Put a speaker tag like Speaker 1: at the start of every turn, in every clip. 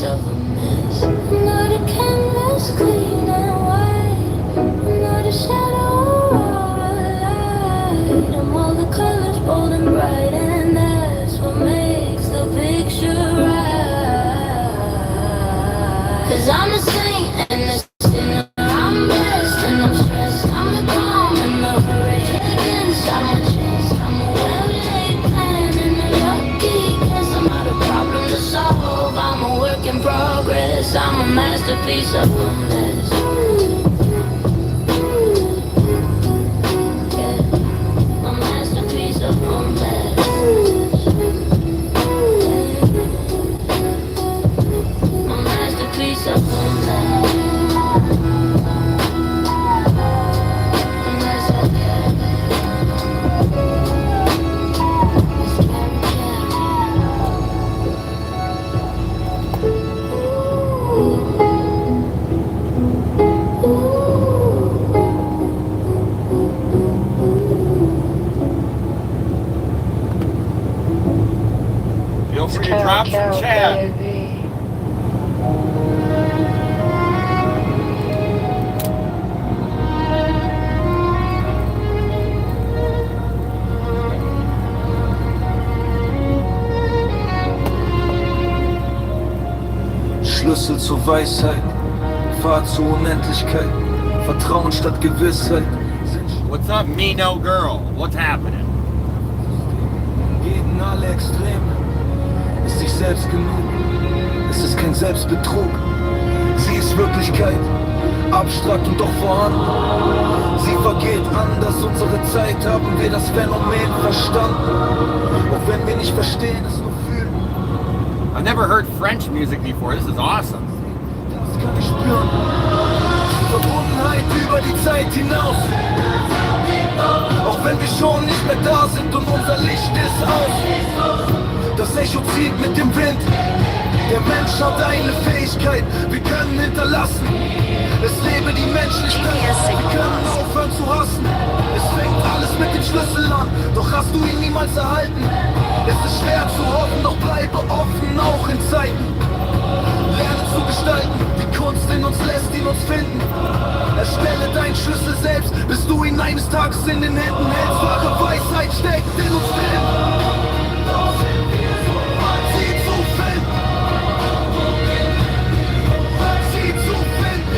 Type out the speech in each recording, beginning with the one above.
Speaker 1: masterpiece of a mess. I'm not a canvas clean and white. I'm not a shadow or a light. I'm all the colors bold and bright, and that's what makes the picture right. 'Cause I'm a saint and a sinner. I'm blessed and I'm stressed. I'm the calm and the hurricane. I'm a chase. I'm a well-laid plan and a lucky guess. I'm not a problem to solve. I'm a work in progress. I'm a masterpiece of a mess. Yeah, a masterpiece of a mess. A masterpiece of a mess.
Speaker 2: Feel free to drop some chat.
Speaker 3: Schlüssel zur Weisheit, Pfad zur Unendlichkeit, Vertrauen statt Gewissheit.
Speaker 2: What's up, me no girl? What's happening?
Speaker 3: Jeden alle extrem, ist sich selbst genug. Es ist kein Selbstbetrug, sie ist Wirklichkeit, abstrakt und doch vorhanden. Sie vergeht anders, unsere Zeit haben wir das Phänomen verstanden. Auch wenn wir nicht verstehen, es nur fühlen.
Speaker 2: I've never heard French music before. This is awesome.
Speaker 3: Das kann ich spüren. Verbundenheit über die Zeit hinaus. Auch wenn wir schon nicht mehr da sind und unser Licht ist aus. Das Echo zieht mit dem Wind. Der Mensch hat eine Fähigkeit, wir können hinterlassen. Es lebe die Menschlichkeit, wir können aufhören zu hassen. Es fängt alles mit dem Schlüssel an, doch hast du ihn niemals erhalten. Es ist schwer zu hoffen, doch bleibe offen, auch in Zeiten. Lerne zu gestalten, die Kunst in uns lässt ihn uns finden. Erstelle deinen Schlüssel selbst, bis du ihn eines Tages in den Händen hältst. Wahre Weisheit steckt in uns drin. Sie zu finden. Sie zu finden.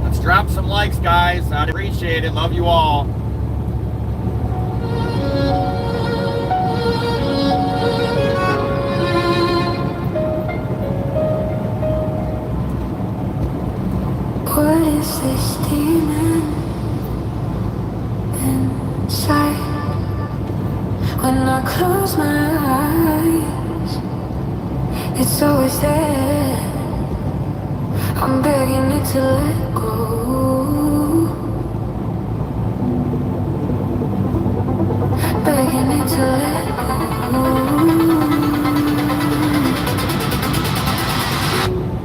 Speaker 2: Let's drop some likes, guys. I'd appreciate it. Love you all.
Speaker 1: What is this demon inside? When I close my eyes, it's always there. I'm begging it to let go. Begging it to let go.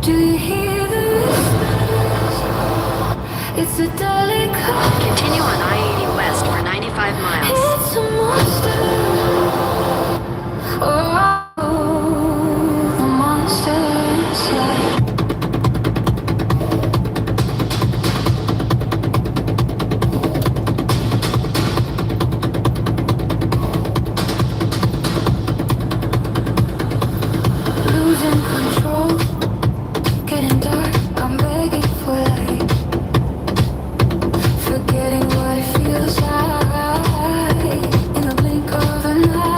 Speaker 1: Do you hear the whispers? It's a deadly call.
Speaker 4: Continue on I-80 West for 95 miles.
Speaker 1: It's a monster. Oh, the monster inside. Losing control, getting dark, I'm begging for light. Forgetting what it feels like in the blink of an eye.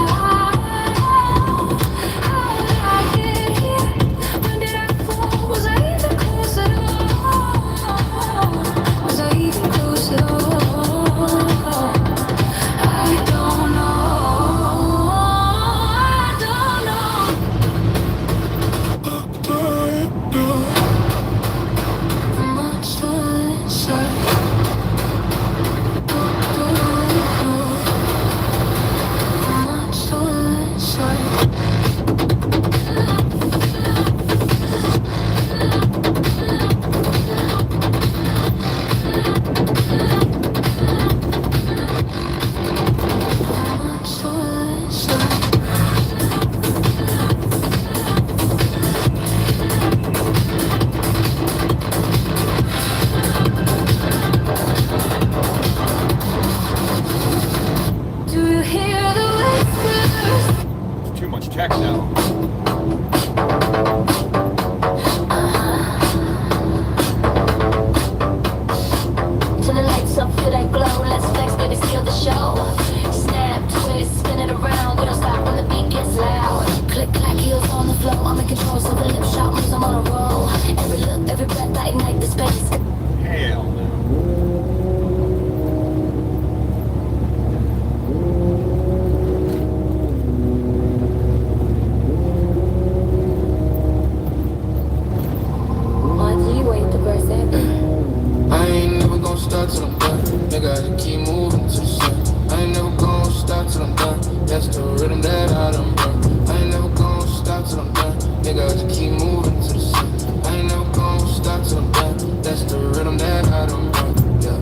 Speaker 3: gonna stop till I'm done. Nigga, I just keep moving to the sun. I ain't never gonna stop till I'm done. That's the rhythm that I done brought. I ain't never gonna stop till I'm done. Nigga, I just keep moving to the sun. I ain't never gonna stop till I'm done. That's the rhythm that I done brought. Yeah.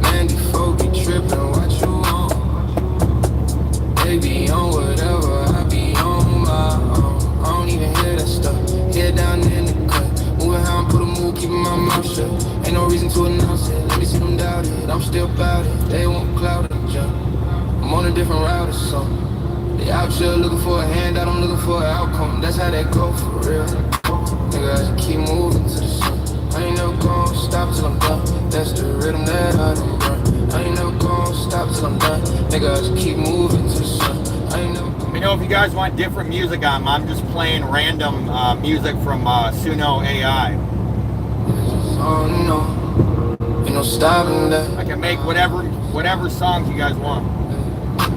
Speaker 3: Man, these folk be trippin', what you on? They be on whatever, I be on my own. I don't even hear that stuff. Head down in the cut. Moving how I'm put a move, keeping my mouth shut. Ain't no reason to announce it. Let me see them doubt it. I'm still bout it. They won't cloud it, jump. I'm on a different route or something. They out here looking for a handout, I'm looking for an outcome. That's how they go for real. Nigga, I just keep moving to the sun. I ain't never gonna stop till I'm done. That's the rhythm that I done run. I ain't never gonna stop till I'm done. Nigga, I just keep moving to the sun. I ain't never.
Speaker 2: Let me know if you guys want different music on. I'm just playing random music from Suno AI.
Speaker 3: Oh no, ain't no stopping that.
Speaker 2: I can make whatever songs you guys want.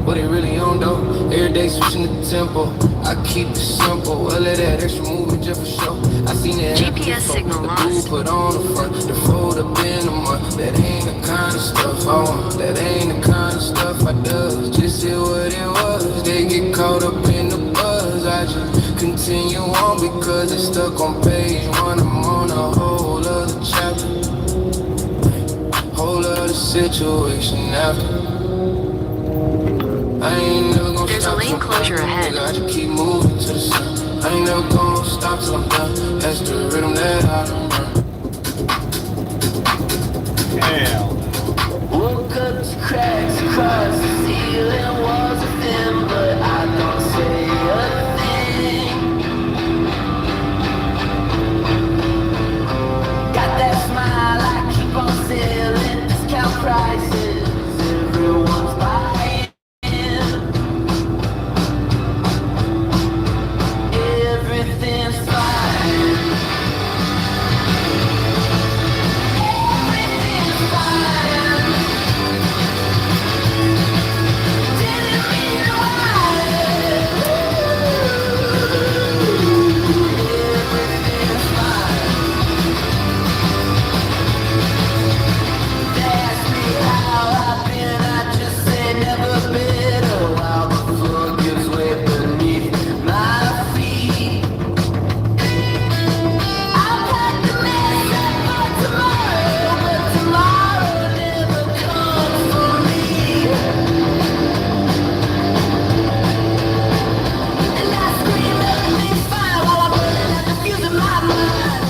Speaker 3: What it really on though? Every day switching the tempo. I keep it simple. Well, let that extra movement just for show. I seen it.
Speaker 4: GPS signal lost.
Speaker 3: Put on the front, the fold up in the mud. That ain't the kind of stuff I want. That ain't the kind of stuff I do. Just see what it was. They get caught up in the buzz. I just continue on because it's stuck on page one. I'm on a whole other chapter. Whole other situation after. I ain't never gonna
Speaker 4: There's
Speaker 3: stop
Speaker 4: a lane closure ahead.
Speaker 3: I just keep moving to the sun. I ain't never gonna stop till I'm done. That's the rhythm that I done run.
Speaker 2: Hell.
Speaker 3: Woke up to cracks across the ceiling, walls of thin, but I don't say a thing. Got that smile, I keep on selling. Discount prices, everyone's buying. Everything's fine. Everything's fine. Didn't mean why. Everything's fine. They ask me how I've been, I just say never been. A while before gives way beneath my feet. I'll pack the mess up for tomorrow, but tomorrow never comes for me. And I scream everything's fine while I'm running out the fuse in my mind.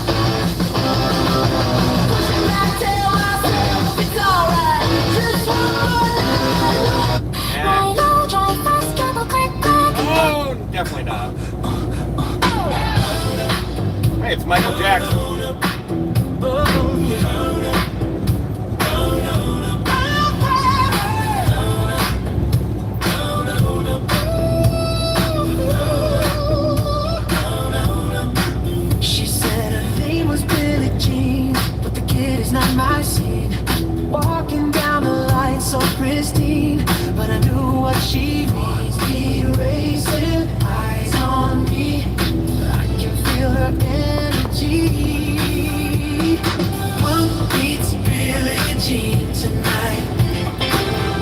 Speaker 3: Pushing back, tell myself it's alright. Just one more night.
Speaker 2: Yeah.
Speaker 1: Ride, drive fast, double click, click.
Speaker 2: Oh, definitely not. Hey, it's Michael Jackson.
Speaker 3: She said her name was Billie Jean, but the kid is not my scene. Walking down the line so pristine, but I knew what she means. Erasing eyes on me, I can feel her energy. One beats Billie Jean tonight,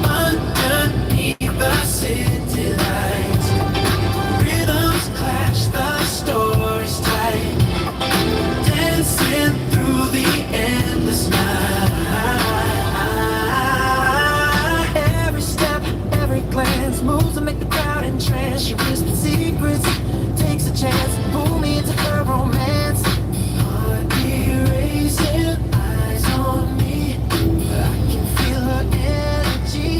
Speaker 3: underneath the city lights. Rhythms clash, the story's tight, dancing through the endless night. Every step, every glance, moves to make the crowd entranced. She whispers secrets, takes a chance, pull me into her romance. Heart erasing, eyes on me, I can feel her energy.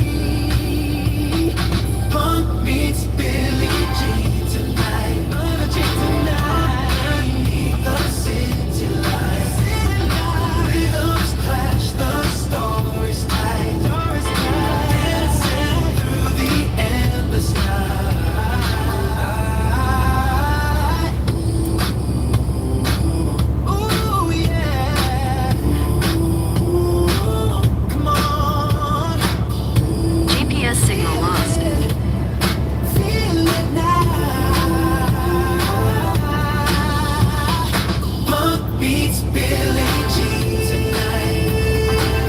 Speaker 3: Punk meets Billie Jean tonight, Billie Jean tonight. Beneath the city lights, rhythms clash, the story's tight, dancing through the endless night. Ooh yeah, come on.
Speaker 4: GPS signal lost.
Speaker 3: Feel it now. Punk beats Billie Jean tonight.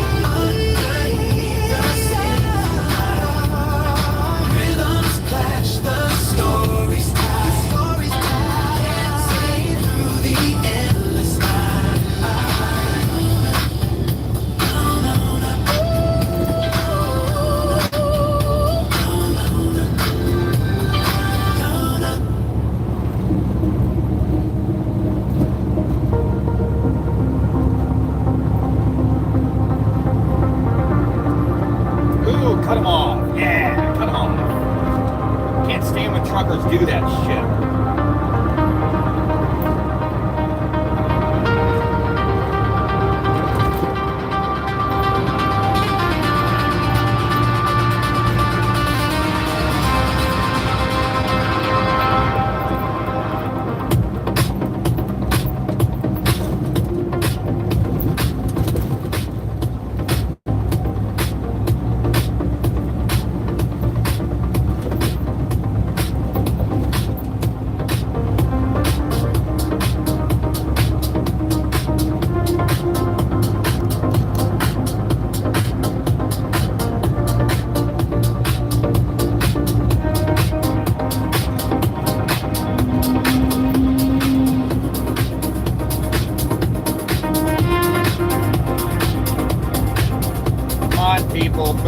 Speaker 2: people move.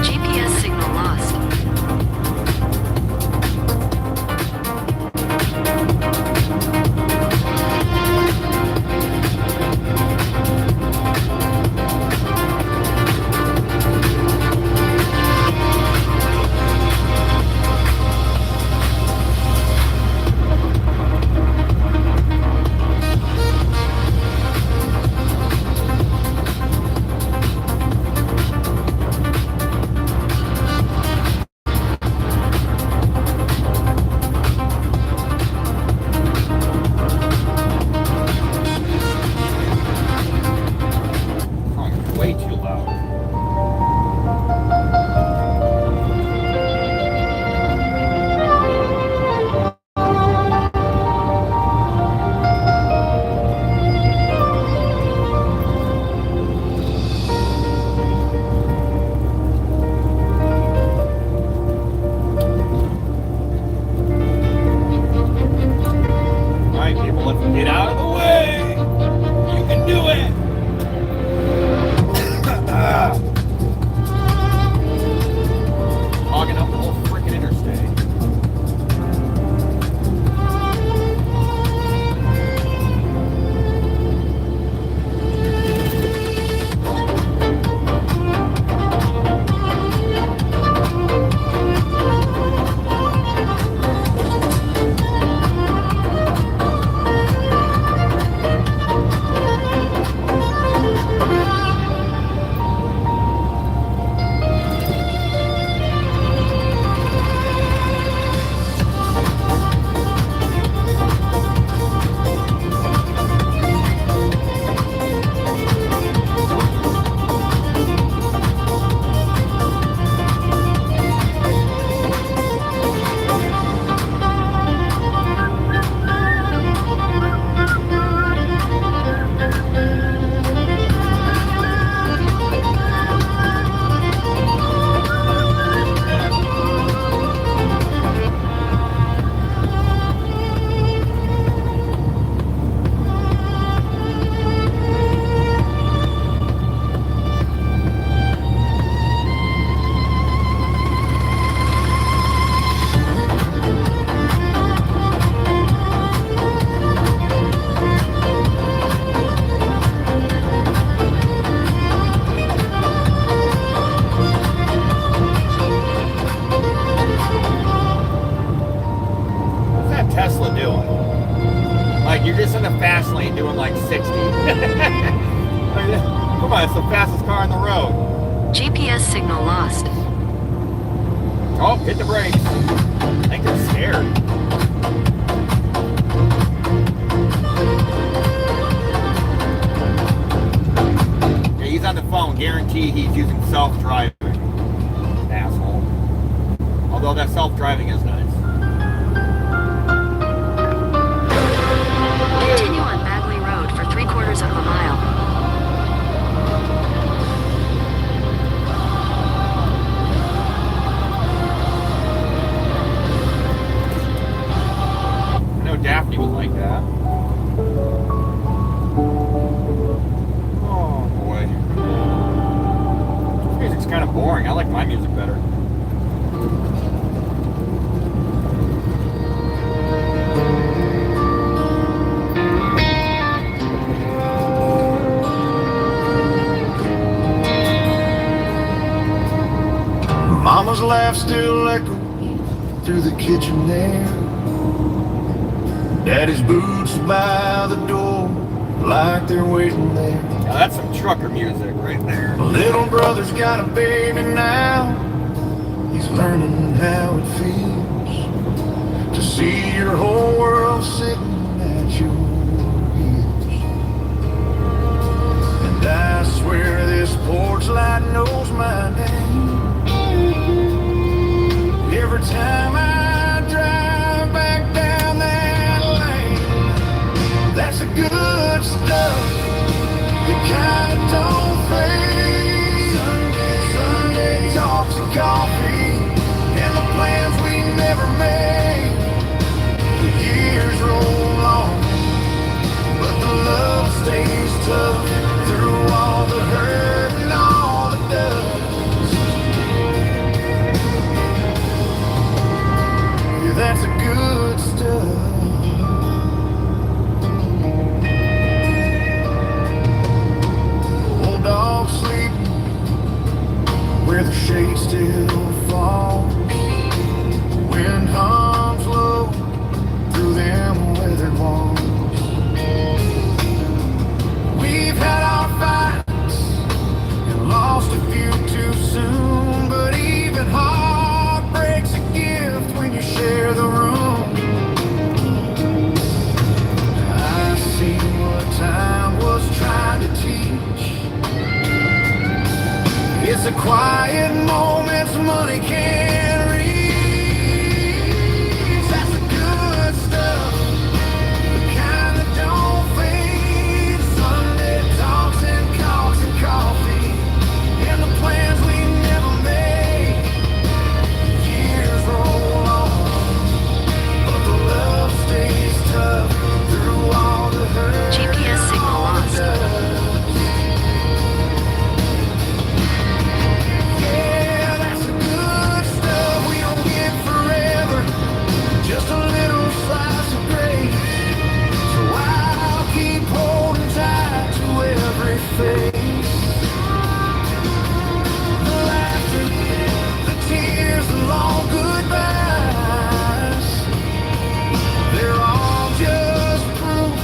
Speaker 4: GPS signal lost.
Speaker 2: Oh, way too loud. Alright, people, let's get out of the way. You can do it. Hogging up the whole freaking interstate. What's that Tesla doing? Like, you're just in the fast lane doing like 60. Come on, it's the fastest car on the road.
Speaker 4: GPS signal lost.
Speaker 2: Oh, hit the brakes. I think they're scared. Yeah, he's on the phone. Guarantee he's using self-driving. Asshole. Although that self-driving is nice.
Speaker 4: Continue on Bagley Road for 3/4 of a mile.
Speaker 2: I know Daphne would like that. Oh boy. This music's kind of boring. I like my music better.
Speaker 3: Mama's laugh still echoes through the kitchen there. Daddy's boots by the door like they're waiting there.
Speaker 2: Now that's some trucker music right there.
Speaker 3: My little brother's got a baby now. He's learning how it feels to see your whole world sitting at your heels. And I swear this porch light knows my name. Every time I drive back down that lane, that's the good stuff. The kind that don't fade. Sunday talks and coffee, and the plans we never made. The years roll money can't reach. That's the good stuff, the kind that don't fade. Sunday talks and talks and coffee, and the plans we never made. Years roll on, but the love stays tough through all the hurt.
Speaker 4: GPS signal lost.
Speaker 3: Yeah, that's the good stuff we don't get forever. Just a little slice of grace. So I'll keep holding tight to every face. The laughter, the tears, the long goodbyes, they're all just proof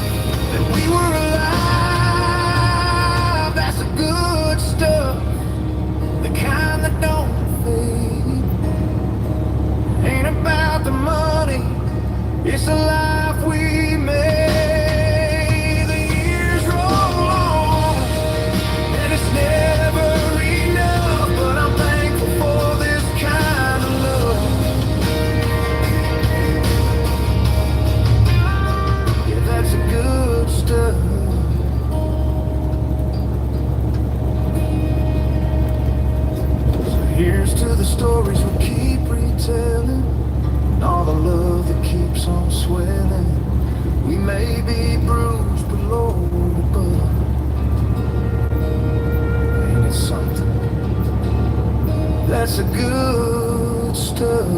Speaker 3: that we were alive. That's the good stuff, the kind that don't fade. Ain't about the money, it's the life we made. The years roll on, and it's never enough, but I'm thankful for this kind of love. Yeah, that's the good stuff. So here's to the stories we keep retelling, and all the love that keeps on swelling. We may be bruised below the bud. Ain't it something? That's the good stuff.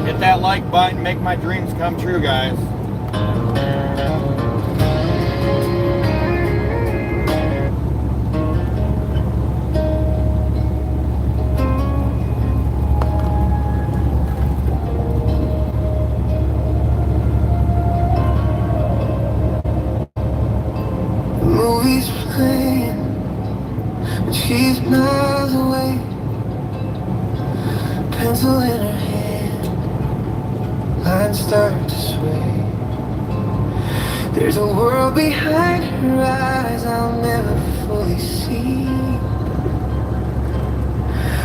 Speaker 2: Hit that like button, make my dreams come true, guys.
Speaker 3: The movie's playing, but she's miles away. Pencil in her hand, lines start to sway. There's a world behind her eyes I'll never fully see,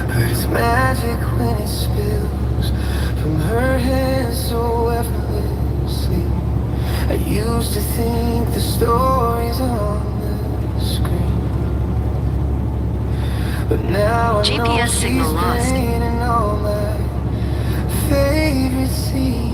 Speaker 3: but it's magic when it spills from her hands so effortlessly. I used to think the stories on the screen, but now I know
Speaker 4: GPS
Speaker 3: she's
Speaker 4: signal lost.
Speaker 3: painting all my favorite scenes.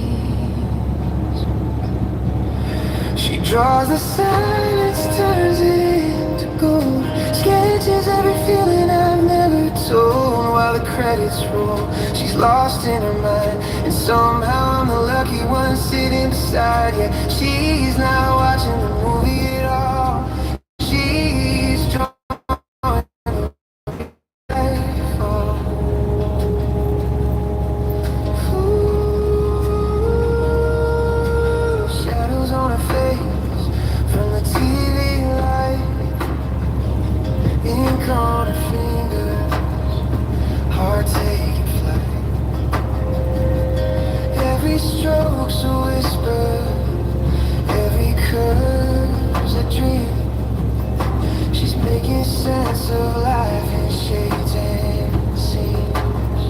Speaker 3: She draws the silence, turns it into gold, sketches every feeling I've never told. While the credits roll, she's lost in her mind, and somehow I'm the lucky one sitting beside. Yeah, she's not watching the movie at all. She's drawing the life on. Ooh, shadows on her face from the TV light, ink on her fingers, heart taking flight. Every stroke's a whisper, every curve's a dream. She's making sense of life in shades and seams.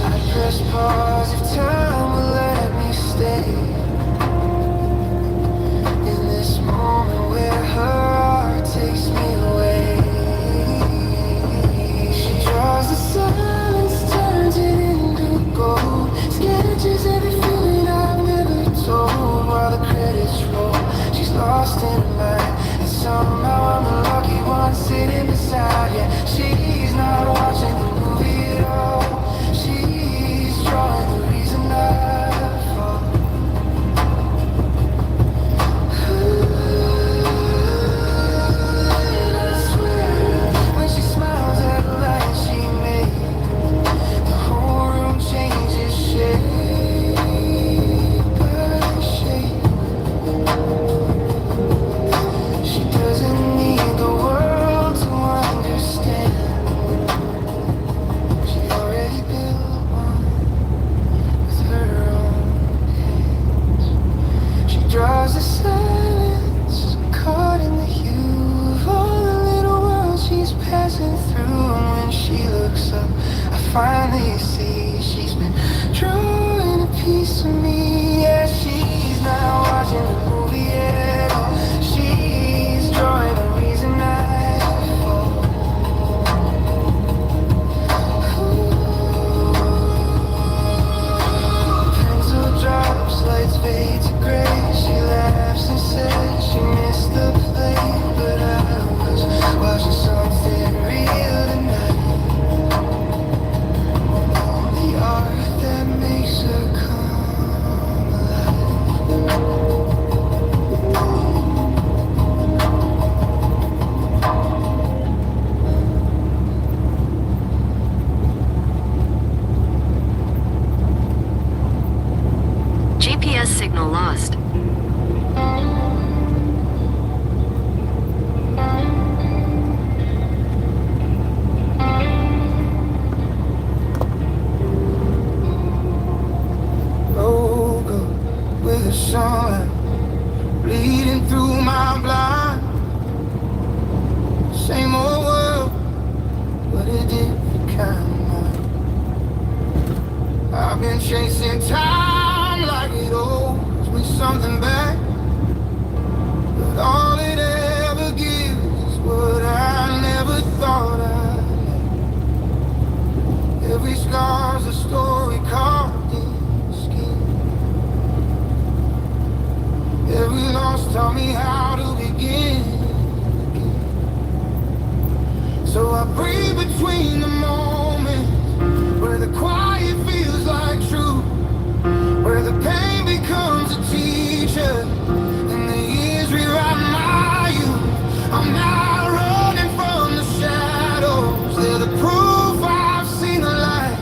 Speaker 3: I'd press pause if time would let me stay in this moment where her heart takes me away. She draws the silence, turns it into gold, sketches every feeling I've never told. While the credits roll, she's lost in her mind, and somehow I'm the lucky one sitting beside. Yeah, she's not watching the movie at all. She's drawing fade to gray. She laughs and says she missed the play, but I was watching something real tonight. The art that makes her come alive.
Speaker 4: GPS signal lost.
Speaker 3: Logo with the sun bleeding through my blind. Same old world, but a different kind of mind. I've been chasing time like it owes me something back, but all it ever gives is what I never thought I'd have. Every scar's a story carved in skin. Every loss taught me how to begin. So I breathe between the moments where the quiet feels like truth, where the pain becomes a teacher and the years rewrite my youth. I'm not running from the shadows, they're the proof I've seen the light.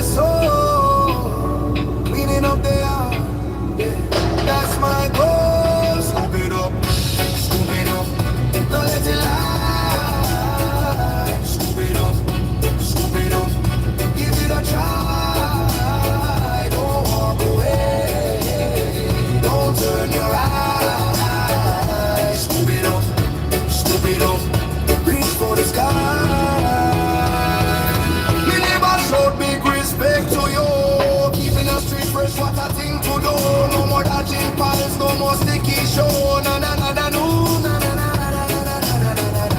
Speaker 3: soul, cleaning up the yard. Yeah, that's my goal. Scoop it up, don't let it lie. Scoop it up, give it a try. Don't walk away, don't turn your eyes. Scoop it up, reach for the sky. Me never showed big respect to you, keeping the street fresh, what a thing to do. No more dodging piles, no more sticky show. Na na na na no, na na na na na na na na na na.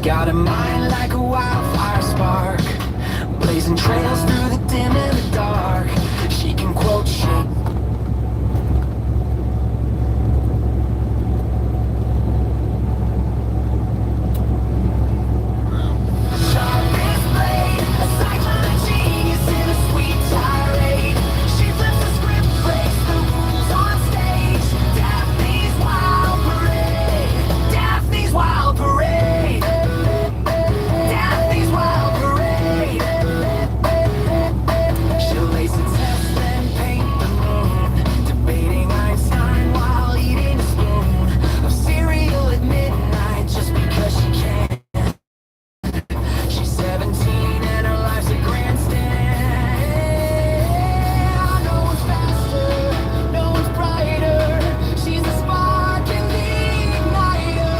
Speaker 3: Got a mind like a wildfire spark, blazing trails through the dim and the dark. She can quote shit. Sharpest blade, a cyclone genius in a sweet tirade. She flips the script, breaks the rules on stage. Daphne's wild parade. Daphne's wild parade. Daphne's wild parade. She'll lace a test and paint the moon, debating Einstein while eating a spoon of cereal at midnight just because she can. She's 17 and her life's a grandstand. No one's faster, no one's brighter. She's the spark and the igniter.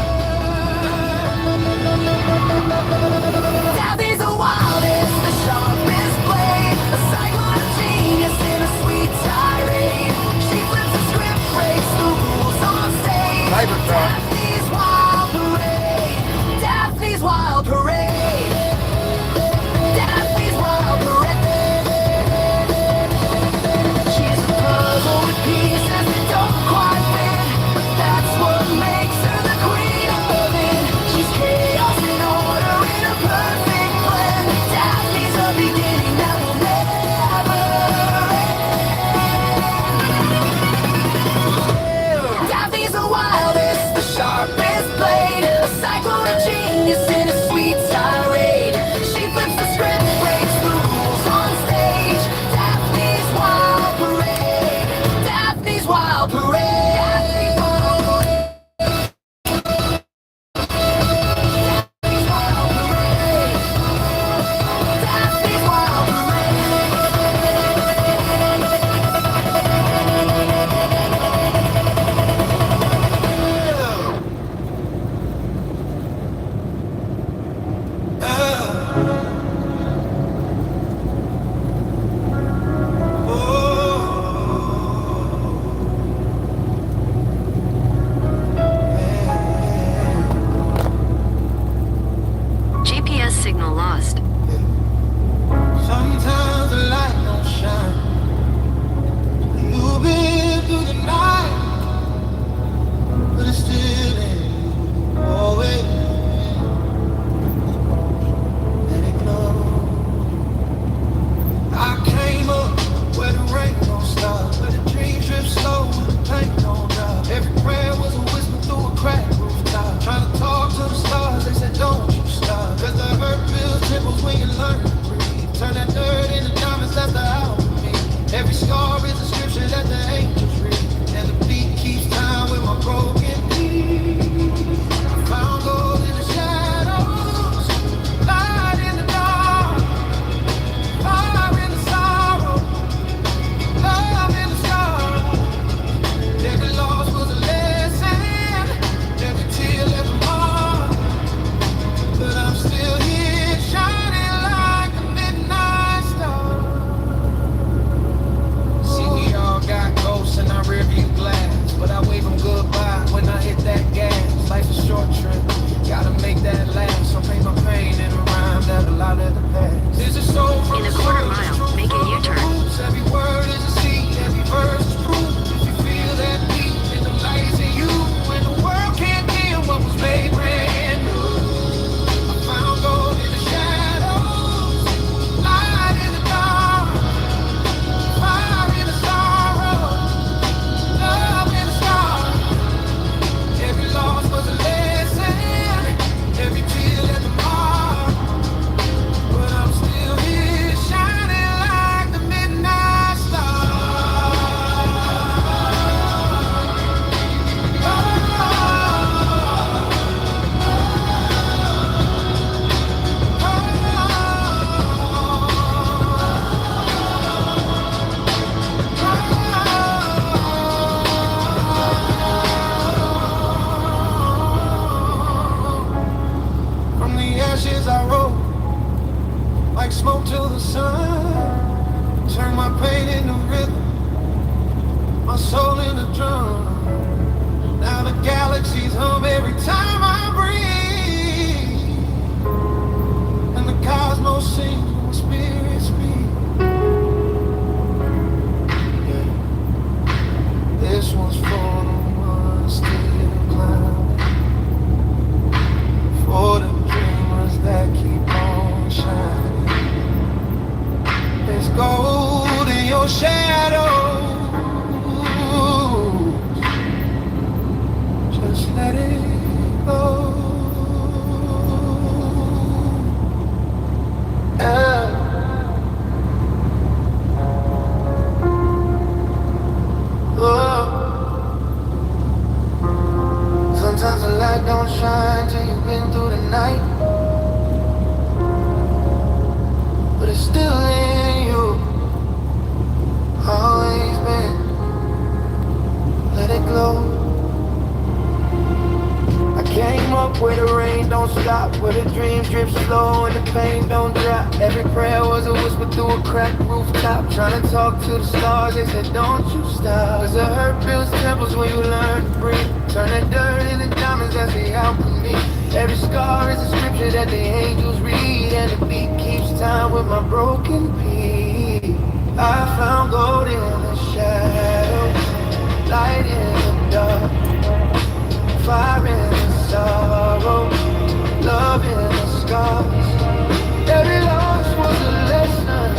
Speaker 3: Daphne's the wildest, the sharpest blade, a cyclone genius in a sweet tirade. She flips the script, breaks the rules on stage. Daphne's wild parade. Daphne's wild parade. Daphne's wild parade. She's a puzzle with pieces that don't quite fit, but that's what makes her the queen of it. She's chaos and order in a perfect blend. Daphne's a beginning that will never end. Daphne's the wildest, the sharpest blade, a cyclone of genius in a sweet tirade. She flips the script, breaks the rules on stage. Daphne's wild parade. Daphne's wild parade. Daphne's wild parade. Daphne's wild parade. Daphne's wild parade.
Speaker 4: GPS signal lost.
Speaker 3: Sometimes the light don't shine. You've been through the night, but it's still in you. Always let it know. I came up where the rain don't stop, where the dreams drift slow, and the pain don't drop. Every prayer was a whisper through a cracked rooftop. Trying to talk to the stars, they said don't you stop, 'cause the hurt feels triples when ashes I roll, like smoke to the sun. Turn my pain into rhythm, my soul into drum. Now the galaxies hum every time I breathe, and the cosmos sings when my spirit speaks. Yeah. This one's for the ones still climbing, for the dreamers that keep on shining. There's gold in your shadow. Just let it go. Yeah. Oh. Sometimes the light don't shine till you've been through the night, but it's still in you, always been. Let it glow. I came up where the rain don't stop, where the dreams drip slow and the pain don't drop. Every prayer was a whisper through a cracked rooftop, trying to talk to the stars. They said don't you stop, 'cause the hurt builds temples when you learn to breathe. Turn the dirt into diamonds, that's the alchemy. Every scar is a scripture that the angels read, and the beat keeps time with my broken peace. I found gold in the shadows, light in the dark, fire in the sorrow, love in the scars. Every loss was a lesson.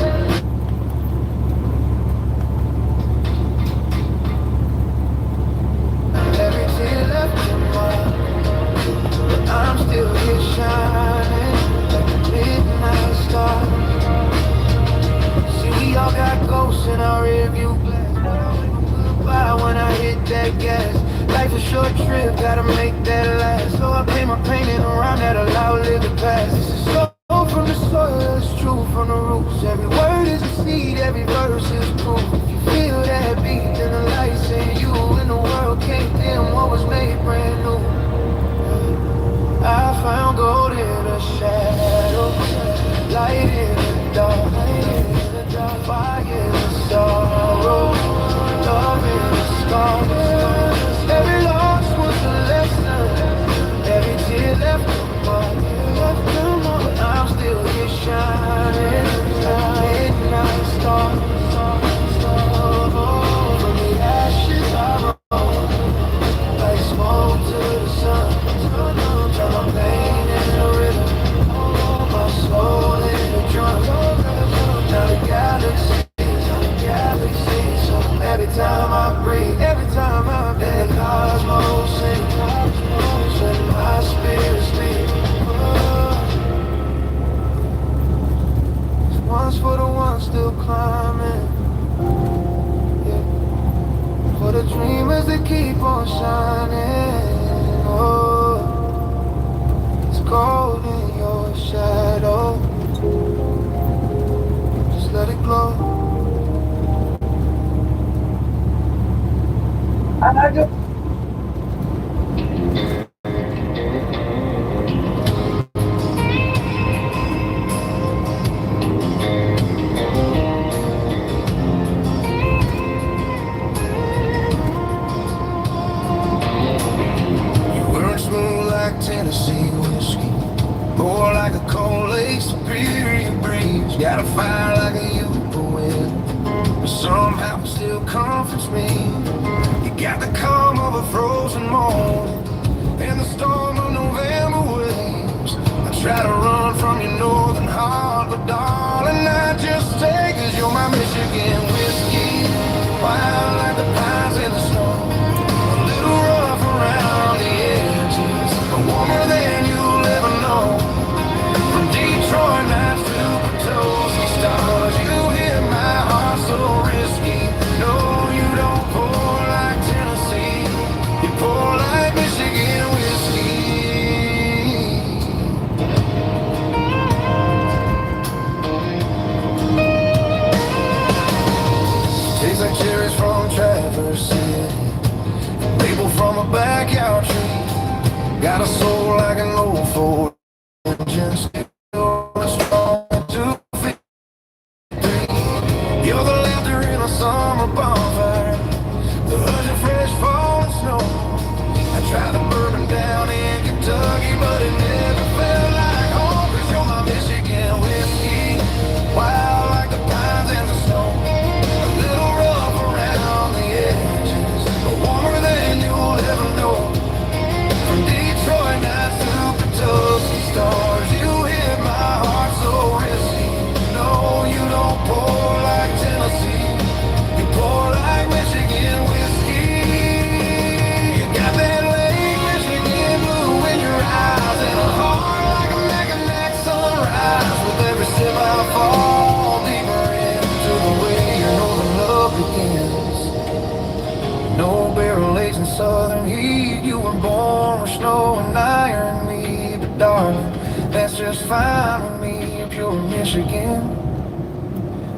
Speaker 3: Every tear left a mark, but I'm still here shining like a midnight star. See, we all got ghosts in our rearview glass, but I wave goodbye when I hit that gas. Life's a short trip, gotta make that last. So I paint my painting around that allow live the past. This is soul from the soil, it's true from the roots. Every word is a seed, every verse is proof. If you feel that beat, then the light's in you, and the world can't dim what was made brand new. I found gold in the shadows, light in the dark, fire in the sorrow, love in the scars. Every loss was a lesson, every tear left a mark, but I'm still here shining like midnight stars. From the ashes I roll, like smoke to the sun. Turn my pain into rhythm, my soul in the drum. Now the galaxies, so every time I breathe, every time I breathe, the cosmos sings, when my spirit speaks. This one's for the ones still climbing, yeah. For the dreamers that keep on shining. Oh, it's gold in your shadow. Just let it glow. I just Tennessee whiskey, pour like a cold lake superior breeze. Got a fire like a youthful wind, but somehow it still comforts me. You got the calm of a frozen morning and the storm of November waves. I try to run from your northern heart, but darling, I just stay 'cause you're my Michigan whiskey. Wild like the pines in the snow, a little rough around the edges, but warmer than you'll ever know. From Detroit nights to Potosi stars, you hit my heart so risky. No, you don't pour like Tennessee, you pour like Michigan whiskey. That's just fine with me, pure Michigan.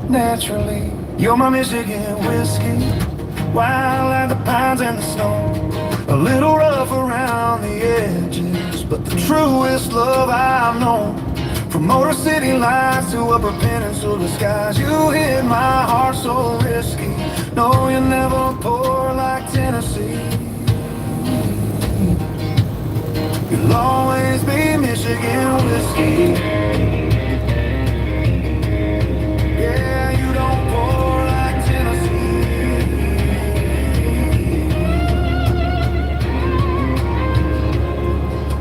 Speaker 3: Naturally, you're my Michigan whiskey. Wild like the pines and the snow. A little rough around the edges, but the truest love I've known. From Motor City lights to upper peninsula skies, you hit my heart so risky. No, you never pour like Tennessee. You'll always be Michigan whiskey. Yeah, you don't pour like Tennessee.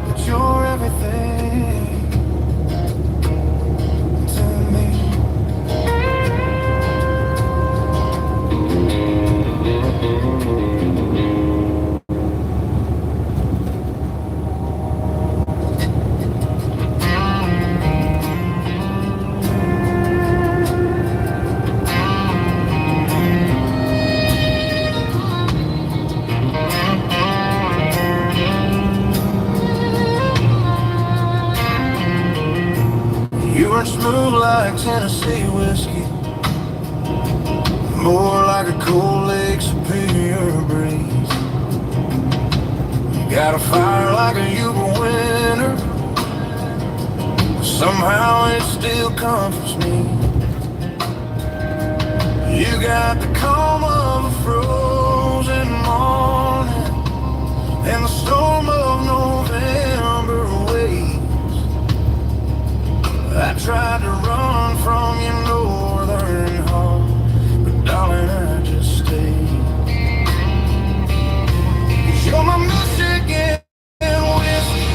Speaker 3: But you're everything to me. You weren't smooth like Tennessee whiskey, more like a cold lake superior breeze. You got a fire like a Yuba winter, somehow it still comforts me. You got the calm of a frozen morning and the storm of November waves. I tried to run from your northern heart, but darling, I just stayed. 'Cause you're my Michigan whiskey,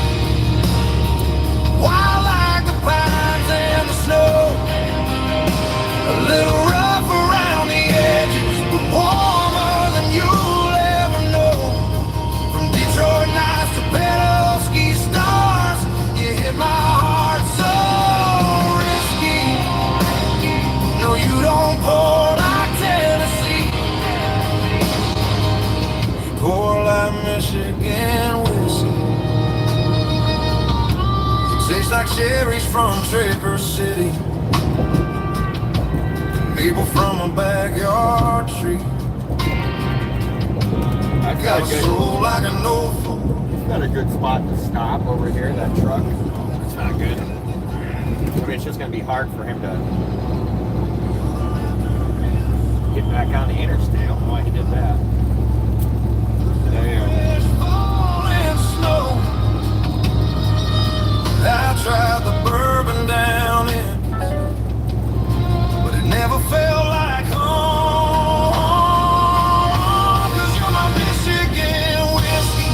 Speaker 3: wild like the pines and the snow. A little rough around the edges, but warmer than you'll ever know. From Detroit nights to Penske stars, you hit my heart so. No, you don't pour like Tennessee. You pour like Michigan whiskey. Tastes like cherries from Traverse City, maple from a backyard tree. I got a soul like an old fool.
Speaker 2: Got a good spot to stop over here, that truck. It's not good. I mean, it's just going to be hard for him to get back on the interstate. I don't know why he did that. Damn.
Speaker 3: There's falling snow. I tried the bourbon down in, but it never felt like home. 'Cause you're my Michigan whiskey.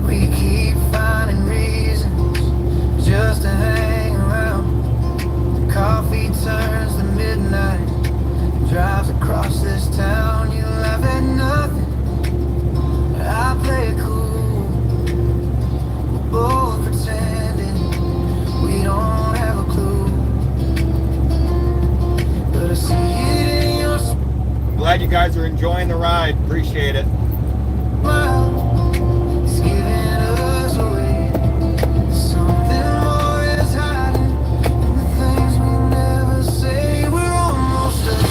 Speaker 3: We keep finding reasons just to hang around. Coffee turns to midnight, drives across this town. You laugh at nothing, I play it cool. We're both pretending we don't have a clue. But I see it in your
Speaker 2: Glad you guys are enjoying the ride. Appreciate it.
Speaker 3: smile. It's giving us away. Something more is hiding in the things we never say. We're almost there,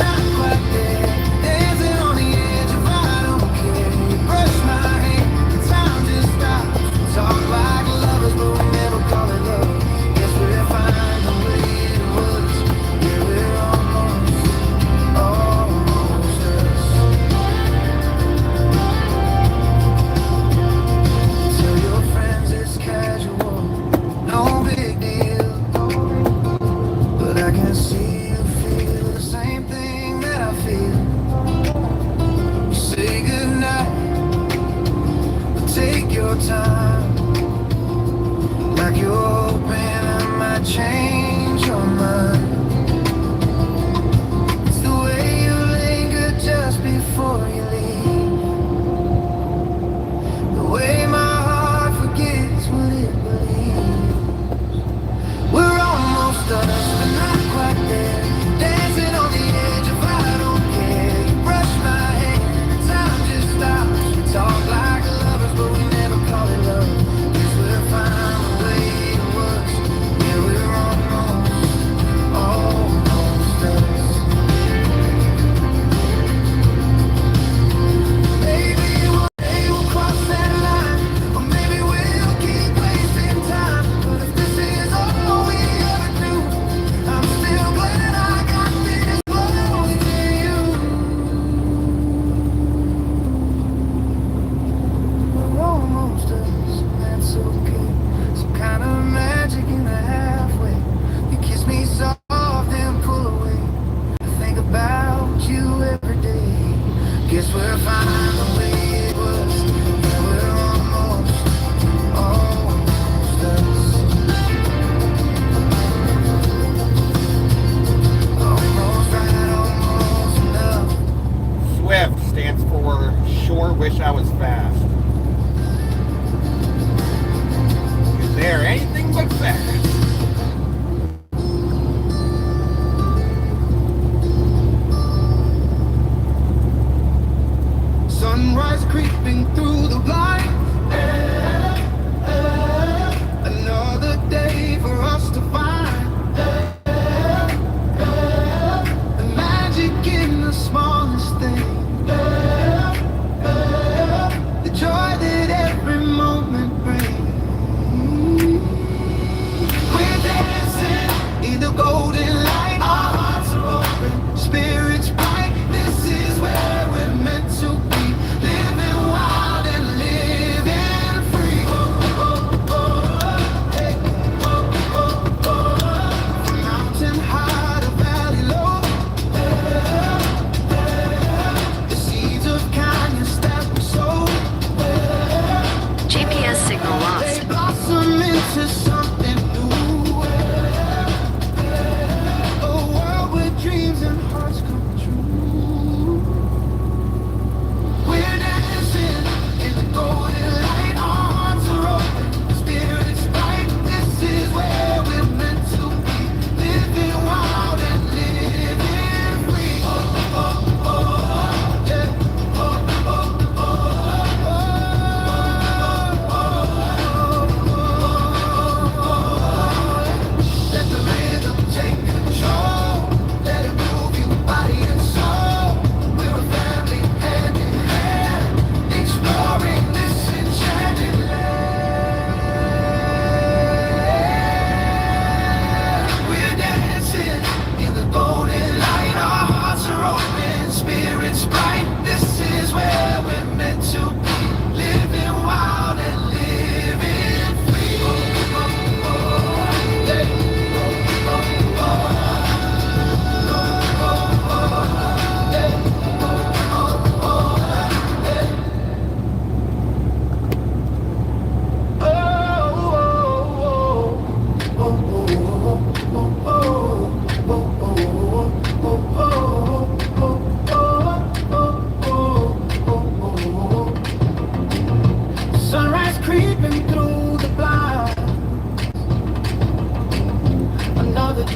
Speaker 3: not quite there. Dancing on the edge of I don't care. You brush my hand, the time just stops. We talk like lovers, but we never call it love. Guess we'll find the way it was. Yeah, we're almost us. Tell your friends it's casual, no big deal. But I can see you feel the same thing that I feel. You say goodnight, but take your time. Like you're hoping I might change your mind. It's the way you linger just before you leave. The way my heart forgets what it believes.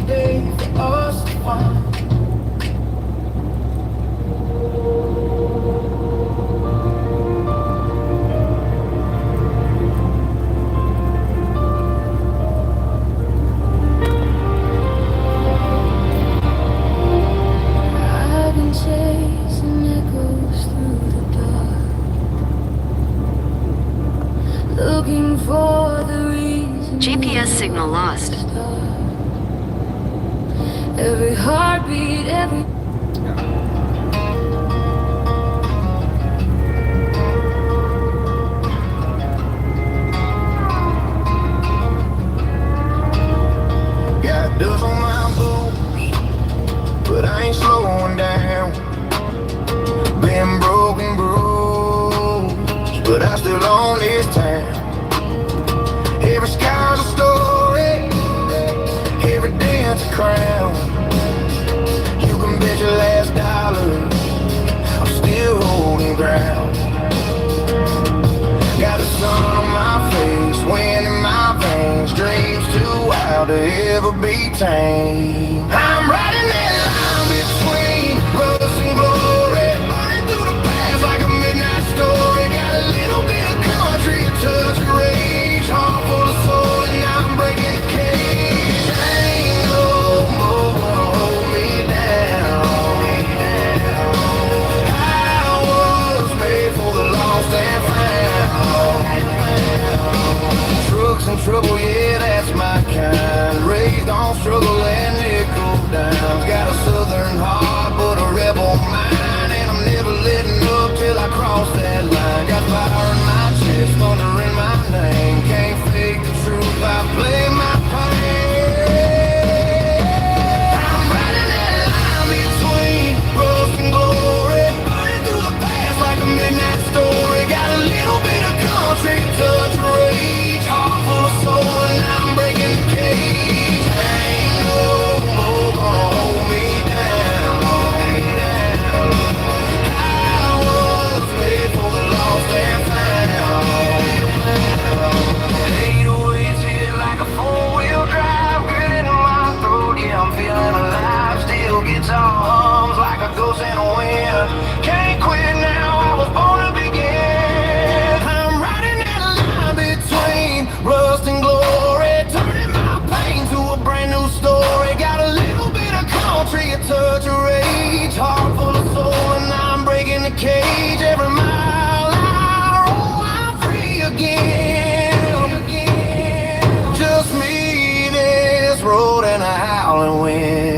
Speaker 3: day for us to find.
Speaker 1: I've been chasing echoes through the dark, looking for the reason.
Speaker 4: GPS signal lost.
Speaker 1: Every heartbeat, every
Speaker 3: Got dust on my boots, but I ain't slowing down. Been broken, bruised, but I still own this town. Every scar's a story, every day's a crown. You can bet your last dollar I'm still holding ground. Got the sun on my face, wind in my veins, dreams too wild to ever be tamed. I'm riding that line between rust and glory, burning through the past like a midnight story. Got a little bit of country, a touch of rage, heart full of soul, and I'm breaking the cage. Ain't no more gonna hold me down. I was made for the lost and found. Trucks and trouble, yeah, that's my kind. Raised on struggle and nickel downs. Got a southern heart, but a rebel mind. And I'm never letting up till I cross that line. Got fire in my chest, thunder in my name. Can't fake the truth, I play my pain. I'm riding that line between rust and glory, burning through the past like a midnight story. Got a little bit of country, touch of rage, heart full of soul, and I'm breaking the cage. Ain't no more gonna hold me down. I was made for the lost and found. 808's hit like a four-wheel drive, grit in my throat, yeah, I'm feeling alive. Still guitar hums like a ghost in a wind. Can't quit now, I was born to begin. I'm riding that line between rust and glory, turning my pain to a brand new story. Got a little bit of country, a touch of rage, heart full of soul, and I'm breaking the cage. Every mile I roll, I'm free again. Just me, this road, and a howling wind.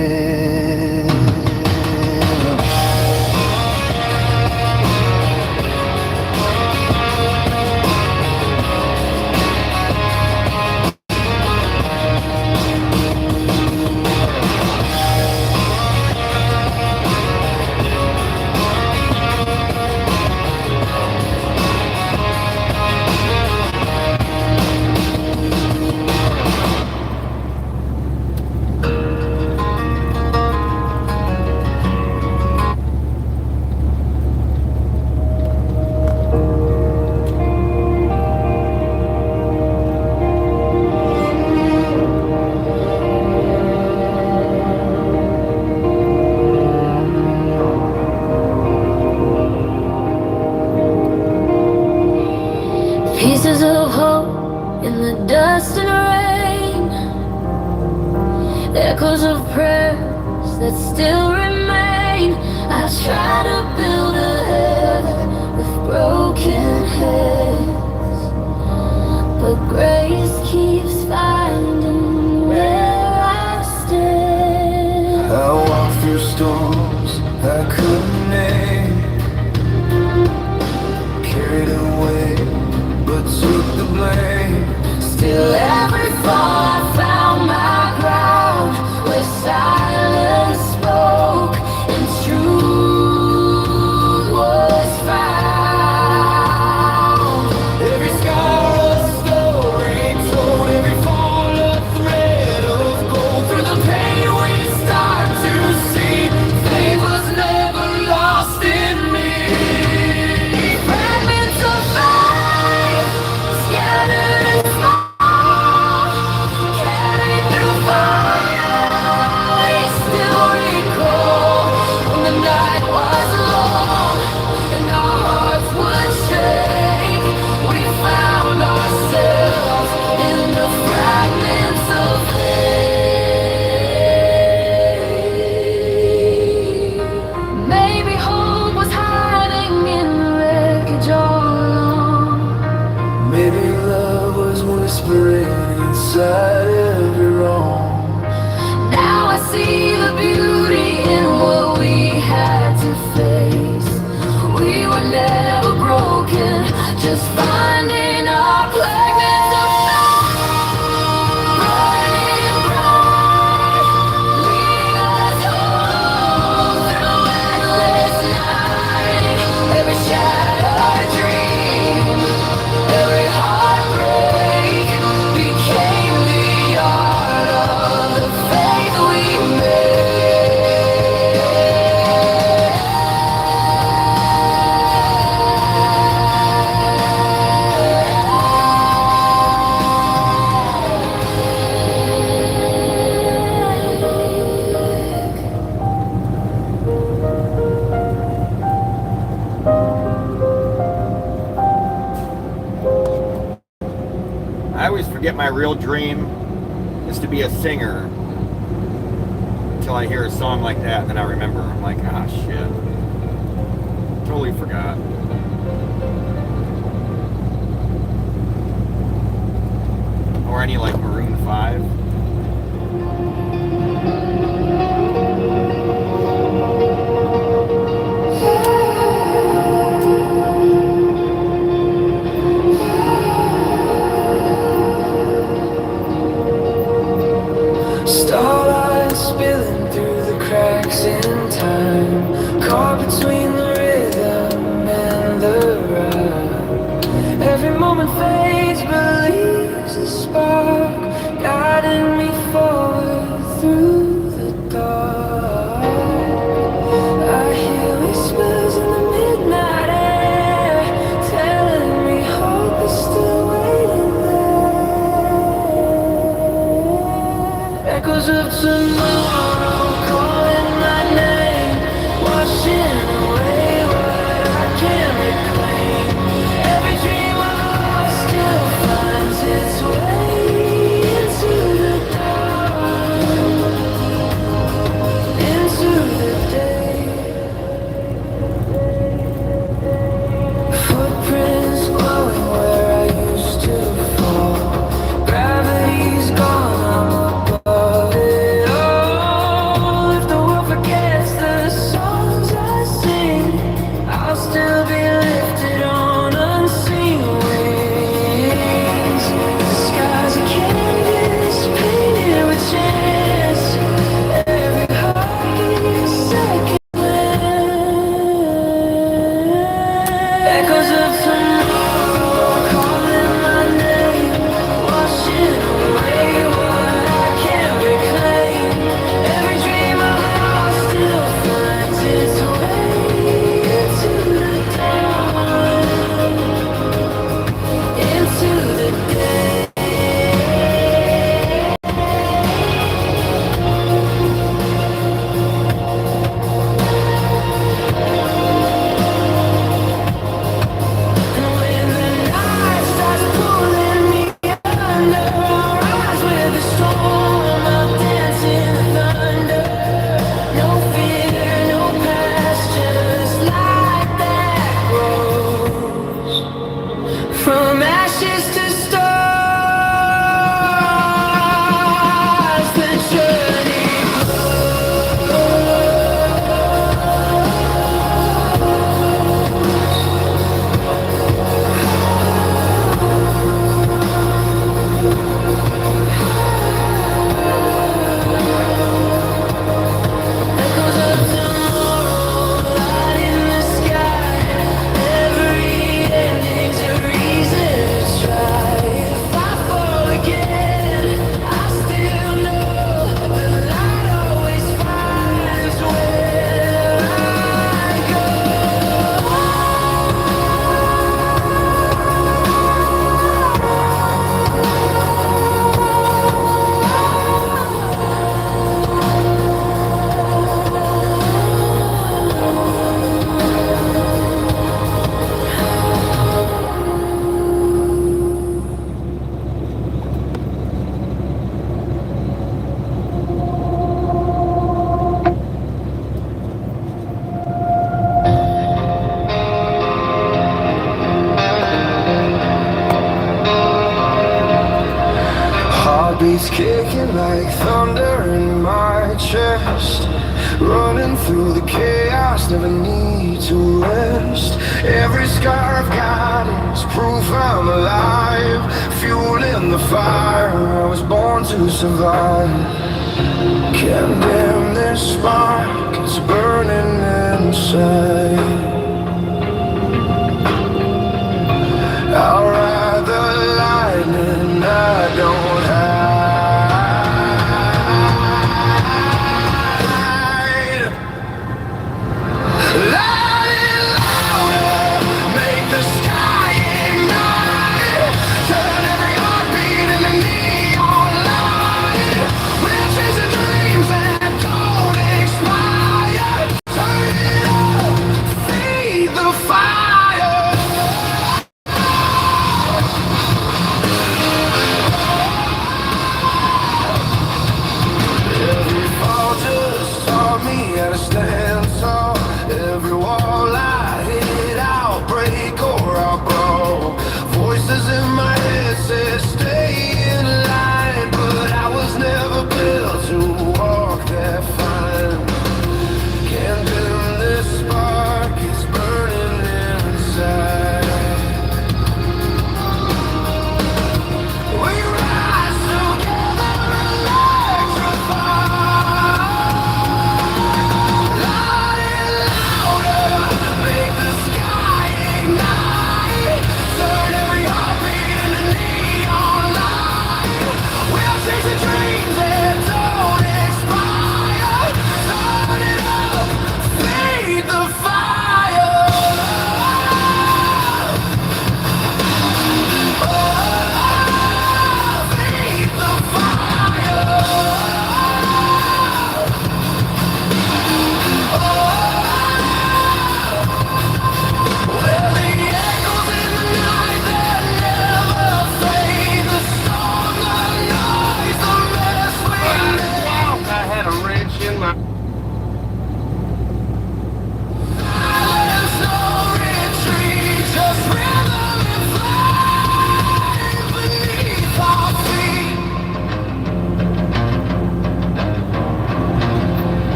Speaker 1: pieces of hope in the dust and rain, echoes of prayers that still remain. I try to build a heaven with broken heads, but grace keeps finding where I stand.
Speaker 3: I walked through storms I couldn't name, carried away but took the blame.
Speaker 1: Still every fall I found my ground, where silence spoke and truth was found.
Speaker 3: Every scar a story told, every fall a thread of gold.
Speaker 1: Through the pain we start to see, faith was never lost in me. Fragments of faith scattered and small,
Speaker 2: forget my real dream is to be a singer until I hear a song like that, and then I remember. I'm like, ah, shit. Totally forgot. Or any like Maroon 5.
Speaker 3: Starlight spilling through the cracks in time, caught between the rhythm and the rhyme. Every moment fades, but leaves a spark, guiding me forward through the dark. I hear whispers in the midnight air, telling me hope is still waiting there. Echoes of tomorrow calling my name, washing away what I can't reclaim. Every dream I lost still finds its way into the dark, into the day. Footprints glowing where I used to fall. Gravity's gone, I'm above it all. If the world forgets the songs I sing, I'll still be lifted on unseen wings. The sky's a canvas painted with chance. Every heartbeat is second glance. Echoes of tomorrow calling my name, washing away what I can't reclaim. Every dream I lost still finds its way into the dawn, into the day. And when the night starts pulling me under, I'll rise with the storm, I'll dance in the thunder. No fear, no past, just light that grows. From ashes to stars, the journey echoes of tomorrow, light in the sky. Every ending's a reason to try. If I fall again, I still know the light always finds where I go. Heartbeats kicking like thunder in my chest, running through the chaos, never need to rest. Every scar I've got is proof I'm alive, fueling the fire I was born to survive. Can't dim this spark, it's burning inside. I'll ride the lightning, I don't hide. Light it louder, make the sky ignite. Turn every heartbeat into neon light. We're chasing dreams that don't expire. Turn it up, feel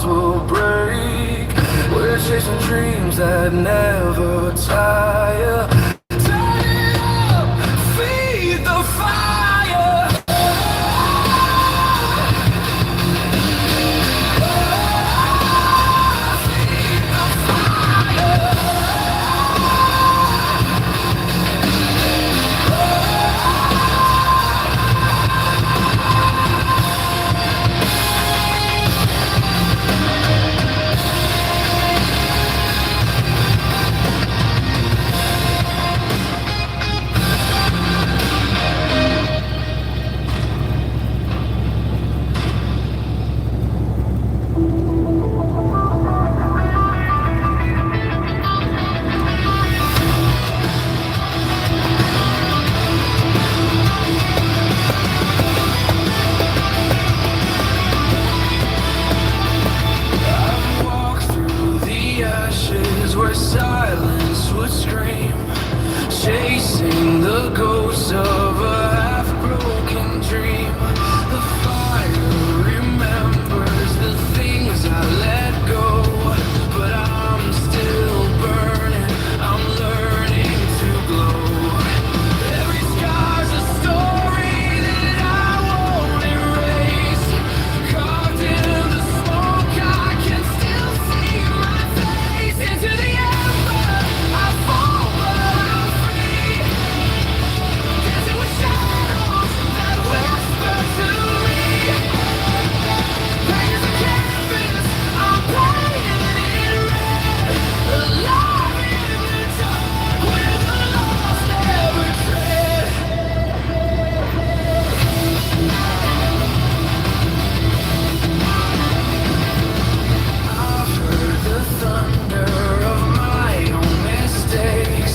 Speaker 3: will break. We're chasing dreams that never tire. Turn it up, feed the fire. Where silence would scream, chasing the ghost of a half-broken dream. The fire remembers the things I let go, but I'm still burning, I'm learning to glow. Every scar's a story that I won't erase. Carved in the smoke, I can still see my face. Into the ember, I fall, but I'm free. Dancing with shadows that whisper to me. Pain is a canvas, I'm painting it red. Alive in the dark, where the lost never tread. I've heard the thunder of my own mistakes,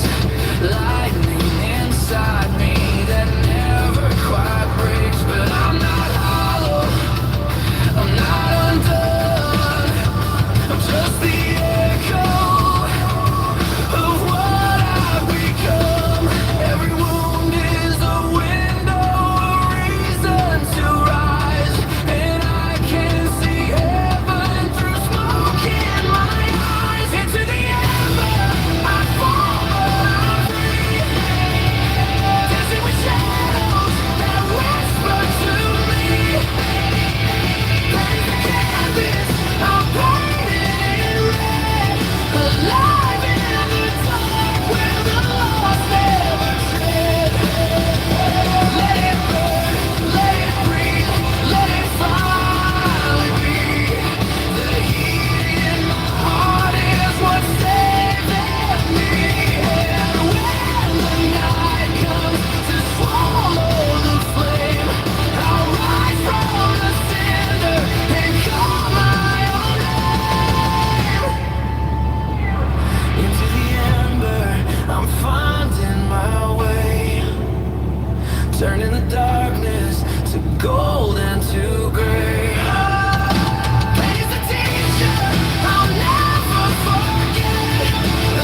Speaker 3: lightning inside me that never quite breaks. But I'm not hollow, I'm not undone, I'm just the echo of what I've become. Every wound is a window, a reason to rise, and I can see heaven through smoke in my eyes. Into the ember, I fall, but I'm free. Dancing with shadows that whisper to me. Pain's the canvas, I'm painting it red. Alive in the dark, where the lost never tread. Let it burn, let it breathe, let it finally be. The heat in my heart is what's saving me. And when the night comes to swallow the flame, I'll rise from the cinder and call my own name. Into the ember, I'm finding my way, turning the darkness to gold and to gray. Pain's the teacher I'll never forget.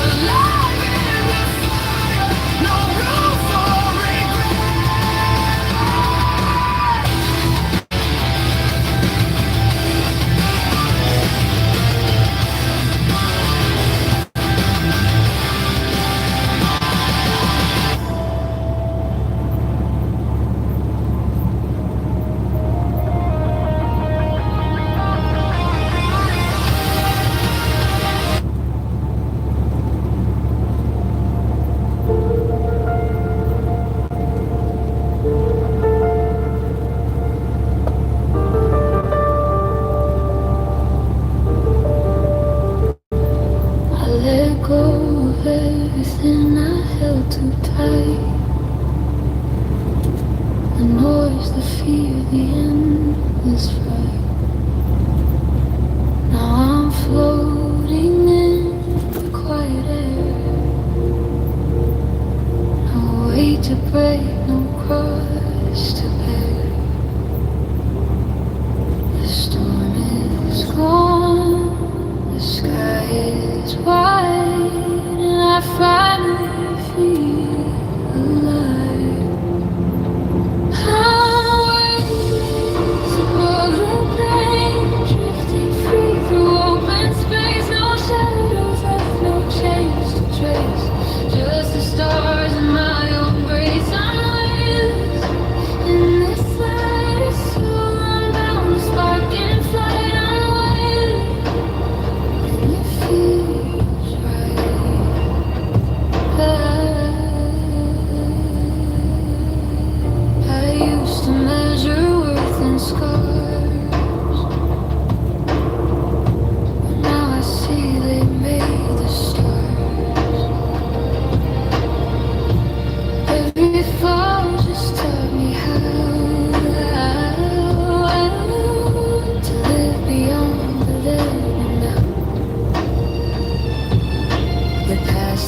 Speaker 3: Alive in the fire, no room for regret.
Speaker 1: I let go of everything I held too tight. The noise, the fear, the endless fight. Now I'm floating in the quiet air. No weight to break, no cross to bear. The storm is gone, the sky is wide, and I finally feel alive. I'm waiting for the rain, drifting free through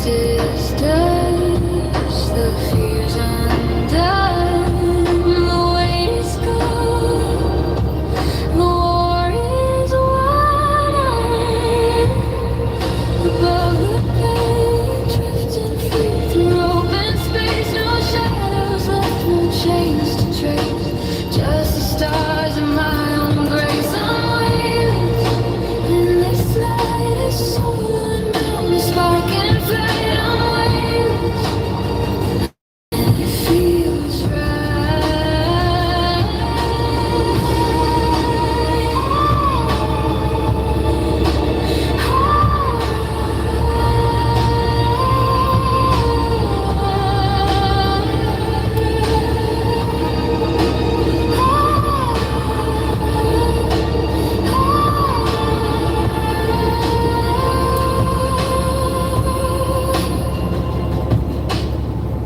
Speaker 1: is dust, the fears undone, the weight is gone, the war is won. Above the pain, drifting free through open space, no shadows left, no chains to trace, just the stars in my own grace. I'm waiting in this light, it's so unknown, a spark and fade. I'm waiting, and it feels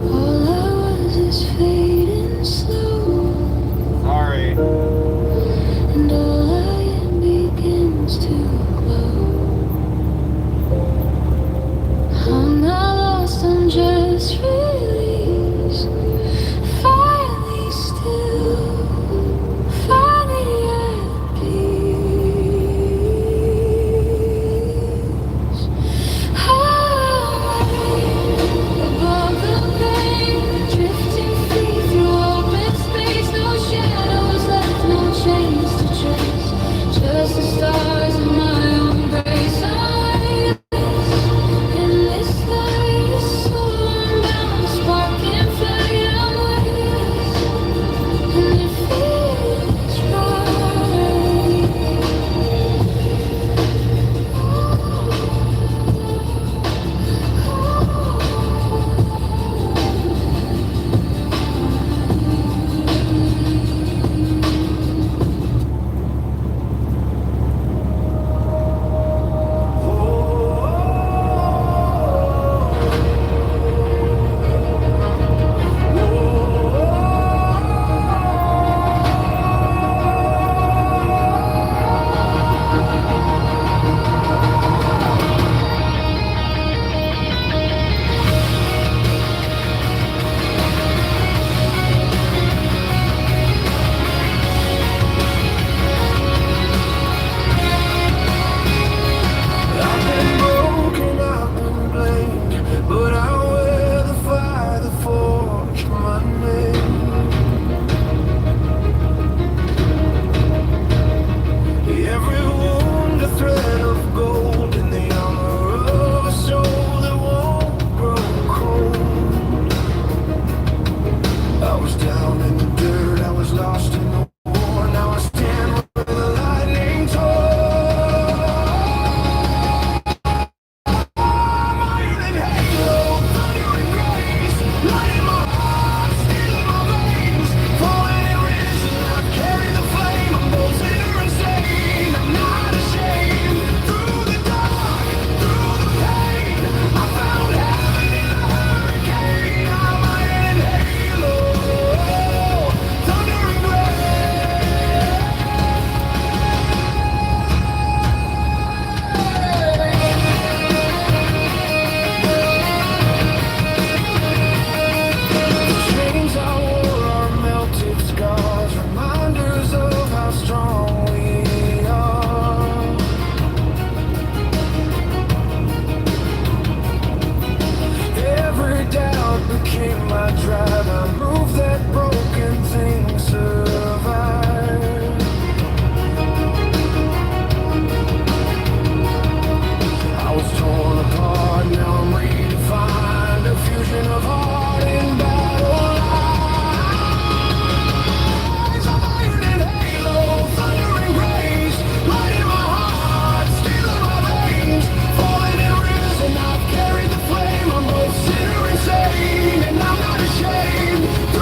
Speaker 1: all I was is fading slow,
Speaker 2: Sorry.
Speaker 1: and all I am begins to glow. I'm not lost, I'm just released. Finally still, finally at peace. Above the pain, drifting free through open space, no shadows left, no chains to trace, just the stars in my own grace. In this light, is so unbound, a spark and fade. I'm waiting, and it feels right.
Speaker 3: I've been broken, I've been blamed, but I wear the fire that forged my name. Every wound a thread of gold in the armor of a soul that won't grow cold. I was down in the dirt, I was lost in the war. Now I stand where the lightning tore. Iron and halo, thunder and grace, light in my heart, steel in my veins, falling and risen, I carry the flame. I'm both sinner and saint, I'm not ashamed. Through the dark, through the pain, I found heaven in a hurricane. I'm iron and halo, thunder and The chains I wore are melted scars, reminders of how strong we are. Every doubt became my drive. I moved that broken thing, survived. I was torn apart, now I'm redefined, a fusion of heart and battle lines. I'm iron and halo, thunder and grace, light in my heart, steel in my veins, falling and risen, I've carried the flame. I'm both sinner and saint, and I'm not ashamed.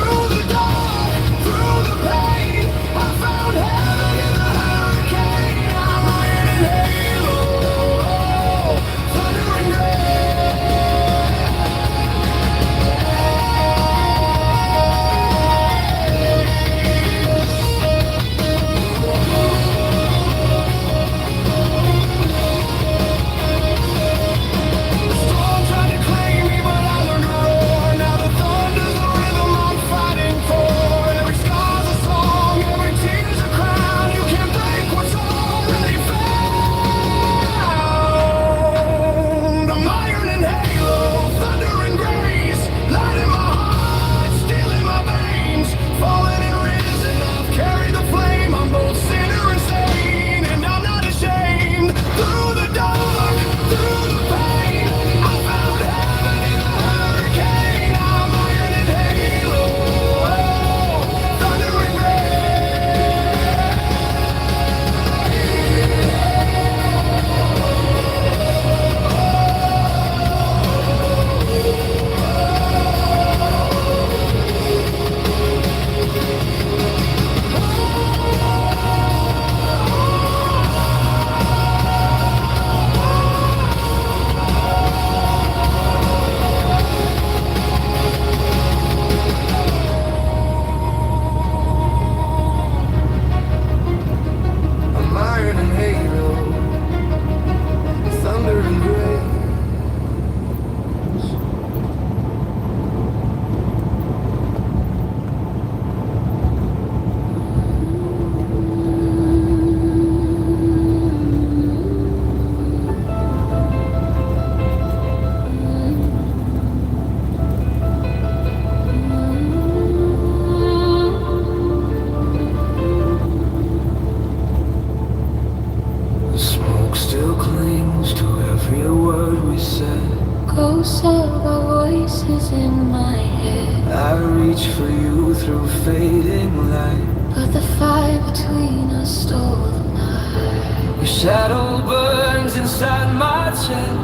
Speaker 1: closer, our voices in my head.
Speaker 3: I reach for you through fading light,
Speaker 1: But the fire between us stole the night.
Speaker 3: your shadow burns inside my chest.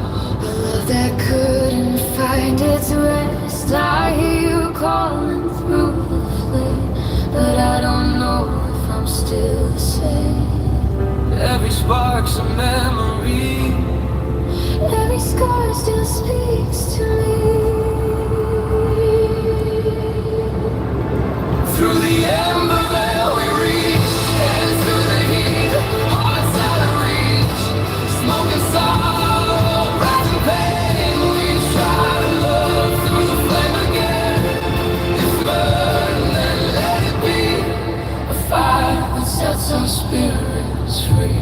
Speaker 1: A love that couldn't find its rest. I hear you calling through the flame, but I don't know if I'm still the same.
Speaker 3: Every spark's a memory,
Speaker 1: Every scar still speaks to me.
Speaker 3: through the ember veil we reach, and through the heat, hearts out of reach. Smoke and sorrow, rising pain. We try to love through the flame again. If we burn, then let it be a fire that sets our spirits free.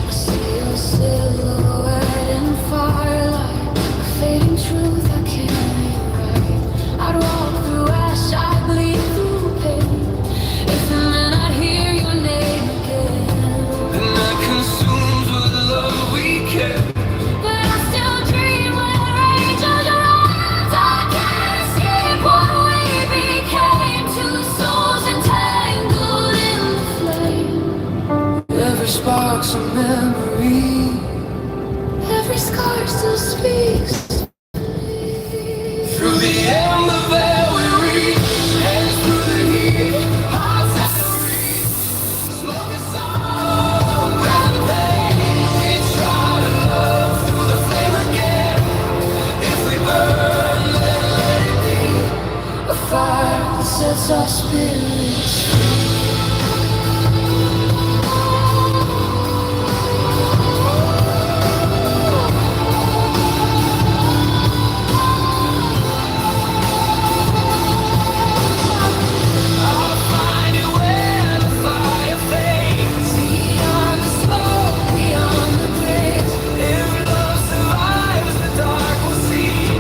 Speaker 1: I see your silhouette in firelight, a fading truth I can't rewrite. I'd walk through ash, I'd bleed through pain, if and then I'd hear your name again.
Speaker 3: The night consumes with love we care.
Speaker 1: But I still dream when angels rise. I can't escape what we became, two souls entangled in the flame.
Speaker 3: Every spark's a memory,
Speaker 1: Every scar still speaks.
Speaker 3: through the ember veil we reach, and through the heat, hearts out of reach. Smoke and sorrow, grab pain. We try to love through the flame again. If we burn, then let it be
Speaker 1: A fire that sets our spirits free.
Speaker 3: I'll find you where the fire fades.
Speaker 1: Beyond the smoke, beyond the graves,
Speaker 3: If love survives, the dark will see.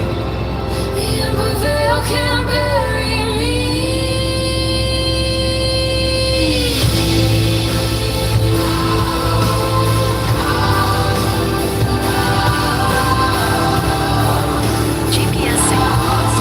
Speaker 1: the ember veil can bury me.
Speaker 4: GPS signal lost.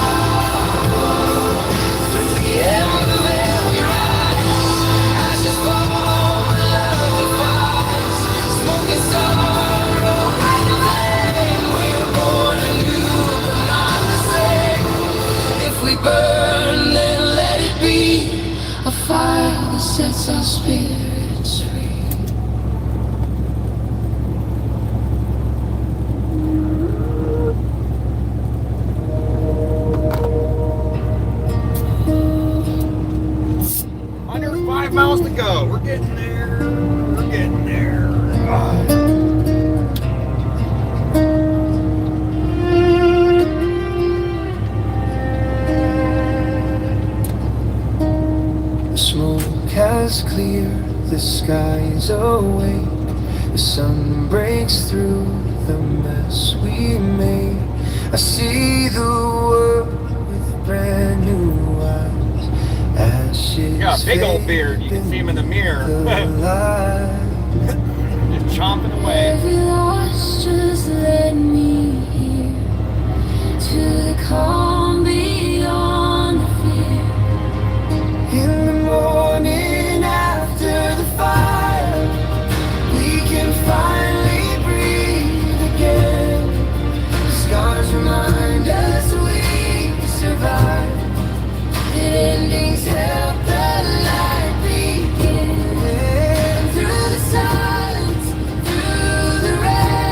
Speaker 3: Through the ember veil we rise. Ashes fall, love defies. Smoke and sorrow, right away. We were born anew, but not the same. If we burn, then let it be
Speaker 1: A fire that sets our spirits free.
Speaker 2: Under 5 miles to go. We're getting there. We're getting there.
Speaker 3: The smoke has cleared, the skies awake. The sun breaks through the mess we made. I see the world with brand new eyes. Ashes
Speaker 2: Got a big old beard. You can see him in the mirror.
Speaker 3: the light.
Speaker 2: Just chomping away.
Speaker 1: Every loss just led me here to the calm beyond the fear.
Speaker 3: In the morning after the fire, we can finally breathe again. The scars remind us we survived. The endings help the light begin. And through the silence, through the rain,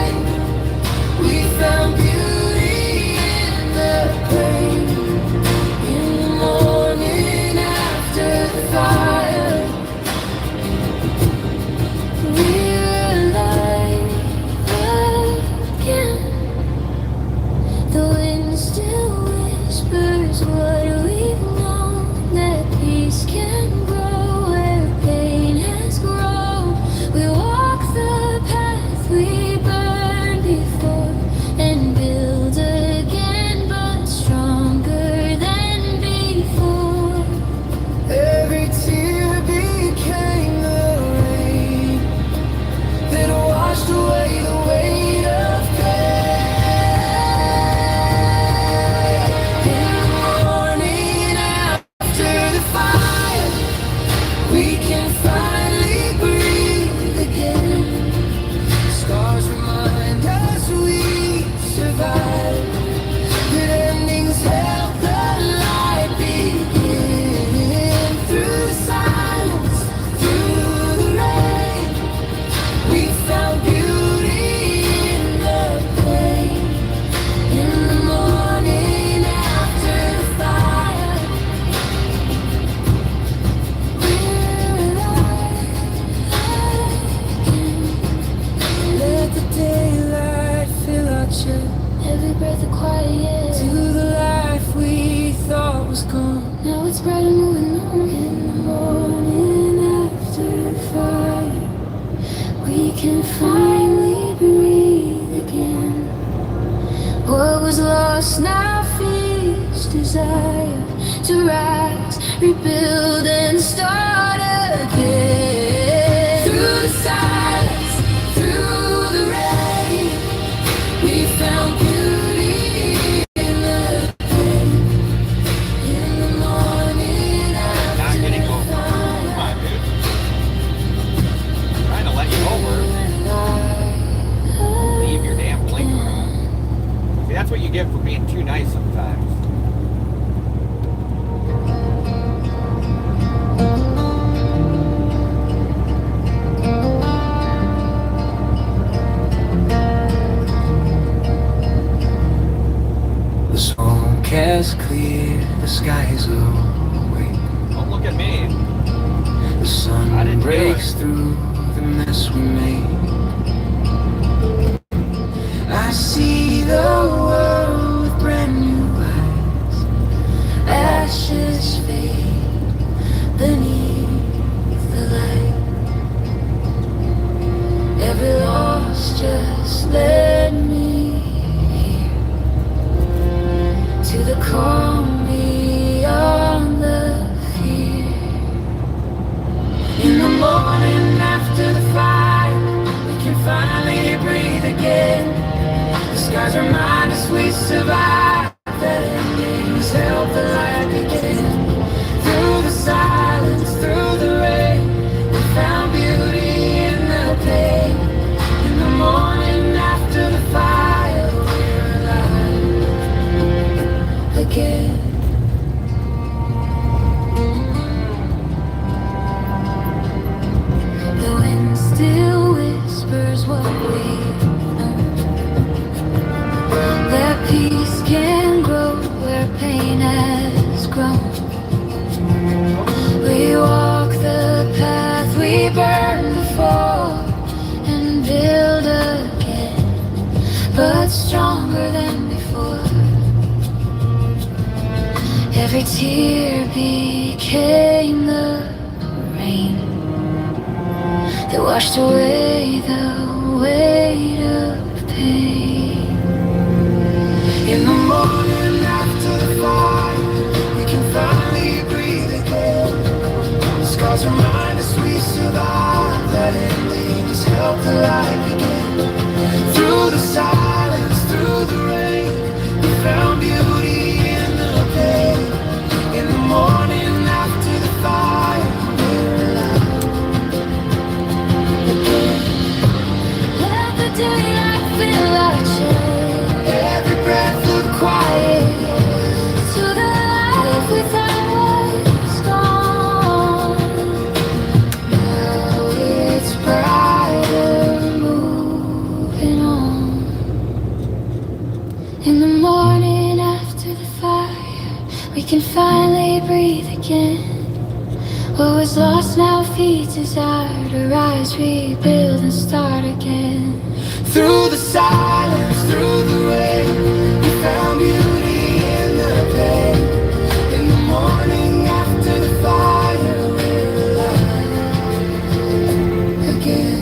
Speaker 1: the quiet. To the life we thought was gone. Now it's bright and moving on. In the morning after the fire, we can finally breathe again. What was lost now feeds desire to rise, rebuild and start again. Through the silence, through the rain, we found beauty in the pain. In the morning
Speaker 2: Not
Speaker 1: after
Speaker 2: getting
Speaker 1: the
Speaker 2: over. Come
Speaker 1: fire,
Speaker 2: on, dude. Trying to let you over. Leave your damn blinker on. See, that's what you get for being too nice sometimes.
Speaker 3: The smoke has cleared, the sky is awake.
Speaker 2: Don't look at me.
Speaker 3: The
Speaker 2: I
Speaker 3: sun
Speaker 2: didn't do
Speaker 3: breaks
Speaker 2: it.
Speaker 3: through the mess we made. I see the world with brand new eyes.
Speaker 1: ashes fade beneath the light. Every loss just led me here to the calm beyond the fear. In the morning after the fire, we can finally breathe again. The skies remind us we survived. That endings help the light begin. Through the silence, through the rain, we found beauty in the pain. In the morning after the fire, we're alive again. The wind still whispers what we know, that peace can grow where pain has grown. We walk the path we burned before and build again, but stronger than before. Every tear became the rain that washed away the weight of pain. In the morning after the fire, we can finally breathe again. The scars remind us we survived. That endings help the light begin. Through the silence, through the rain, we found beauty in the pain. In the morning after the fire, we're alive again. Let the daylight fill our chest. Every breath look quiet. To the life we thought was gone. Now it's brighter, moving on. In the morning after the fire, we can finally breathe again. What was lost now feeds desire to rise, rebuild and start again. Through the silence, through the rain, we found beauty in the pain. In the morning after the fire, we're alive again.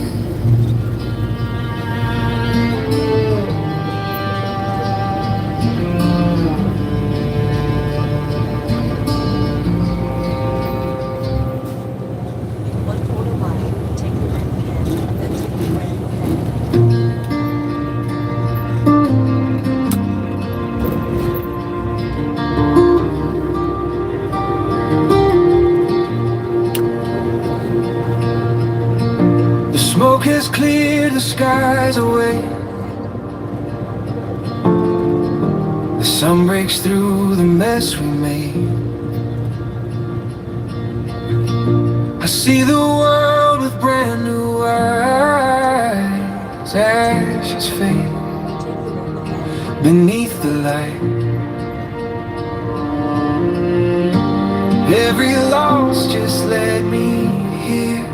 Speaker 5: One quarter mile, take the right hand, then take the right hand.
Speaker 3: The smoke has cleared the skies away. The sun breaks through the mess we made. I see the world with brand new eyes. Ashes fade beneath the light. Every loss just led me here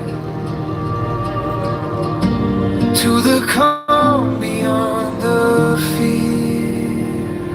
Speaker 3: to the calm beyond the fear.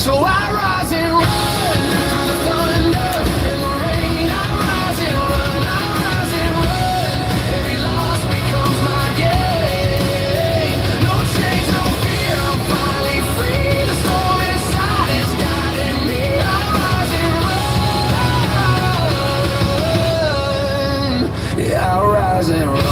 Speaker 3: So I rise and run through the thunder and the rain. I rise and run, I rise and run. Every loss becomes my gain. No change, no fear, I'm finally free. The storm inside is guiding me. I rise and run. Yeah, I rise and run.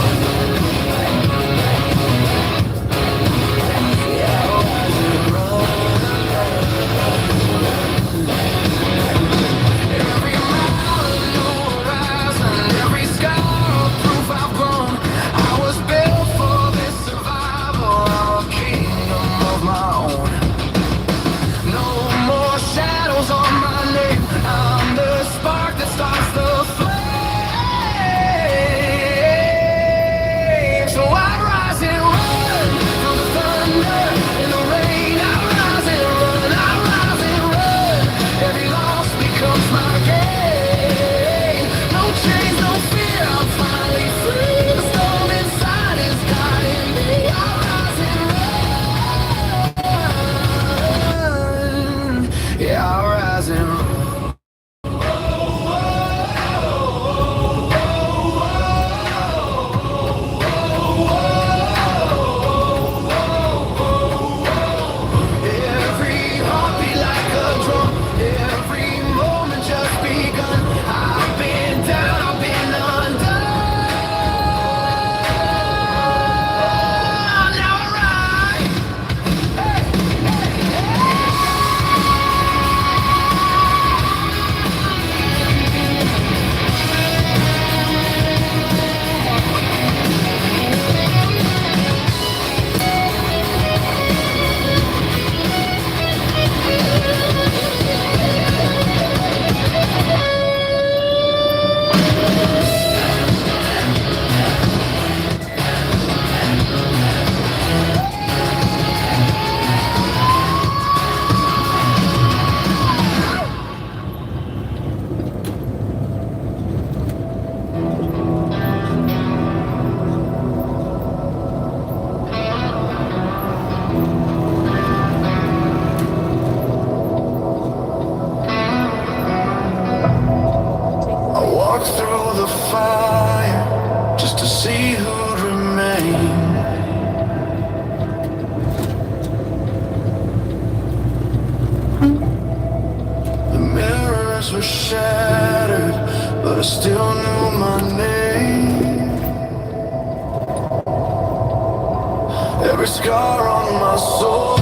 Speaker 3: Every scar on my soul,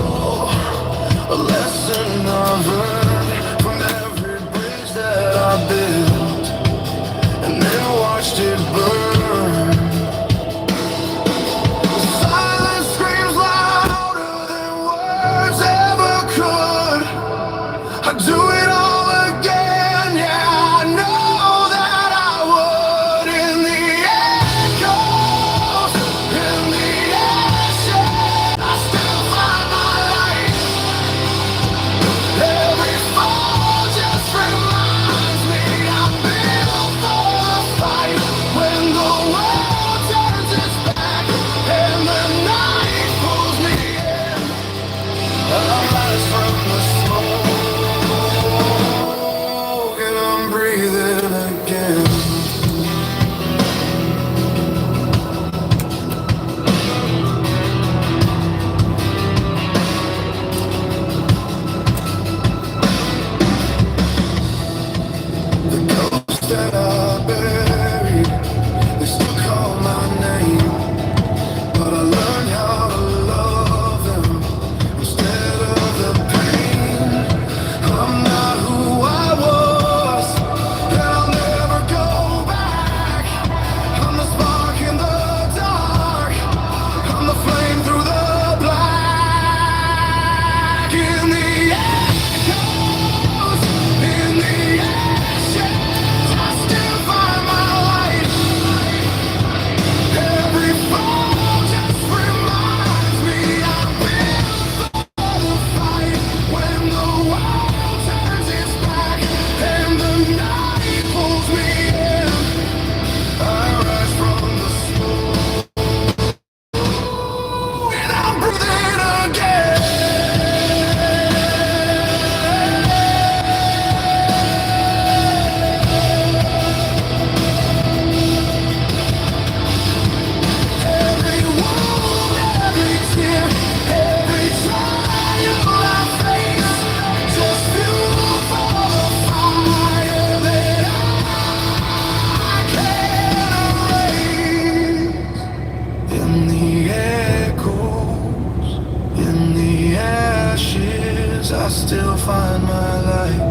Speaker 3: a lesson I've learned from every bridge that I built and then watched it burn. Silence screams louder than words ever could. I do it all again, yeah, I know that I would. In the echoes, in the ashes, I still find my light. Every fall just reminds me I'm built for the fight. When the world turns its back and the night pulls me in, I rise from the smoke. still find my light.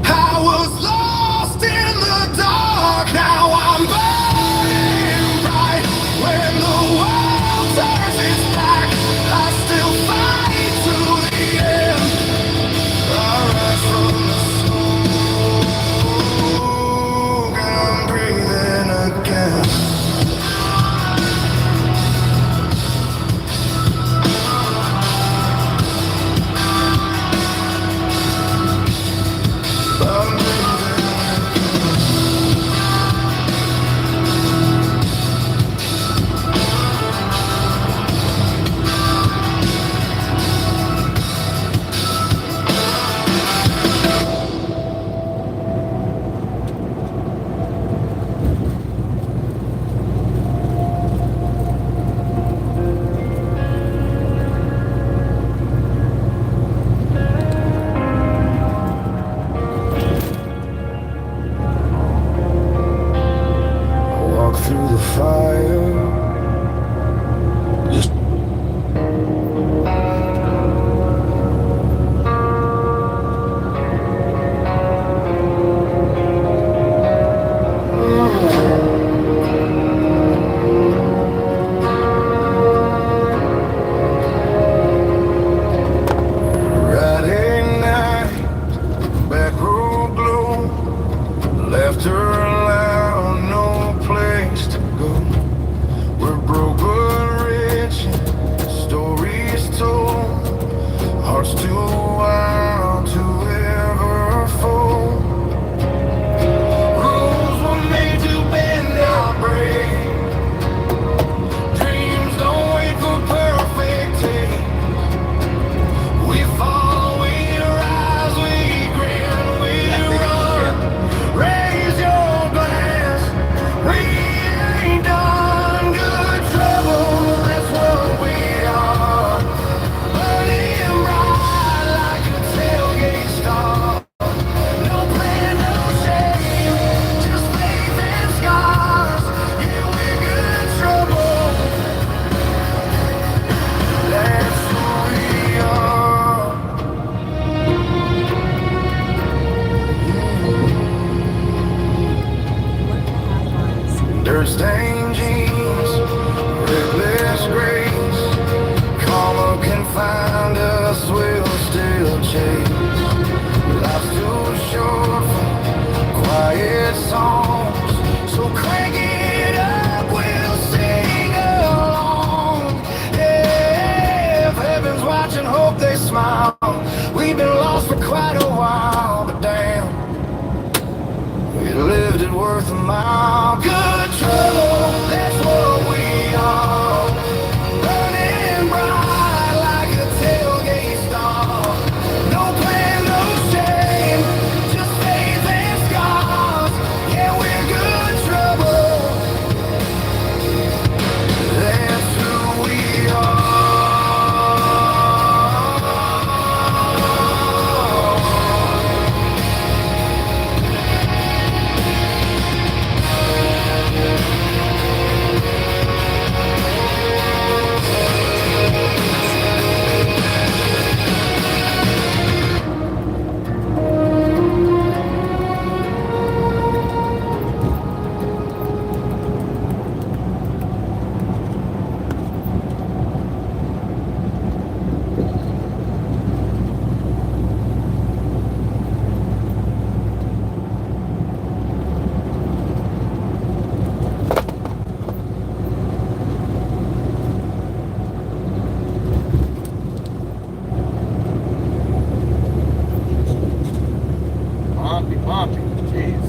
Speaker 3: I was lost in the dark, now I'm burning bright. When the world turns its back, I still fight to the end. I rise from the smoke and I'm breathing again. Through the fire, just Friday night, back road glow, left her alone, no place to go. We're broke but rich, stories told, hearts too wild to ever fold. Rules were made to bend, not break. Dreams don't wait for perfect take. We fall, we rise, we grin, we run. Raise your glass, we ain't done. Good trouble, that's what we are. Burning bright like a tailgate star. No plan, no shame, just faith and scars. Yeah, we're good trouble, that's who we are. Dirt stained jeans, reckless grace. Karma can find us, we'll still chase. Life's too short for quiet songs, so crank it up, we'll sing along. Yeah, if heaven's watching, hope they smile. We've been lost for quite a while, but damn, we lived it worth a mile. Good trouble, that's what we are. Burning bright like a tailgate star. No plan, no shame, just faith and scars. Yeah, we're good trouble, that's who we are.
Speaker 2: Bumpy, jeez.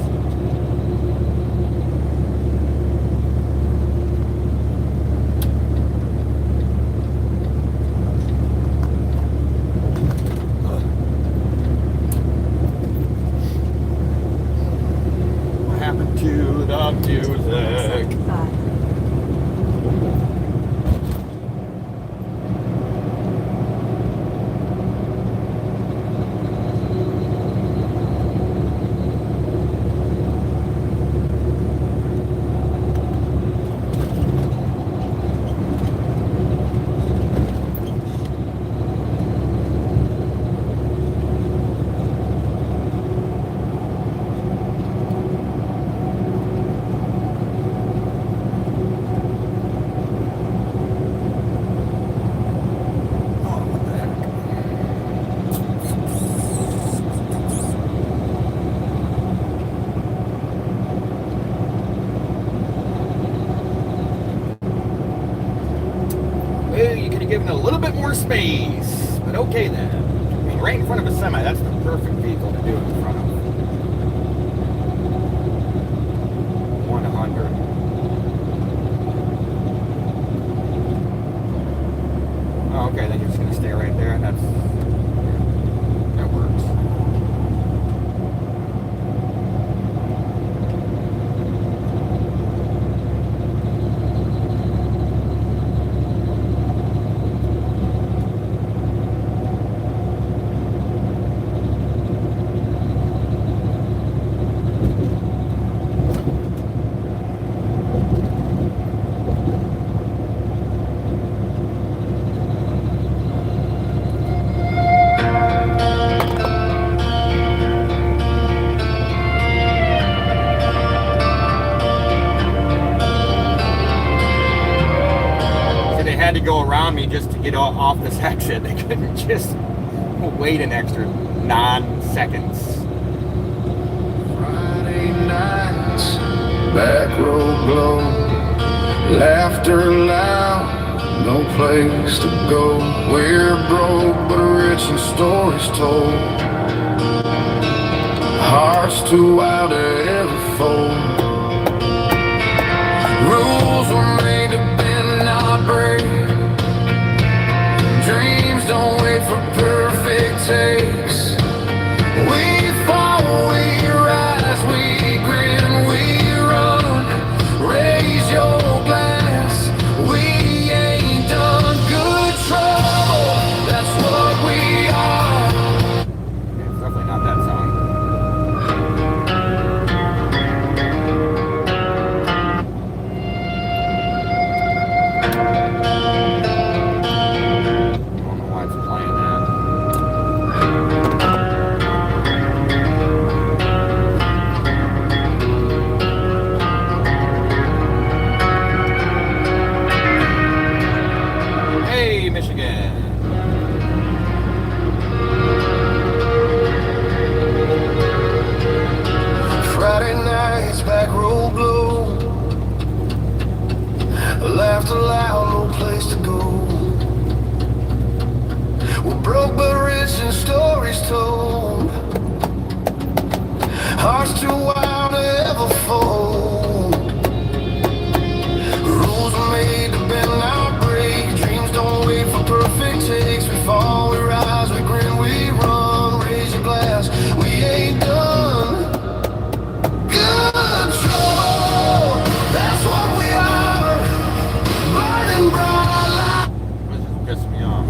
Speaker 2: What happened to the music?
Speaker 5: 65.
Speaker 2: space. But okay then. I mean, right in front of a semi, that's the perfect vehicle to do it in front of. 100. Oh, okay, then you're just gonna stay right there. That works. Had to go around me just to get off this exit. They couldn't just wait an extra 9 seconds.
Speaker 3: Friday nights, back road glow, laughter loud, no place to go. We're broke but rich in stories told, hearts too wild to ever fold. Rules were made to bend, not break. Dreams don't wait for perfect takes. We fall, we rise, we grin, we run. Raise your glass, we ain't done. Good trouble, that's what we are.
Speaker 2: It's definitely not that song.
Speaker 3: Laughter loud, no place to go. We're broke but rich in stories told, hearts too wild to ever fold. Rules are made to bend, not break. Dreams don't wait for perfect takes. We fall, we rise, we grin, we run. Raise your glass, we ain't done. Good trouble, that's what we are.
Speaker 2: This just pissed me off.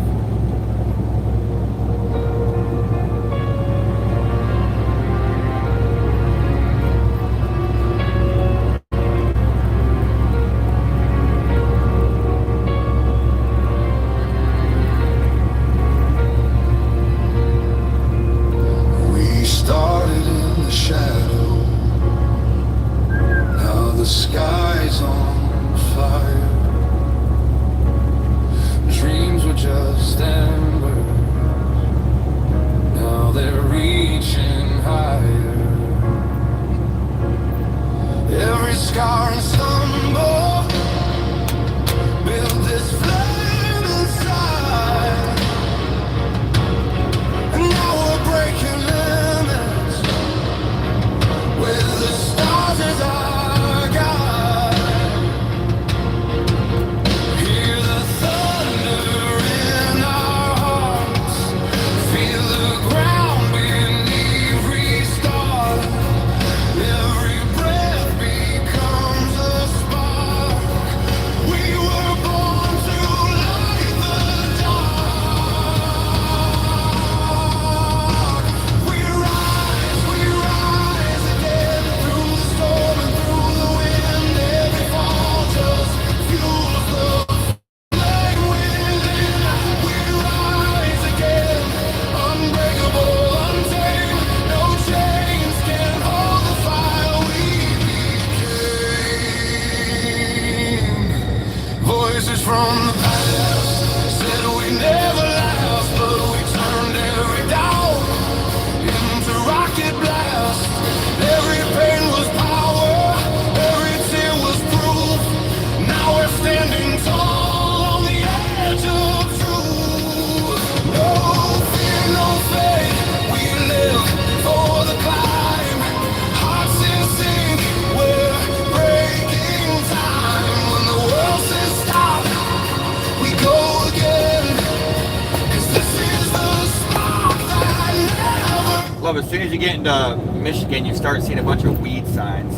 Speaker 2: Club, as soon as you get into Michigan, you start seeing a bunch of weed signs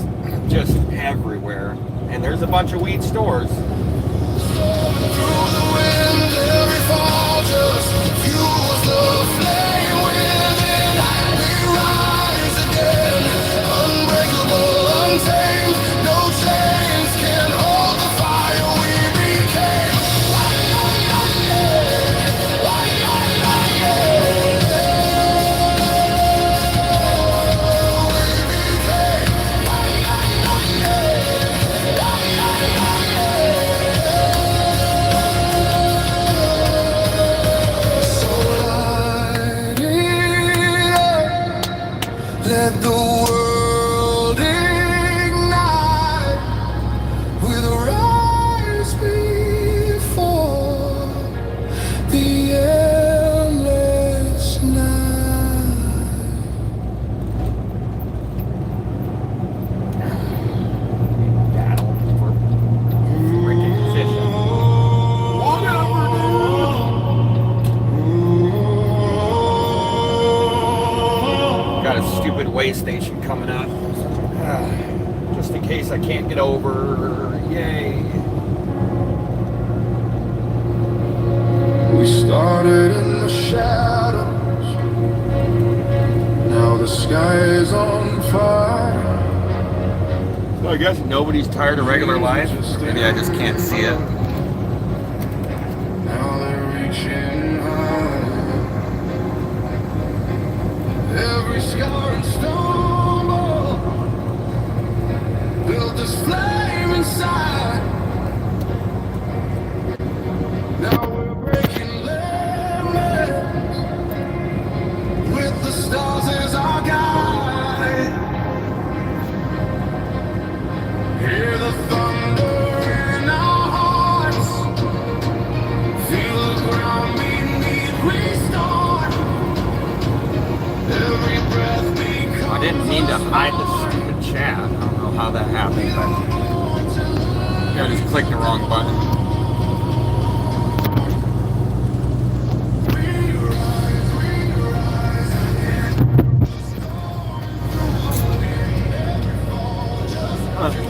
Speaker 2: just everywhere. And there's a bunch of weed stores.
Speaker 3: Let the world ignite with a rise before the endless night.
Speaker 2: Battle for freaking position. Got a stupid way station coming up. Just in case I can't get over. Yay.
Speaker 3: We started in the shadows. Now the sky is on fire.
Speaker 2: So I guess nobody's tired of regular life. Maybe I just can't see it.
Speaker 3: Now they're reaching high. Every scar and stumble built this flame inside. Now we're breaking limits with the stars as our guide. Hear the thunder in our hearts. Feel the ground beneath we start. Every breath becomes
Speaker 2: I didn't mean to hide the stupid chat. I don't know how that happened, but I just clicked the wrong button.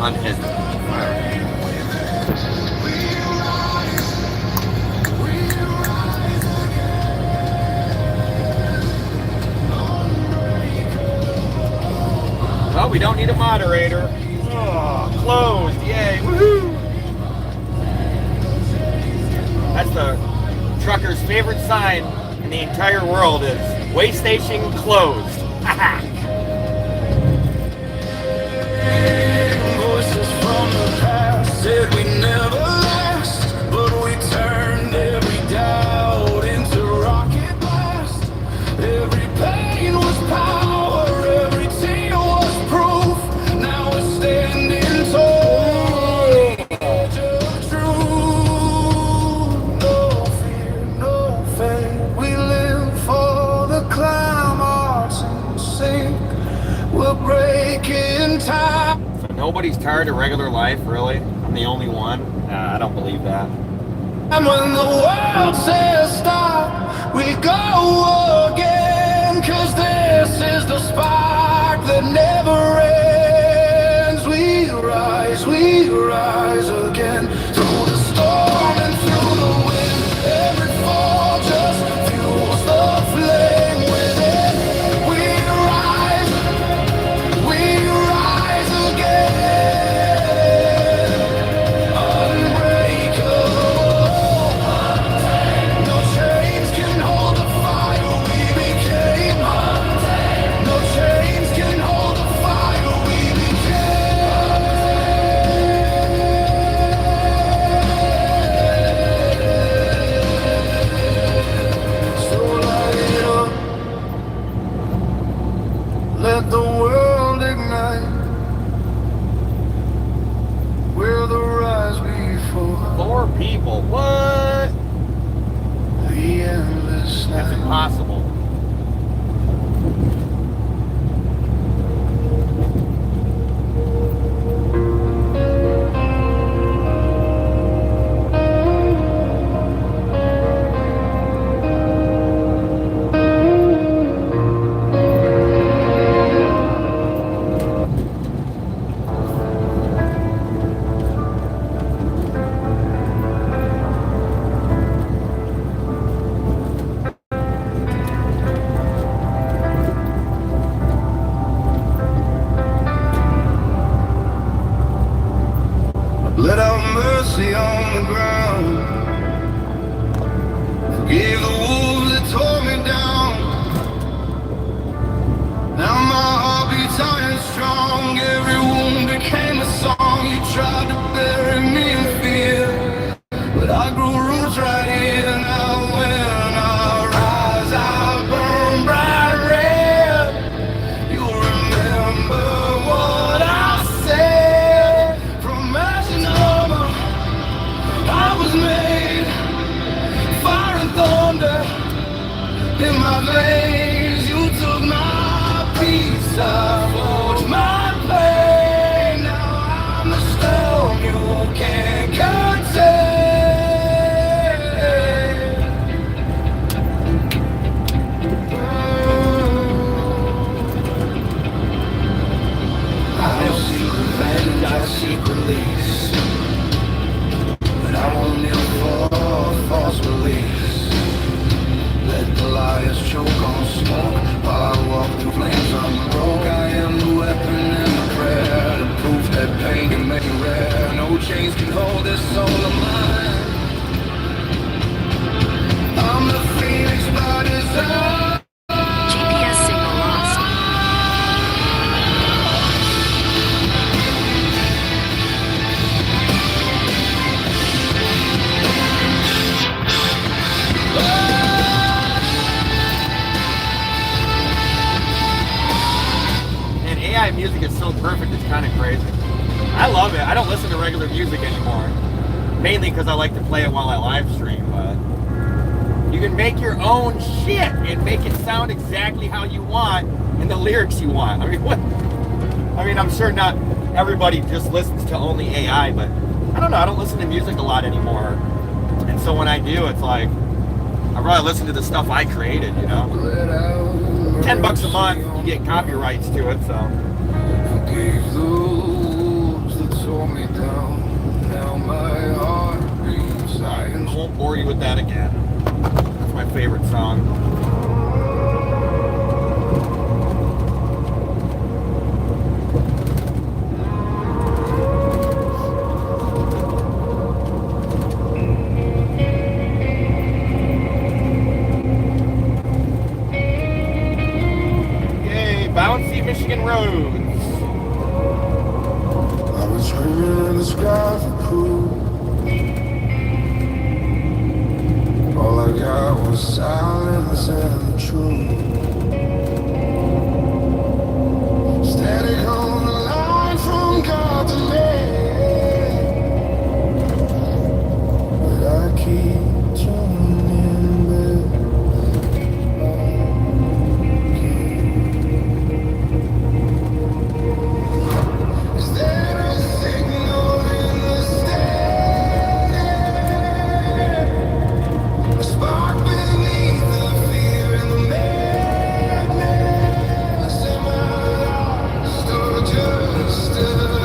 Speaker 2: Unhidden. Well, we don't need a moderator. Oh, closed. Yay. Woohoo. That's the trucker's favorite sign in the entire world is way station closed. Haha.
Speaker 3: Voices from the past said we never last, but we turned every doubt into rocket blast. Every pain was power, every tear was proof. Now we're standing tall, edge of truth. No fear, no fate. We live for the climb, arts and sink. We're breaking time.
Speaker 2: So nobody's tired of regular life, really? I'm the only one? Nah, I don't believe that.
Speaker 3: And when the world says stop, we go again. 'Cause this is the spark that never ends. We rise again. Through the storm and through the wind. Every fall just fuels the flame within. We rise again. Unbreakable. No chains can hold the fire we became. No chains can hold the fire we became. So light it up. Let the world ignite. We're the rise before
Speaker 2: 4 people. What?
Speaker 3: the endless
Speaker 2: That's
Speaker 3: night.
Speaker 2: impossible.
Speaker 3: in my veins. You took my peace, I forged my pain. Now I'm the storm you can't contain. I don't seek revenge, I seek release. But I won't kneel for false beliefs. Let the liars choke on smoke while I walk through flames on the road. I am the weapon and the prayer, the proof that pain can make it rare. No chains can hold this soul of mine. I'm the phoenix by design.
Speaker 4: GPS signal lost.
Speaker 2: And AI music is so perfect, it's kind of crazy. I love it. I don't listen to regular music anymore. Mainly because I like to play it while I live stream, but you can make your own shit and make it sound exactly how you want and the lyrics you want. I mean, what? I mean, I'm sure not everybody just listens to only AI, but I don't know. I don't listen to music a lot anymore. And so when I do, it's like, I'd rather listen to the stuff I created, you know? $10 a month, you get copyrights to it, so.
Speaker 3: Forgave those that tore me down. Now my heart beats. I
Speaker 2: I won't bore you with that again. That's my favorite song. Yay, bouncy Michigan roads.
Speaker 3: I was dreaming in the sky for cool. All I got was silence and the truth. Static on the line from God to man. But I keep tuning in back. Is there a signal in the static? A spark beneath the fear and the madness. Am I lost or just alive?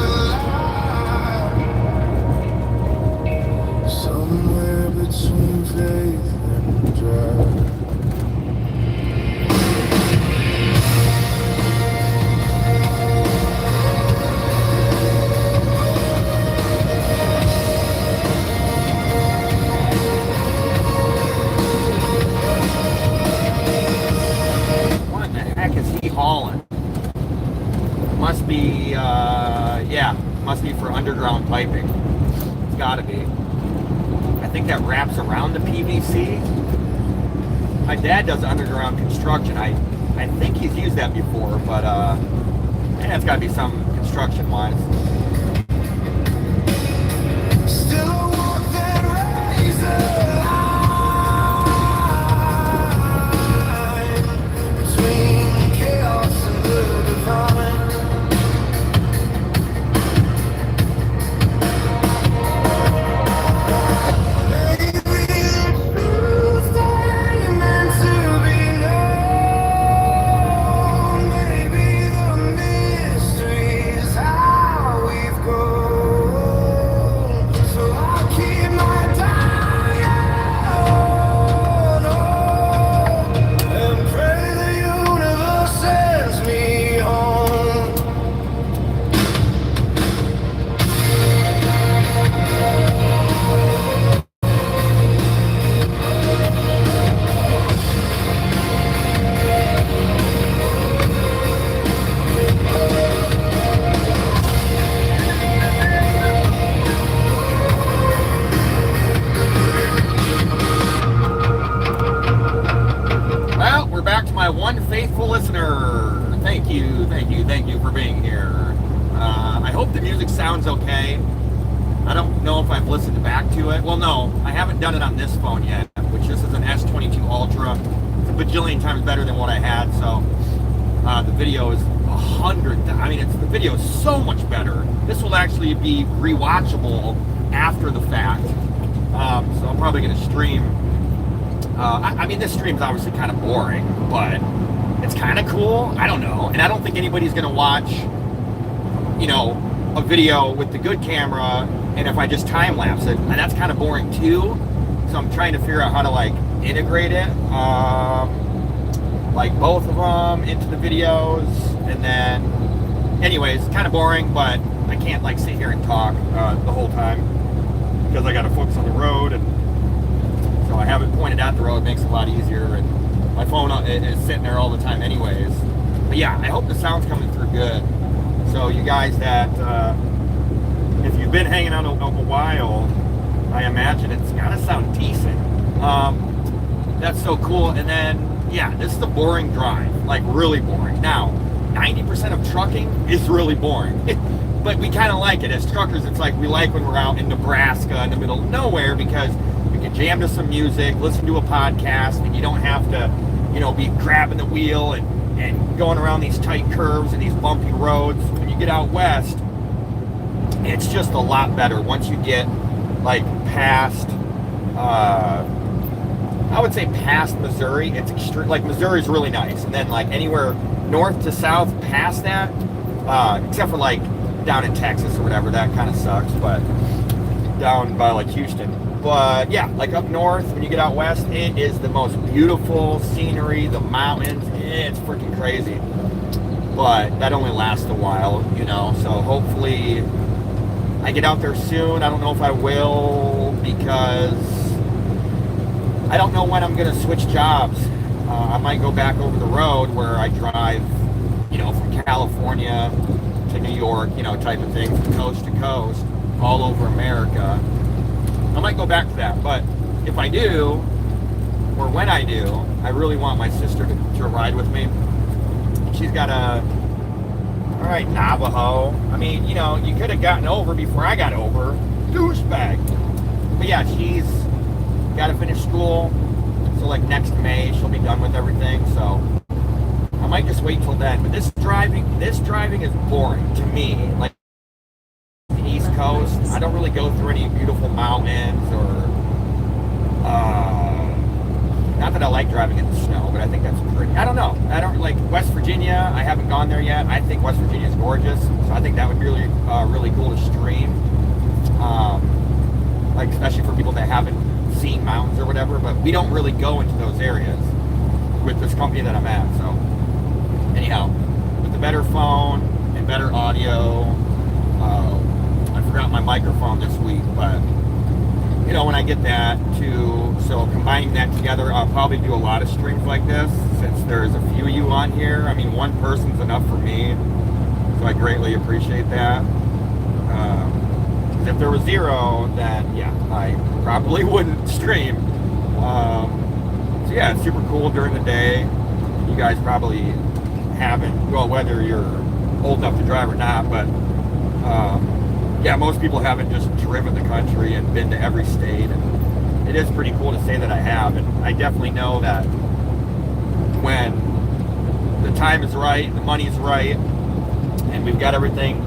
Speaker 3: Somewhere between faith and drive.
Speaker 2: What the heck is he hauling? Must be, yeah, must be for underground piping. It's gotta be. I think that wraps around the PVC. My dad does underground construction. I think he's used that before, but, yeah, it's gotta be some construction-wise.
Speaker 3: Still I walk that razor line between chaos and the divine. Maybe the truth ain't meant to be known. Maybe the mystery is how we've grown. So I'll keep my dialogue and pray the universe sends me home.
Speaker 2: Well, we're back to my one faithful listener. Thank you, thank you, thank you for being here. I hope the music sounds okay. I don't know if I've listened back to it. Well, no, I haven't done it on this phone yet, which this is an S22 Ultra. It's bajillion times better than what I had. So the video is 100. I mean, the video is so much better. This will actually be rewatchable after the fact. So I'm probably going to stream. I mean, this stream's obviously kind of boring, but it's kind of cool. I don't know. And I don't think anybody's going to watch, you know, a video with the good camera, and if I just time lapse it, and that's kind of boring too. So I'm trying to figure out how to like integrate it, like both of them into the videos, and then, anyways, kind of boring, but I can't like sit here and talk the whole time because I got to focus on the road, and so I have it pointed at the road. It makes it a lot easier, and my phone is sitting there all the time anyways. But yeah, I hope the sound's coming through good. So you guys that, if you've been hanging out a while, I imagine it's gotta sound decent. That's so cool. And then, yeah, this is a boring drive, like really boring. Now, 90% of trucking is really boring, but we kind of like it as truckers. It's like we like when we're out in Nebraska in the middle of nowhere, because we can jam to some music, listen to a podcast, and you don't have to, you know, be grabbing the wheel and going around these tight curves and these bumpy roads. When you get out west, it's just a lot better once you get like past, I would say past Missouri. It's extreme. Like Missouri's really nice, and then like anywhere north to south past that, except for like down in Texas or whatever, that kind of sucks. But down by like Houston. But yeah, like up north, when you get out west, it is the most beautiful scenery, the mountains, it's freaking crazy. But that only lasts a while, you know, so hopefully I get out there soon. I don't know if I will, because I don't know when I'm going to switch jobs. I might go back over the road where I drive, you know, from California to New York, you know, type of thing, from coast to coast, all over America. I might go back to that, but if I do, or when I do, I really want my sister to ride with me. She's got all right, Navajo. I mean, you know, you could have gotten over before I got over. Douchebag. But yeah, she's got to finish school. So like next May, she'll be done with everything. So I might just wait till then. But this driving is boring to me. Like, East Coast, I don't really go through any beautiful mountains, or not that I like driving in the snow, but I think that's pretty. I don't know. I don't like West Virginia. I haven't gone there yet. I think West Virginia is gorgeous, so I think that would be really really cool to stream. Like especially for people that haven't seen mountains or whatever. But we don't really go into those areas with this company that I'm at. So anyhow, with the better phone and better audio. I forgot my microphone this week, but you know, when I get that too, so combining that together, I'll probably do a lot of streams like this, since there's a few of you on here. I mean, one person's enough for me, so I greatly appreciate that. If there was zero, then yeah, I probably wouldn't stream. So yeah, it's super cool during the day. You guys probably haven't, well, whether you're old enough to drive or not, but yeah, most people haven't just driven the country and been to every state, and it is pretty cool to say that I have. And I definitely know that when the time is right, the money's right, and we've got everything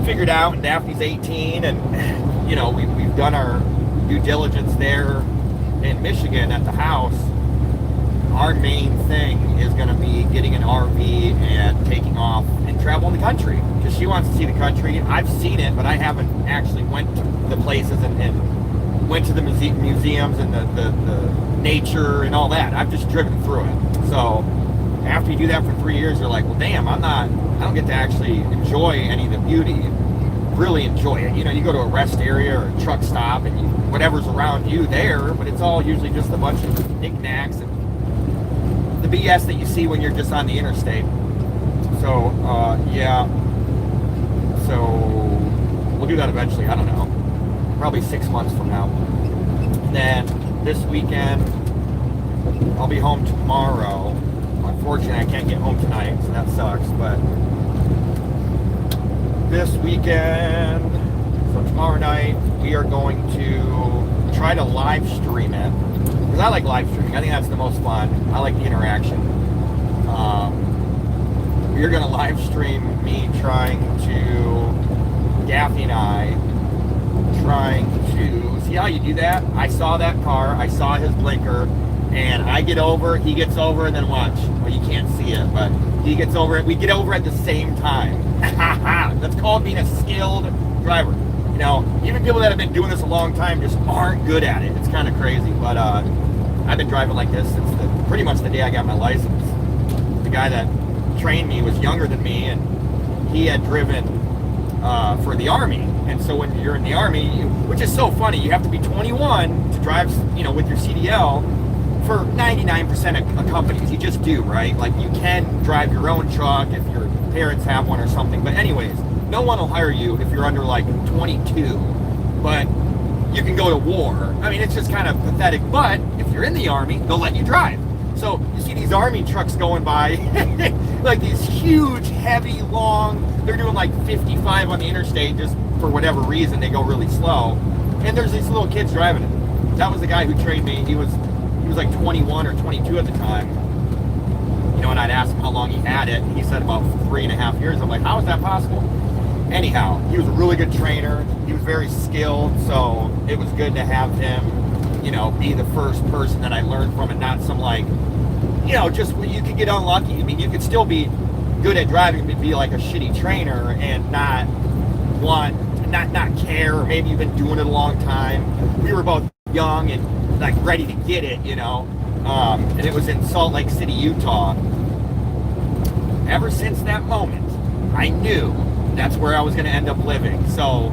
Speaker 2: figured out, and Daphne's 18, and you know, we've done our due diligence there in Michigan at the house, our main thing is going to be getting an RV and taking off and traveling the country, because she wants to see the country. I've seen it, but I haven't actually went to the places and went to the museums and the nature and all that. I've just driven through it. So after you do that for 3 years, you're like, well, damn, I don't get to actually enjoy any of the beauty, really enjoy it. You know, you go to a rest area or a truck stop, and whatever's around you there, but it's all usually just a bunch of knickknacks and the BS that you see when you're just on the interstate. So yeah, so we'll do that eventually. I don't know, probably 6 months from now. And then this weekend I'll be home tomorrow. Unfortunately, I can't get home tonight, so that sucks. But this weekend, so tomorrow night, we are going to try to live stream it. because I like live streaming. I think that's the most fun. I like the interaction. You're gonna live stream me trying to, Daphne and I, trying to, see how you do that? I saw that car, I saw his blinker, and I get over, he gets over, and then watch. Well, you can't see it, but he gets over it. We get over at the same time. That's called being a skilled driver. You know, even people that have been doing this a long time just aren't good at it. It's kind of crazy, but I've been driving like this since pretty much the day I got my license. The guy that trained me was younger than me, and he had driven for the Army. And so when you're in the Army, which is so funny, you have to be 21 to drive, you know, with your CDL for 99% of companies. You just do, right? Like, you can drive your own truck if your parents have one or something. But anyways, no one will hire you if you're under like 22. But you can go to war. I mean, it's just kind of pathetic. But if you're in the Army, they'll let you drive. So you see these Army trucks going by, like these huge, heavy, long, they're doing like 55 on the interstate just for whatever reason. They go really slow. And there's these little kids driving it. That was the guy who trained me. He was like 21 or 22 at the time. You know, and I'd ask him how long he had it. And he said about 3.5 years. I'm like, how is that possible? Anyhow, he was a really good trainer. He was very skilled. So it was good to have him, you know, be the first person that I learned from, and not some, like, you know, just, you could get unlucky. I mean, you could still be good at driving, but be like a shitty trainer and not care, or maybe you've been doing it a long time. We were both young and like ready to get it, you know. And it was in Salt Lake City, Utah. Ever since that moment, I knew that's where I was going to end up living. So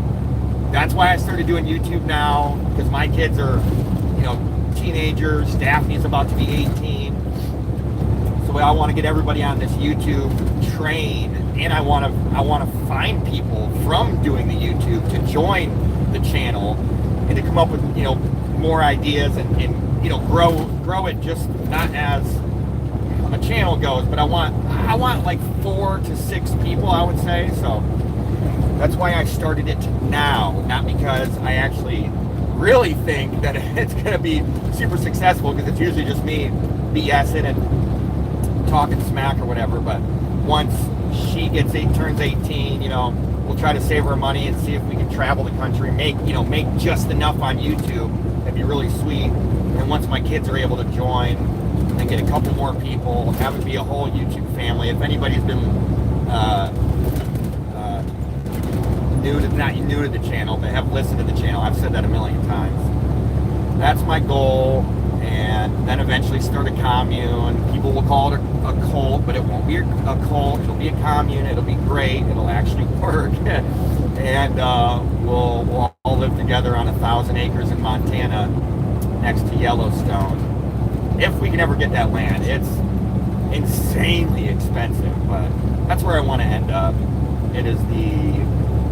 Speaker 2: that's why I started doing YouTube now, because my kids are, you know, teenagers. Daphne's about to be 18. So I want to get everybody on this YouTube train, and I want to find people from doing the YouTube to join the channel and to come up with, you know, more ideas and you know, grow it, just not as a channel goes, but I want like 4 to 6 people, I would say. So that's why I started it now, not because I actually really think that it's going to be super successful, because it's usually just me BSing and talking smack or whatever. But once she turns 18, you know, we'll try to save her money and see if we can travel the country, make just enough on YouTube. That'd be really sweet. And once my kids are able to join, and get a couple more people, have it be a whole YouTube family. If anybody's been not new to the channel, but have listened to the channel, I've said that a million times. That's my goal. And then eventually start a commune. People will call it a cult, but it won't be a cult. It'll be a commune. It'll be great. It'll actually work. And we'll all live together on 1,000 acres in Montana next to Yellowstone. If we can ever get that land. It's insanely expensive, but that's where I want to end up. It is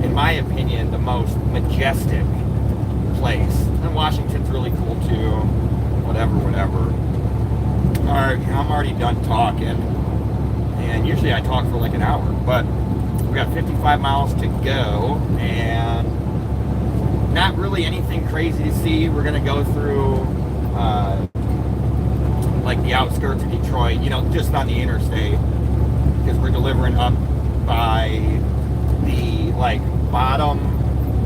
Speaker 2: in my opinion, the most majestic place. And Washington's really cool too. Whatever. Alright, I'm already done talking. And usually I talk for like an hour, but we got 55 miles to go, and not really anything crazy to see. We're gonna go through like the outskirts of Detroit, you know, just on the interstate, because we're delivering up by the like bottom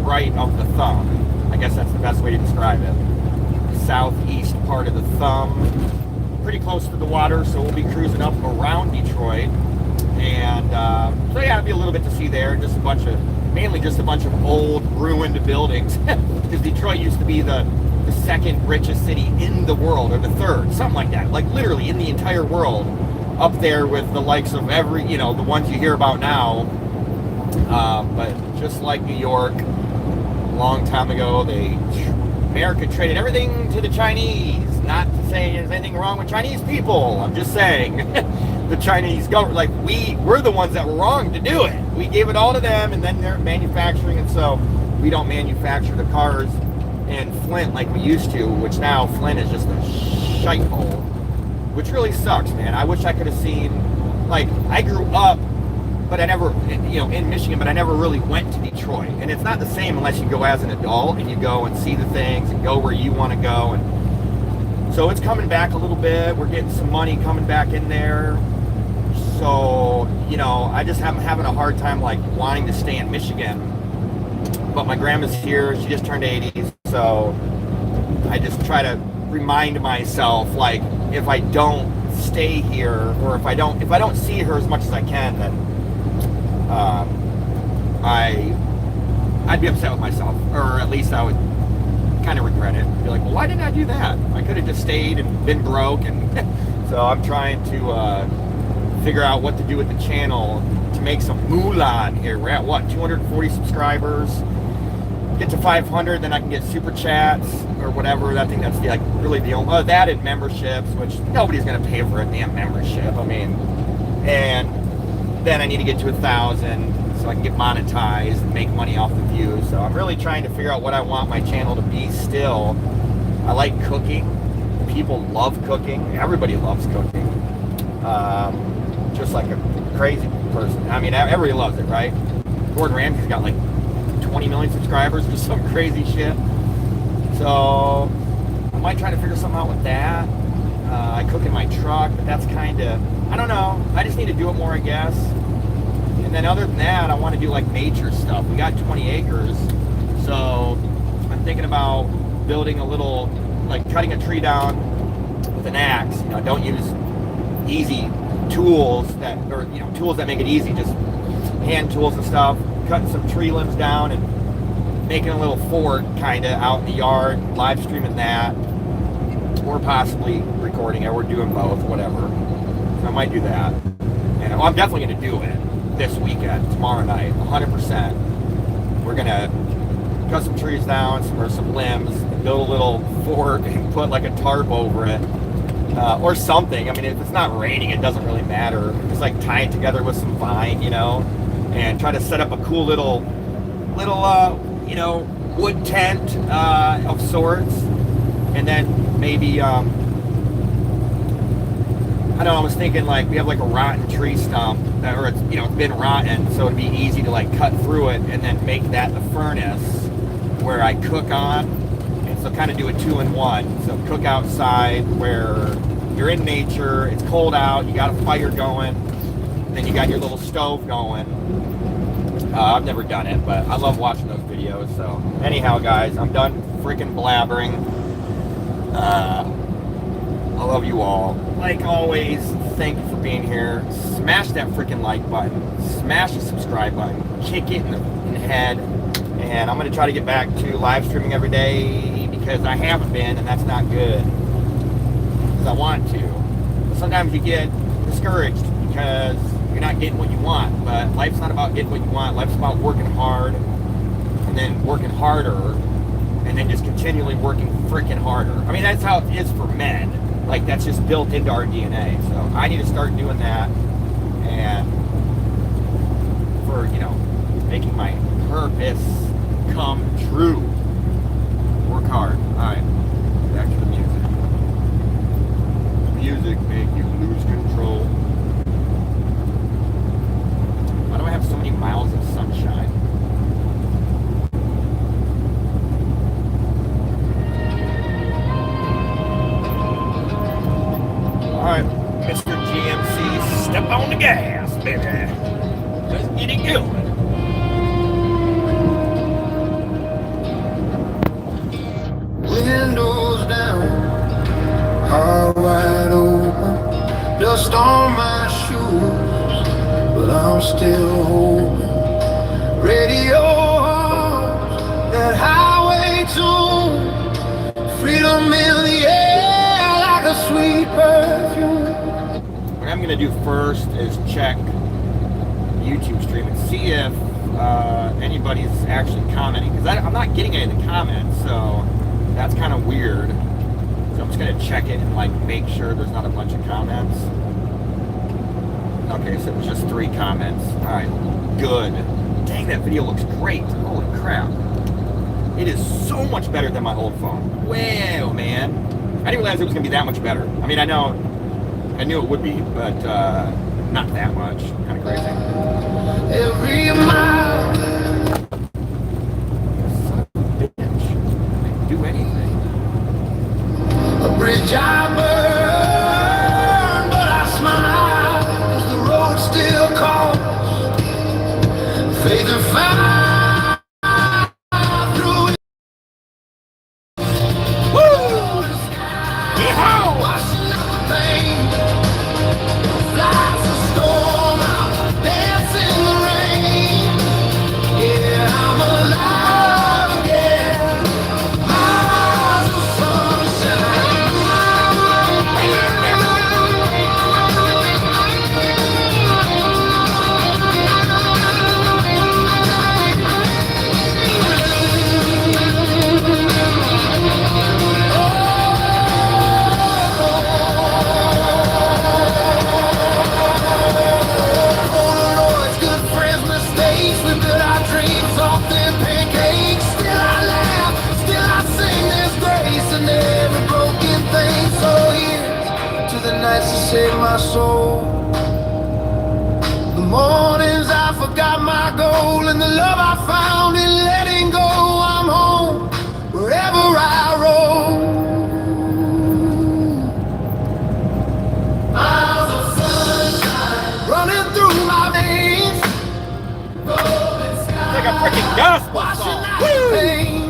Speaker 2: right of the thumb. I guess that's the best way to describe it. Southeast part of the thumb, pretty close to the water, so we'll be cruising up around Detroit. And so yeah, it'll be a little bit to see there. Mainly just a bunch of old ruined buildings, because Detroit used to be the second richest city in the world, or the third, something like that, like literally in the entire world, up there with the likes of the ones you hear about now. But just like New York, a long time ago, America traded everything to the Chinese. Not to say there's anything wrong with Chinese people. I'm just saying the Chinese government, like we're the ones that were wrong to do it. We gave it all to them, and then they're manufacturing, and so we don't manufacture the cars in Flint like we used to, which now Flint is just a shithole, which really sucks, man. I wish I could have seen, like, I grew up, but I never, in Michigan, but I never really went to Detroit. And it's not the same unless you go as an adult and you go and see the things and go where you want to go. And So it's coming back a little bit. We're getting some money coming back in there. So, you know, I just am having a hard time like wanting to stay in Michigan. But my grandma's here. She just turned 80. So I just try to remind myself, like, if I don't stay here, or if I don't see her as much as I can, then I'd be upset with myself, or at least I would kind of regret it. Be like, well, why didn't I do that? I could have just stayed and been broke. And so I'm trying to figure out what to do with the channel to make some moolah here. We're at what, 240 subscribers? Get to 500, then I can get super chats or whatever. I think that's the, like, really the only, that and memberships, which nobody's gonna pay for a damn membership. I mean, and then I need to get to 1,000 so I can get monetized and make money off the views. So I'm really trying to figure out what I want my channel to be still. I like cooking. People love cooking. Everybody loves cooking. Just like a crazy person. I mean, everybody loves it, right? Gordon Ramsay's got like 20 million subscribers or some crazy shit. So I might try to figure something out with that. I cook in my truck, but that's kind of, I don't know. I just need to do it more, I guess. And then other than that, I want to do like nature stuff. We got 20 acres. So I'm thinking about building a little, like cutting a tree down with an axe. You know, don't use easy tools that, or, you know, tools that make it easy, just hand tools and stuff. Cutting some tree limbs down and making a little fort kind of out in the yard, live streaming that, or possibly recording it, or doing both, whatever. So I might do that. And well, I'm definitely going to do it this weekend, tomorrow night, 100%. We're going to cut some trees down, or some limbs, and build a little fort and put like a tarp over it, or something. I mean, if it's not raining, it doesn't really matter. Just like tie it together with some vine, you know, and try to set up a cool little, you know, wood tent of sorts, and then maybe, I don't know, I was thinking like we have like a rotten tree stump, or it's, you know, it's been rotten, so it'd be easy to like cut through it and then make that the furnace where I cook on, and so kind of do a 2-in-1. So cook outside where you're in nature, it's cold out, you got a fire going, then you got your little stove going. I've never done it, but I love watching those videos. So anyhow, guys, I'm done freaking blabbering. I love you all. Like always, thank you for being here. Smash that freaking like button. Smash the subscribe button. Kick it in the head. And I'm going to try to get back to live streaming every day, because I haven't been, and that's not good. Because I want to. But sometimes you get discouraged because you're not getting what you want. But life's not about getting what you want. Life's about working hard, and then working harder, and then just continually working freaking harder. I mean, that's how it is for men. Like, that's just built into our DNA. So I need to start doing that, and for, you know, making my purpose come true. Work hard. Alright, back to the music. Music make you lose control. Why do I have so many miles of sunshine? Alright, Mr. GMC, step on the gas, baby. Let's get it going.
Speaker 3: Windows down, heart wide open, dust on my shoes, but I'm still hoping. Radio hums that highway tune, freedom in the air like a sweet perfume.
Speaker 2: What I'm gonna do first is check YouTube stream and see if anybody's actually commenting, because I'm not getting any of the comments, so that's kind of weird. So I'm just gonna check it and like make sure there's not a bunch of comments. Okay, so it was just 3 comments. All right, good. Dang, that video looks great. Holy crap. It is so much better than my old phone. Wow, man. I didn't realize it was gonna be that much better. I mean, I knew it would be, but not that much. Kind of crazy.
Speaker 3: Every mile,
Speaker 2: Son of a bitch. I didn't do anything.
Speaker 3: a bridge I burn, but I smile, 'cause the road still calls. Faith and fire through it.
Speaker 2: Woo! Yeehaw!
Speaker 3: Washing out the pain. Flies a storm out, dance in the rain. Yeah, I'm alive again. Eyes of sunshine. Polaroids, good friends, mistakes. We built our dreams off them pancakes. Still I laugh, still I sing. There's grace in every broken thing. So here's to the nights that saved my soul. The mornings I forgot my goal, and the love I found in letting go. I'm home wherever I roll. Miles of sunshine running through my veins. Golden sky,
Speaker 2: It's like a freaking gospel
Speaker 3: washing
Speaker 2: song.
Speaker 3: out the pain.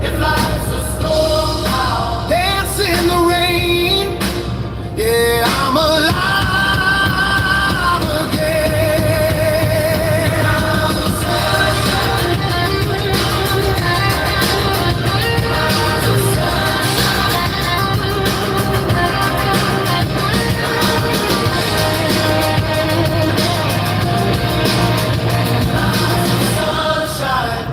Speaker 3: If life's a storm, I'll dance in the rain. Yeah, I'm alive again. I'm the sunshine. Sunshine.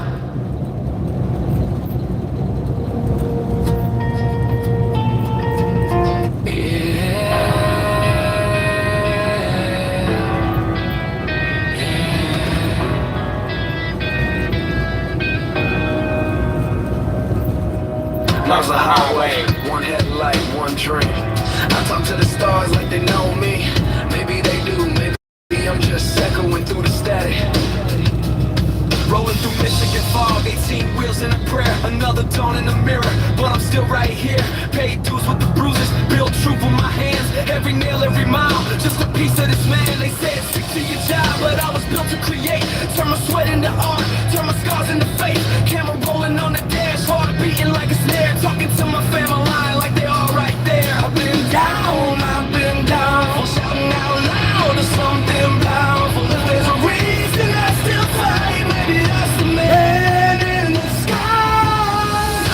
Speaker 2: Love's a highway.
Speaker 3: One headlight, one dream. I talk to the stars like they know me. Maybe they do, maybe I'm just echoing through the static. Rolling through Michigan fog, 18 wheels in a prayer. Another dawn in the mirror, but I'm still right here. Paid dues with the bruises, built truth with my hands. Every nail, every mile, just a piece of this man. They said stick to your job, but I was built to create. Turn my sweat into art, turn my scars into faith. Camera rolling on the dash, heart beating like a snare. Talking to my family line like they all right there. I've been down, shouting out loud to something powerful. If there's a reason I still fight, maybe that's the man in the sky.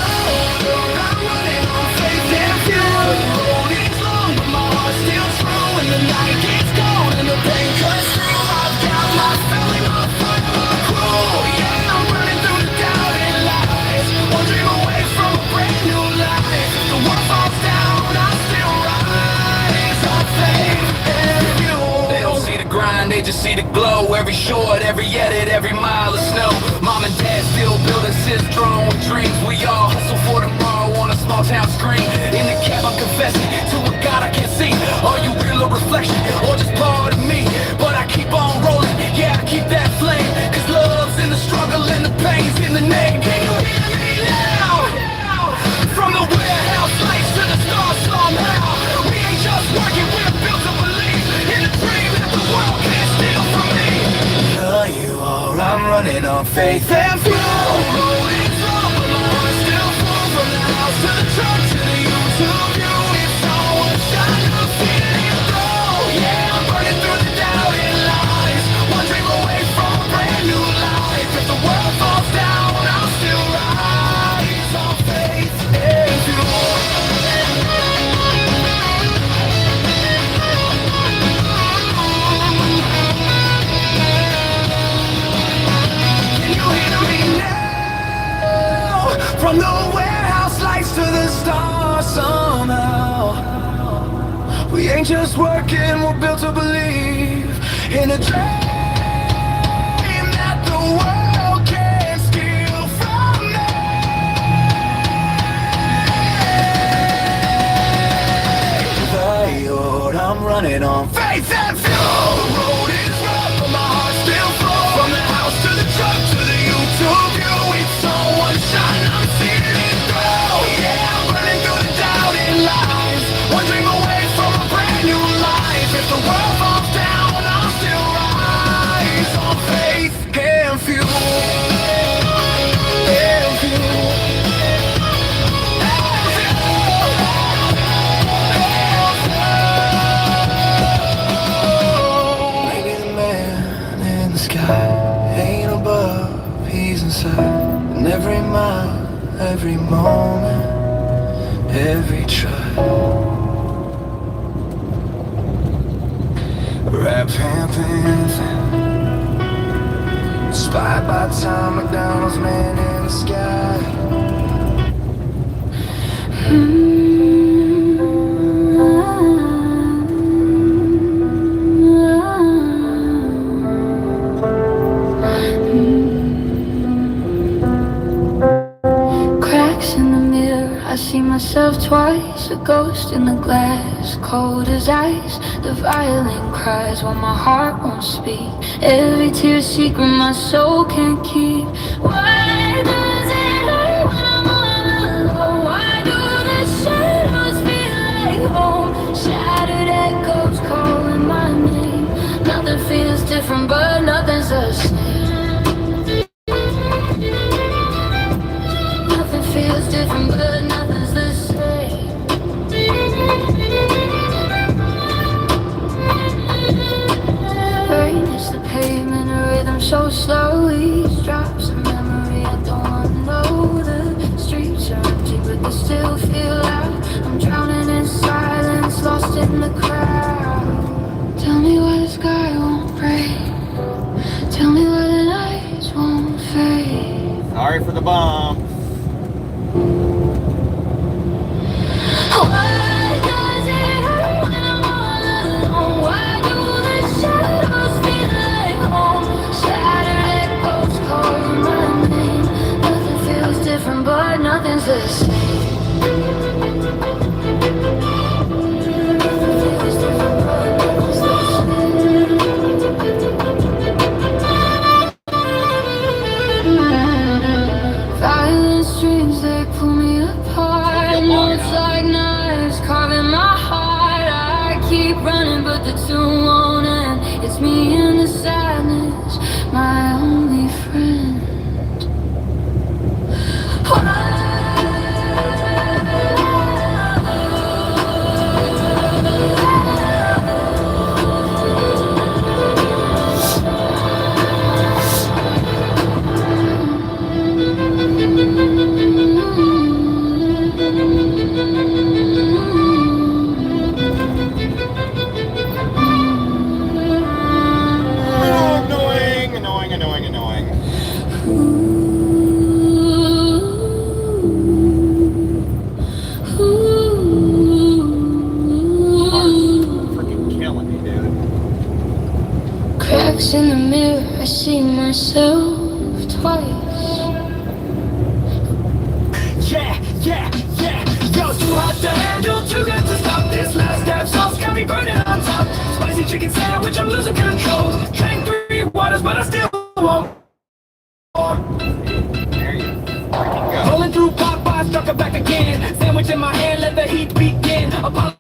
Speaker 3: I'm running on faith and fuel. The road is long, but my heart's still true. And the night gets cold and the pain cuts through. I've got my family, my fight, my crew. Yeah, I'm running through the doubt and lies. One dream away from a brand new life. The world falls down, I still rise on faith and fuel. They don't see the grind, they just see the glow. Every short, every edit, every mile of snow. Mom and dad still building drone with dreams. We all hustle for tomorrow on a small town screen. In the cab I'm confessing to a God I can't see. Are you real or reflection, or just part of me? But I keep on rolling, yeah, I keep that flame. Cause love's in the struggle and the pain's in the name. Can you hear me now? From the warehouse lights to the stars somehow. We ain't just working, we're built to believe in a dream that the world can't steal from me. Are you all? I'm running on faith and flow. Rolling slow, but my heart's still full. From the house to the church to the YouTube view. It's all one shot, I'm feeling through. Yeah, I'm burning through the doubt and lies. One dream away from a brand new life. If the world falls down, I'll still rise on faith and fuel. Can you hear me now? From the warehouse lights to the stars somehow. We ain't just working, we're built to believe in a dream that the world can't steal from me. Lord, I'm running on faith and fuel. The road is rough, but my heart's still full. From the house to the truck to the YouTube view. It's all one shot and I'm seeing it through. Yeah, I'm running through the doubt and black Panthers. Inspired by Tom McDonald's Man in the Sky.
Speaker 1: Cracks in the mirror, I see myself twice. A ghost in the glass, cold as ice. The violin cries while my heart won't speak. Every tear secret my soul can't keep. Why does it hurt when I'm all alone? Why do the shadows feel like home? Shattered echoes calling my name. Nothing feels different, but nothing's the same. Nothing feels different, but nothing's the same. Rain hits the pavement, a rhythm so slow. Each drops a memory I don't wanna know. The streets are empty, but they still feel loud. I'm drowning in silence, lost in the crowd. Tell me why the sky won't break. Tell me why the lights won't fade.
Speaker 2: Sorry for the bomb.
Speaker 1: Why does it hurt when I'm all alone? Why do the shadows feel like home? Shattered echoes calling my name. Nothing feels different, but nothing's the same. Nothing feels different, but nothing's the same. Violent streams, they pull me apart. Notes like knives carving my heart. I keep running, but the tune won't end. It's me in the sadness, my only friend.
Speaker 2: Annoying, annoying, annoying, annoying. Freaking killing me, dude.
Speaker 1: Cracks in the mirror, I see myself twice.
Speaker 3: Yeah, yeah, yeah. Yo, too hot to handle, too good to stop. This last step sauce got me burning on top. Spicy chicken sandwich, I'm losing control. Drank 3 waters, but I still want more.
Speaker 2: There you freaking go.
Speaker 3: Rolling through Popeye, struck her back again. Sandwich in my hand, let the heat begin. Apollo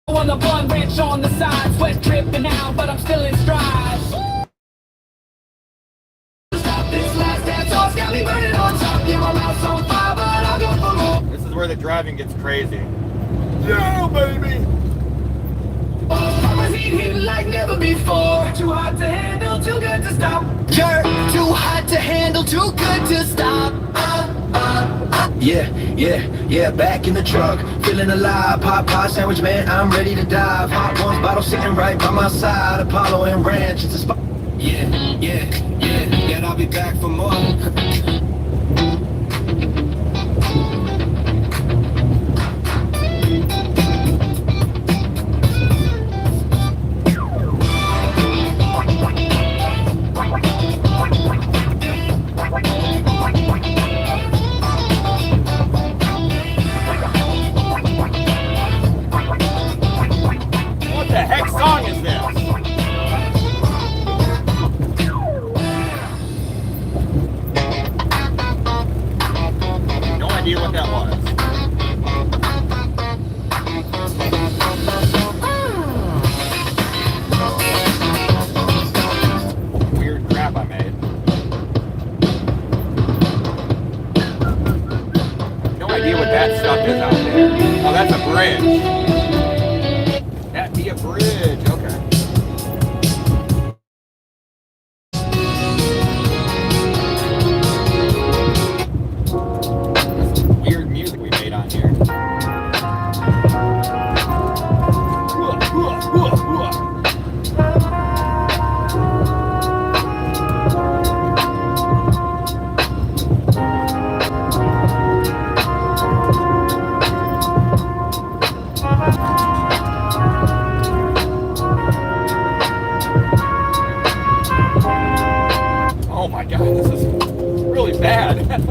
Speaker 3: on the bun, ranch on the side. Sweat dripping out, but I'm still in stride. Stop this last step sauce got me burning on top. Yeah, my mouth's on fire, but I'll go for more.
Speaker 2: This is where the driving gets crazy. Yeah, baby.
Speaker 3: Mama's heat like never before. Too hot to handle, too good to stop. You're too hot to handle, too good to stop. Yeah, yeah, yeah, back in the truck, feeling alive. Popeye sandwich, man, I'm ready to dive. Hot ones bottle sitting right by my side. Apollo and Ranch, it's a spot. Yeah, yeah, yeah, yeah, I'll be back for more.
Speaker 2: What the heck song is this? No idea what that was. Weird crap I made. No idea what that stuff is out there. Oh, that's a bridge. That'd be a bridge, okay. Weird music we made on here. God.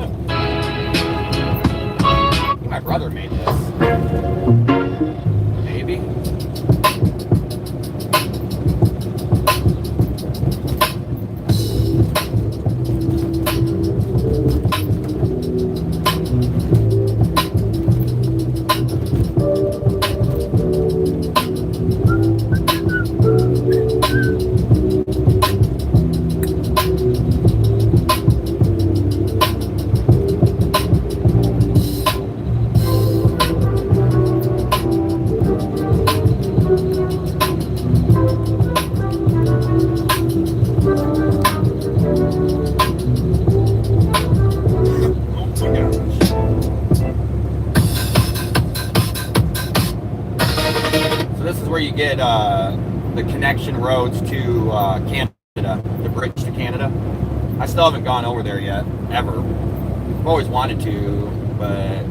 Speaker 2: My brother made this. Maybe. Where you get the connection roads to Canada, the bridge to Canada. I still haven't gone over there yet, ever. I've always wanted to, but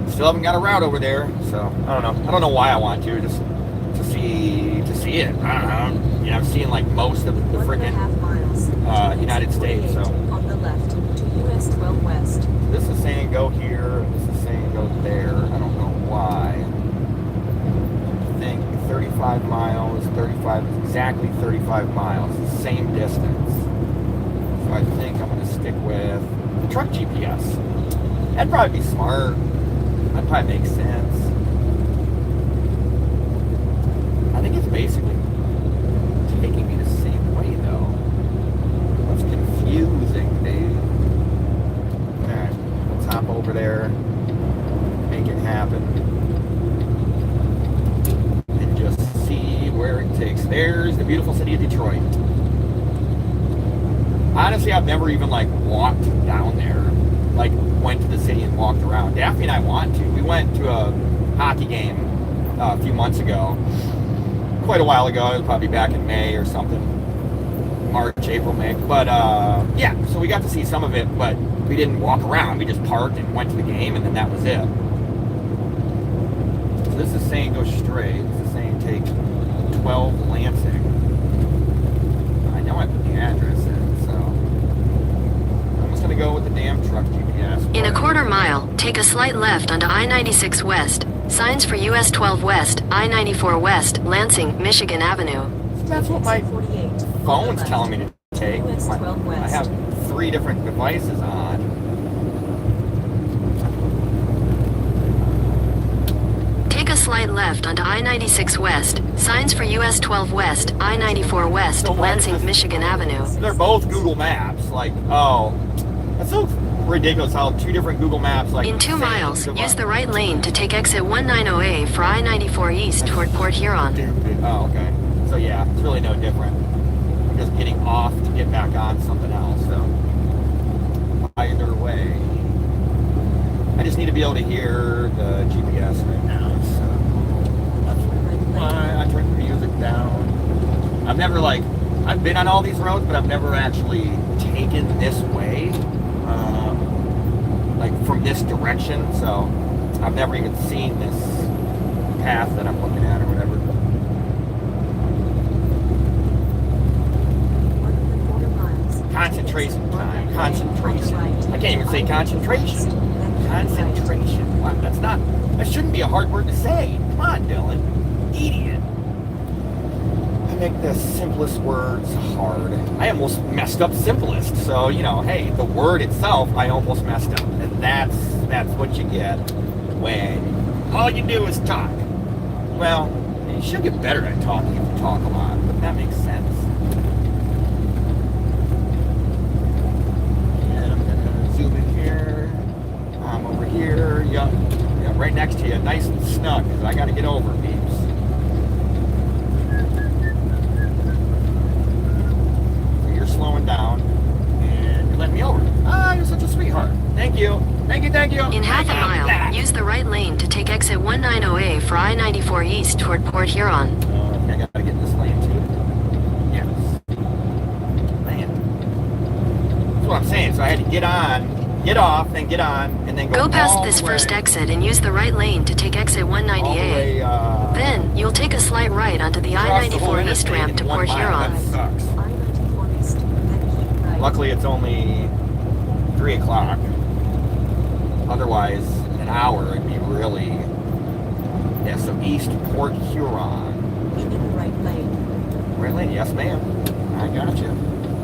Speaker 2: still haven't got a route over there. So I don't know. I don't know why I want to, just to see it. I don't know. You know, I've seen like most of the freaking United States. So
Speaker 5: on the left to US 12 West.
Speaker 2: This is saying go here. This is saying go there. I don't know why. 35 miles, 35, exactly 35 miles, same distance. So I think I'm going to stick with the truck GPS. That'd probably be smart. That'd probably make sense. I think it's basically taking me the same way though. That's confusing, dude. Alright, let's hop over there, make it happen. Where it takes. There's the beautiful city of Detroit. Honestly, I've never even like walked down there, like went to the city and walked around. Daphne and I want to. We went to a hockey game a few months ago, quite a while ago. It was probably back in May or something, March, April, May. But yeah, so we got to see some of it, but we didn't walk around. We just parked and went to the game, and then that was it. So this is saying go straight. This is saying take 12 Lansing. I know I put the address in, so I'm just gonna go with the damn truck GPS.
Speaker 4: In a quarter mile, take a slight left onto I-96 West. Signs for US 12 West, I-94 West, Lansing, Michigan Avenue.
Speaker 2: That's what my phone's telling me to take. I have 3 different devices on.
Speaker 4: Take a slight left onto I-96 West. Signs for US 12 West, I-94 West,
Speaker 2: So
Speaker 4: Lansing, Michigan Avenue.
Speaker 2: They're both Google Maps. Like, oh, that's so ridiculous how 2 different Google Maps like.
Speaker 4: In 2 miles, use the right lane to take exit 190A for I-94 East toward Port Huron.
Speaker 2: Oh, okay. So yeah, it's really no different. I'm just getting off to get back on something else. So either way, I just need to be able to hear the GPS right now. So that's why I turned the music down. I've never I've been on all these roads, but I've never actually taken this way, from this direction. So I've never even seen this path that I'm looking at or whatever. Concentration time. Concentration. I can't even say concentration. Concentration. What? That shouldn't be a hard word to say. Come on, Dylan. Idiot. I make the simplest words hard. I almost messed up simplest. So, hey, the word itself, I almost messed up. And that's what you get when all you do is talk. Well, you should get better at talking if you talk a lot, but that makes sense. Zoom in here. I'm over here. Yeah, right next to you, nice and snug, because I got to get over, peeps. So you're slowing down, and you're letting me over. Ah, you're such a sweetheart. Thank you. Thank you, thank you.
Speaker 4: In half a mile, use the right lane to take exit 190A for I-94 East toward Port Huron.
Speaker 2: I got to get this lane, too. Yes. Man. That's what I'm saying. So I had to get on, get off, then get on, and then go
Speaker 4: past
Speaker 2: all
Speaker 4: this
Speaker 2: the way,
Speaker 4: first exit and use the right lane to take exit 190A.
Speaker 2: all the way,
Speaker 4: Then, you'll take a slight right onto the
Speaker 2: across the whole
Speaker 4: I-94 East
Speaker 2: interstate
Speaker 4: ramp to
Speaker 2: in 1
Speaker 4: Port
Speaker 2: mile.
Speaker 4: Huron.
Speaker 2: That sucks.
Speaker 5: I-94 East, then keep right.
Speaker 2: Luckily, it's only 3 o'clock. Otherwise, an hour would be really... Yeah, so East Port Huron.
Speaker 5: In the right lane.
Speaker 2: Right lane, yes ma'am. I got you.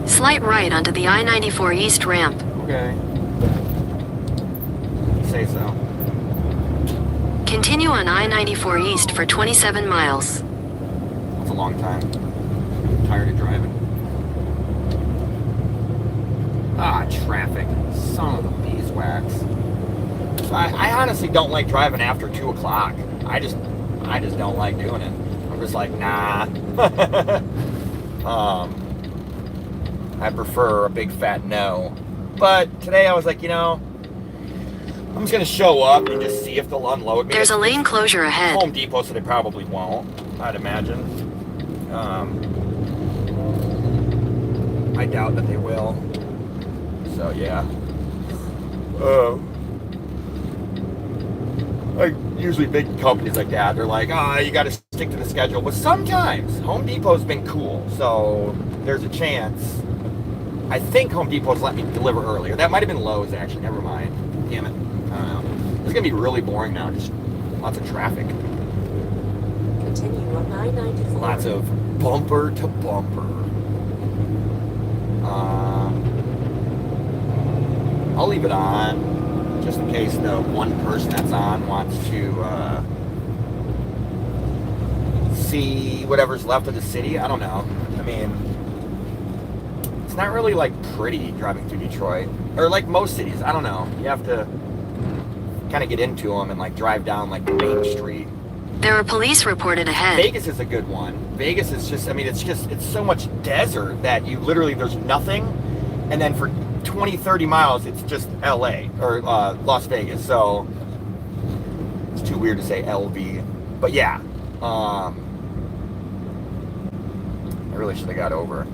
Speaker 4: Slight right onto the I-94 East ramp.
Speaker 2: Okay. You say so.
Speaker 4: Continue on I-94 East for 27 miles.
Speaker 2: That's a long time. I'm tired of driving. Ah, traffic. Son of a beeswax. So I honestly don't like driving after 2 o'clock. I just don't like doing it. I'm just like, nah. I prefer a big fat no. But today I was like, you know, I'm just gonna show up and just see if they'll unload me.
Speaker 4: There's a lane closure ahead.
Speaker 2: Home Depot, so they probably won't, I'd imagine. I doubt that they will. So yeah. Like usually big companies like that, they're like, you got to stick to the schedule. But sometimes Home Depot's been cool, so there's a chance. I think Home Depot's let me deliver earlier. That might have been Lowe's actually. Never mind. Damn it. I don't know. It's gonna be really boring now. Just lots of traffic.
Speaker 5: Continue on I-94.
Speaker 2: Lots of bumper to bumper. I'll leave it on just in case the one person that's on wants to see whatever's left of the city. I don't know. I mean, it's not really like pretty driving through Detroit, or like most cities. I don't know. You have to kind of get into them and like drive down like the main street.
Speaker 4: There are police reported ahead.
Speaker 2: Vegas is a good one. Vegas is just, I mean, it's so much desert that you literally, there's nothing. And then for 20, 30 miles, it's just LA or Las Vegas. So it's too weird to say LV. But yeah, I really should have got over.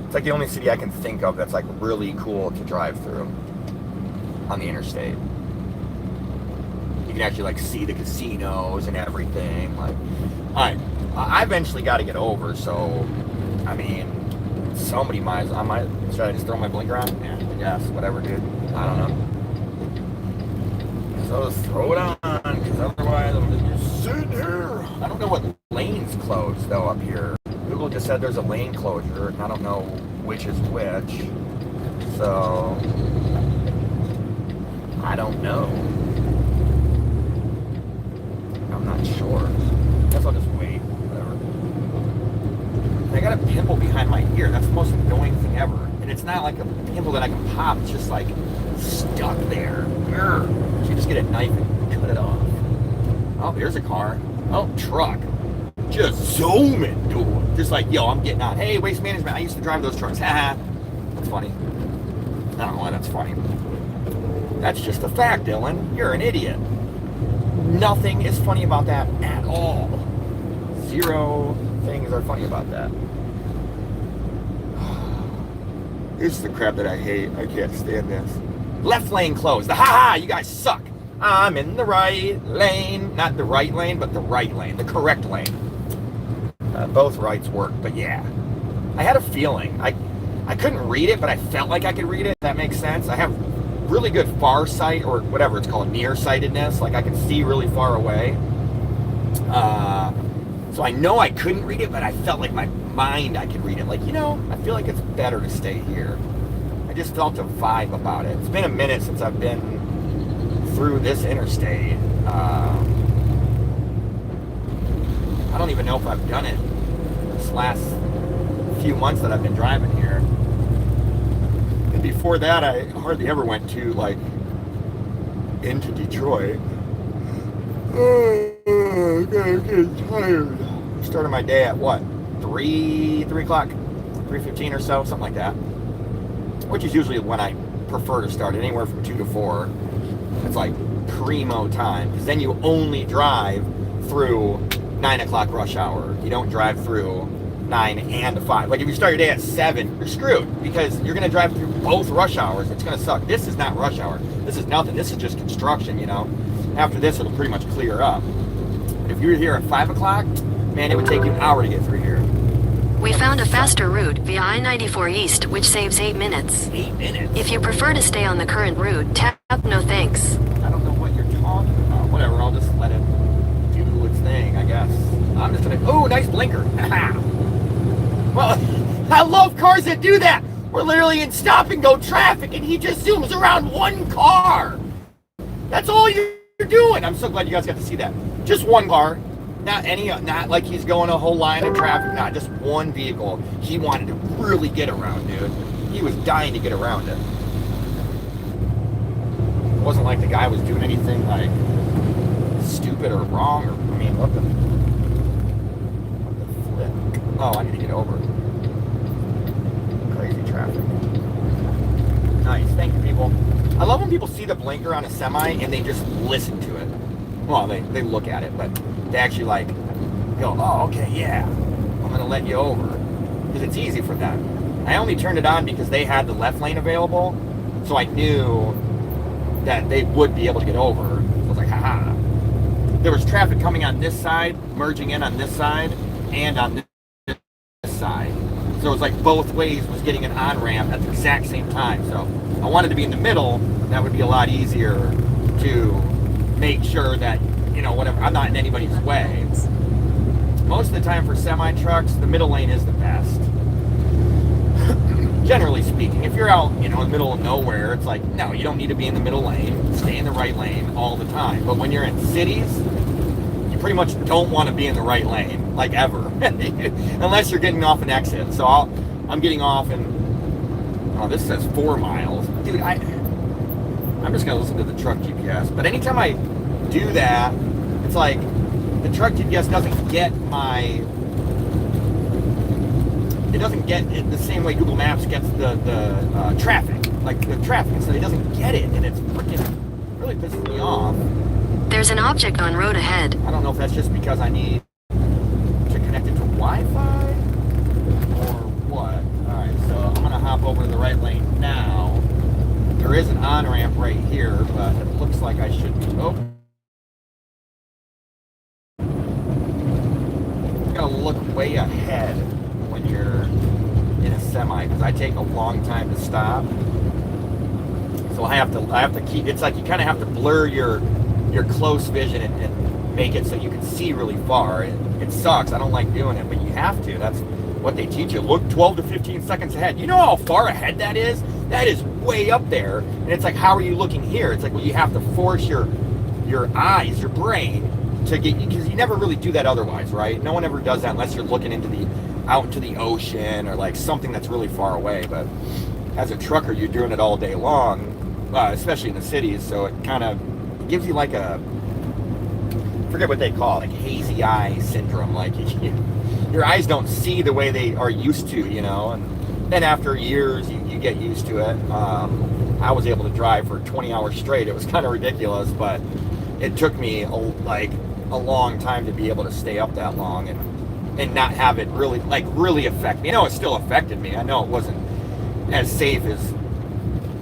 Speaker 2: It's like the only city I can think of that's like really cool to drive through on the interstate. You can actually like see the casinos and everything. Like, I eventually got to get over. So, I mean, so many miles. Should I just throw my blinker on? Yeah, I guess. Whatever, dude. I don't know. So just throw it on, because otherwise I'm just sitting here. I don't know what lane's closed though up here. Google just said there's a lane closure, and I don't know which is which. So I don't know. I'm not sure. Guess I'll just wait. Whatever. I got a pimple behind my ear. That's the most annoying thing ever. And it's not like a pimple that I can pop. It's just like stuck there. Urgh. So you just get a knife and cut it off. Oh, there's a car. Oh, truck. Just zooming, dude. Just like, yo, I'm getting on. Hey, Waste Management. I used to drive those trucks. Haha. That's funny. I don't know why that's funny. That's just a fact, Dylan. You're an idiot. Nothing is funny about that at all. Zero things are funny about that. This is the crap that I hate. I can't stand this. Left lane closed. Ha-ha! You guys suck. I'm in the right lane. Not the right lane, but the right lane. The correct lane. Both rights work, but yeah. I had a feeling. I couldn't read it, but I felt like I could read it. If that makes sense. I have really good far sight, or whatever it's called, nearsightedness. Like I can see really far away. So I know I couldn't read it, but I felt like my mind I could read it. Like, you know, I feel like it's better to stay here. I just felt a vibe about it. It's been a minute since I've been through this interstate. I don't even know if I've done it this last few months that I've been driving here. And before that, I hardly ever went to, like, into Detroit. I'm getting tired. Started my day at what? 3 o'clock? 3:15 or so, something like that. Which is usually when I prefer to start it, anywhere from 2 to 4. It's like primo time, because then you only drive through 9 o'clock rush hour. You don't drive through 9 and 5. Like if you start your day at 7, you're screwed, because you're gonna drive through both rush hours. It's gonna suck. This is not rush hour. This is nothing. This is just construction, you know. After this, it'll pretty much clear up. But if you're here at 5 o'clock, man, it would take you an hour to get through here.
Speaker 4: We found a faster route via I-94 East, which saves 8 minutes.
Speaker 2: 8 minutes?
Speaker 4: If you prefer to stay on the current route, tap no thanks.
Speaker 2: I don't know what you're talking about. Whatever, I'll just let it do its thing, I guess. I'm just gonna, oh, nice blinker. Well, I love cars that do that. We're literally in stop and go traffic and he just zooms around one car. That's all you're doing. I'm so glad you guys got to see that. Just one car. Not like he's going a whole line of traffic. Not just one vehicle. He wanted to really get around, dude. He was dying to get around it. It wasn't like the guy was doing anything like stupid or wrong. Or I mean, what the flip? Oh, I need to get over. Crazy traffic. Nice, thank you, people. I love when people see the blinker on a semi and they just listen to it. Well, they look at it, but they actually like go, oh, okay, yeah, I'm gonna let you over, because it's easy for them. I only turned it on because they had the left lane available, so I knew that they would be able to get over. So I was like, haha. There was traffic coming on this side, merging in on this side, and on this side. So it was like both ways was getting an on-ramp at the exact same time. So I wanted to be in the middle. That would be a lot easier to make sure that, you know, whatever, I'm not in anybody's way. Most of the time for semi-trucks, the middle lane is the best. Generally speaking, if you're out, you know, in the middle of nowhere, it's like, no, you don't need to be in the middle lane. Stay in the right lane all the time. But when you're in cities, you pretty much don't want to be in the right lane, like ever, unless you're getting off an exit. So I'm getting off and, oh, this says 4 miles. Dude, I'm just going to listen to the truck GPS. But anytime I do that, it's like the truck GPS doesn't get it doesn't get it the same way Google Maps gets the traffic, like the traffic, so it doesn't get it, and it's freaking really pisses me off.
Speaker 4: There's an object on road ahead.
Speaker 2: I don't know if that's just because I need to connect it to Wi-Fi or what. Alright, so I'm gonna hop over to the right lane now. There is an on-ramp right here, but it looks like I should be, oh. You gotta look way ahead when you're in a semi, because I take a long time to stop. So I have to keep, it's like you kind of have to blur your close vision and make it so you can see really far. It sucks, I don't like doing it, but you have to. That's what they teach you. Look 12 to 15 seconds ahead. You know how far ahead that is? That is way up there. And it's like, how are you looking here? It's like, well, you have to force your eyes, your brain, to get, because you never really do that otherwise, right? No one ever does that unless you're looking out into the ocean or like something that's really far away. But as a trucker, you're doing it all day long, especially in the cities. So it kind of gives you like a, forget what they call it, like hazy eye syndrome. Like your eyes don't see the way they are used to, you know. And then after years, you get used to it. I was able to drive for 20 hours straight. It was kind of ridiculous, but it took me a long time to be able to stay up that long and not have it really affect me. I know it still affected me. I know it wasn't as safe as,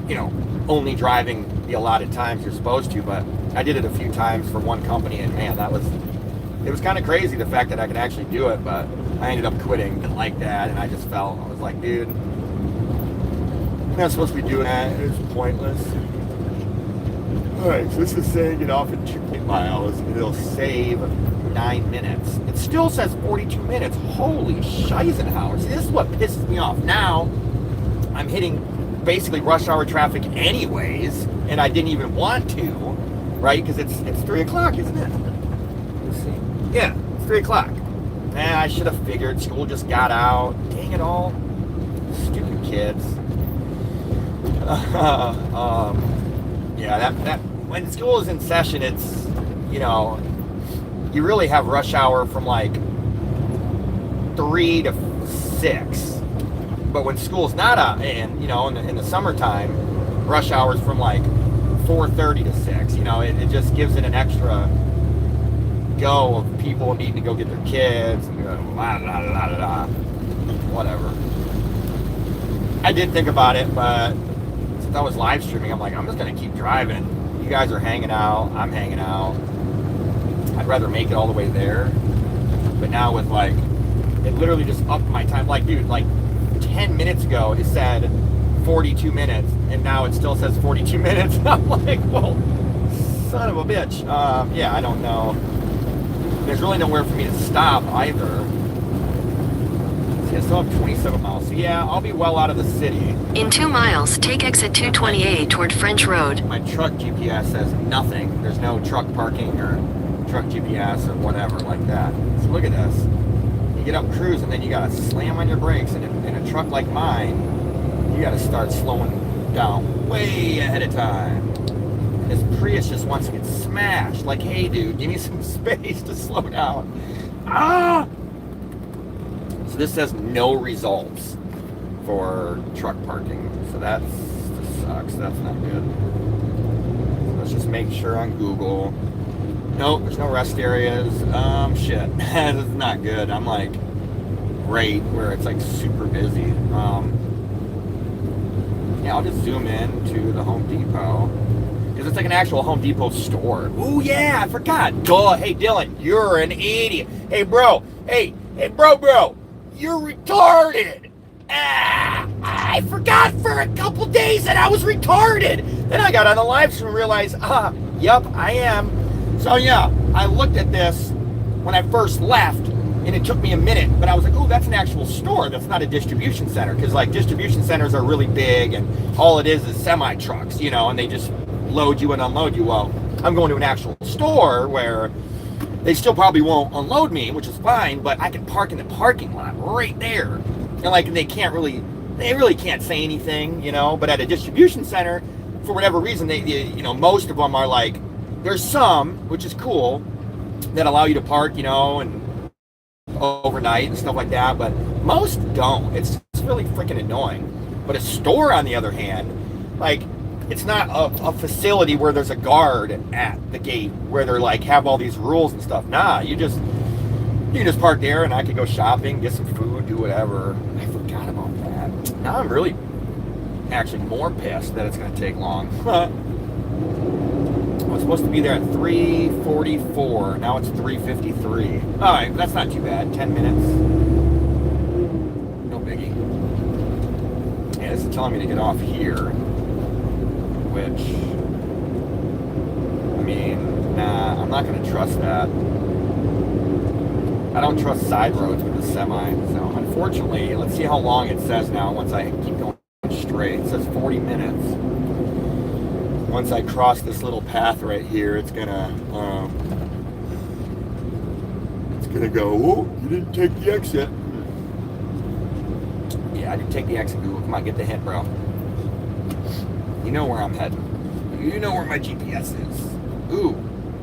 Speaker 2: you know, only driving the allotted times you're supposed to, but I did it a few times for one company, and man, it was kind of crazy, the fact that I could actually do it. But I ended up quitting. Didn't like that, and I was like, dude, I'm not supposed to be doing that. It's pointless. Alright, so this is saying get off at 2 miles. It'll save 9 minutes. It still says 42 minutes. Holy Scheisenhauer. See, this is what pisses me off. Now, I'm hitting basically rush hour traffic anyways, and I didn't even want to, right? Because it's 3 o'clock, isn't it? Let's see. Yeah, it's 3 o'clock. I should have figured. School just got out. Dang it all. Stupid kids. Yeah, that when school is in session, it's, you know, you really have rush hour from like 3 to 6. But when school's not in, you know, in the summertime, rush hours from like 4:30 to 6. You know, it just gives it an extra go of people needing to go get their kids and la la la la la. Whatever. I did think about it, but since I was live streaming, I'm like, I'm just gonna keep driving. You guys are hanging out, I'm hanging out. I'd rather make it all the way there. But now with like It literally just upped my time. Like, dude, like 10 minutes ago it said 42 minutes, and now it still says 42 minutes. I'm like, well, son of a bitch. Yeah, I don't know. There's really nowhere for me to stop either. See, I still have 27 miles. So yeah, I'll be well out of the city.
Speaker 4: In 2 miles, take exit 228 toward French Road.
Speaker 2: My truck GPS says nothing. There's no truck parking or truck GPS or whatever like that. So look at this. You get up cruise and then you gotta slam on your brakes, and in a truck like mine, you gotta start slowing down way ahead of time. And this Prius just wants to get smashed. Like, hey dude, give me some space to slow down. Ah! So this says no results for truck parking. So that sucks. That's not good. So let's just make sure on Google. Nope, there's no rest areas. Shit. This is not good. I'm like right where it's like super busy. Yeah, I'll just zoom in to the Home Depot. Because it's like an actual Home Depot store. Oh yeah, I forgot. Duh. Hey Dylan, you're an idiot. Hey bro. Hey bro. You're retarded. I forgot for a couple days that I was retarded. Then I got on the live stream and realized, yep, I am. So yeah, I looked at this when I first left, and it took me a minute, but I was like, oh, that's an actual store. That's not a distribution center. Because like distribution centers are really big, and all it is semi trucks, you know, and they just load you and unload you. Well, I'm going to an actual store where they still probably won't unload me, which is fine, but I can park in the parking lot right there. And like, they really can't say anything, you know, but at a distribution center, for whatever reason, they you know, most of them are like, there's some, which is cool, that allow you to park, you know, and overnight and stuff like that, but most don't. It's really freaking annoying. But a store, on the other hand, like, it's not a facility where there's a guard at the gate where they're like have all these rules and stuff. Nah, you can just park there, and I could go shopping, get some food, do whatever. I forgot about that. Now I'm really actually more pissed that it's going to take long. I was supposed to be there at 3:44. Now it's 3:53. All right, that's not too bad. 10 minutes. No biggie. Yeah, this is telling me to get off here. Which, I mean, nah, I'm not going to trust that. I don't trust side roads with the semi. So, unfortunately, let's see how long it says now once I keep going straight. It says 40 minutes. Once I cross this little path right here, it's gonna go, oh, you didn't take the exit. Yeah, I didn't take the exit, Google. Come on, get the hint, bro. You know where I'm heading. You know where my GPS is. Ooh,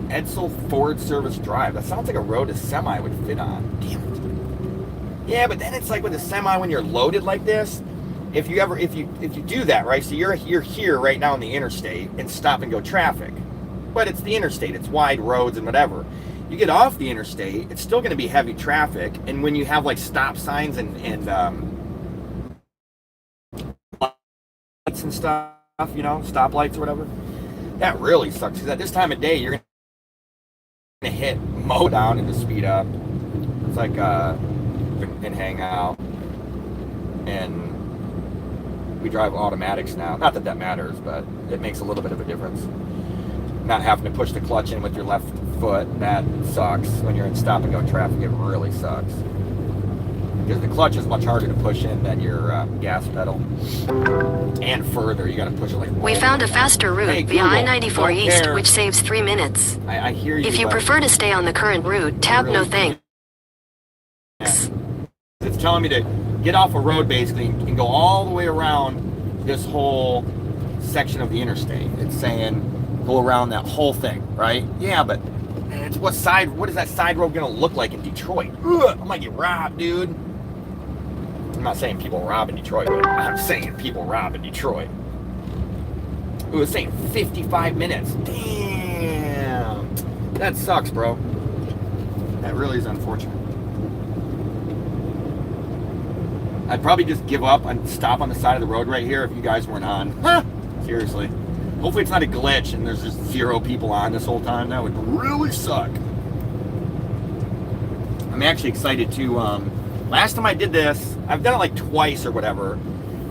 Speaker 2: Edsel Ford Service Drive. That sounds like a road a semi would fit on. Damn it. Yeah, but then it's like with a semi when you're loaded like this. If you do that, right? So you're here right now on the interstate and stop and go traffic. But it's the interstate. It's wide roads and whatever. You get off the interstate, it's still going to be heavy traffic. And when you have like stop signs and lights and stuff, you know, stoplights or whatever, that really sucks. Because at this time of day, you're going to hit mow down and to speed up. It's like and hang out. And we drive automatics now. Not that that matters, but it makes a little bit of a difference. Not having to push the clutch in with your left foot, that sucks. When you're in stop and go traffic, it really sucks. Because the clutch is much harder to push in than your gas pedal. And further, you got to push it like...
Speaker 4: We found a faster route
Speaker 2: Hey,
Speaker 4: via
Speaker 2: Google,
Speaker 4: I-94
Speaker 2: don't
Speaker 4: East,
Speaker 2: care.
Speaker 4: which saves 3 minutes.
Speaker 2: I hear you.
Speaker 4: If you
Speaker 2: but
Speaker 4: prefer to stay on the current route, tap no
Speaker 2: really-
Speaker 4: thanks.
Speaker 2: It's telling me to get off a road basically and go all the way around this whole section of the interstate. It's saying go around that whole thing, right? Yeah, but it's what is that side road gonna look like in Detroit? Ugh, I might get robbed, dude. I'm not saying people rob in Detroit, but I'm saying people rob in Detroit. It was saying 55 minutes. Damn. That sucks, bro. That really is unfortunate. I'd probably just give up and stop on the side of the road right here if you guys weren't on. Huh? Seriously. Hopefully it's not a glitch and there's just 0 people on this whole time. That would really suck. I'm actually excited to Last time I did this, I've done it like twice or whatever.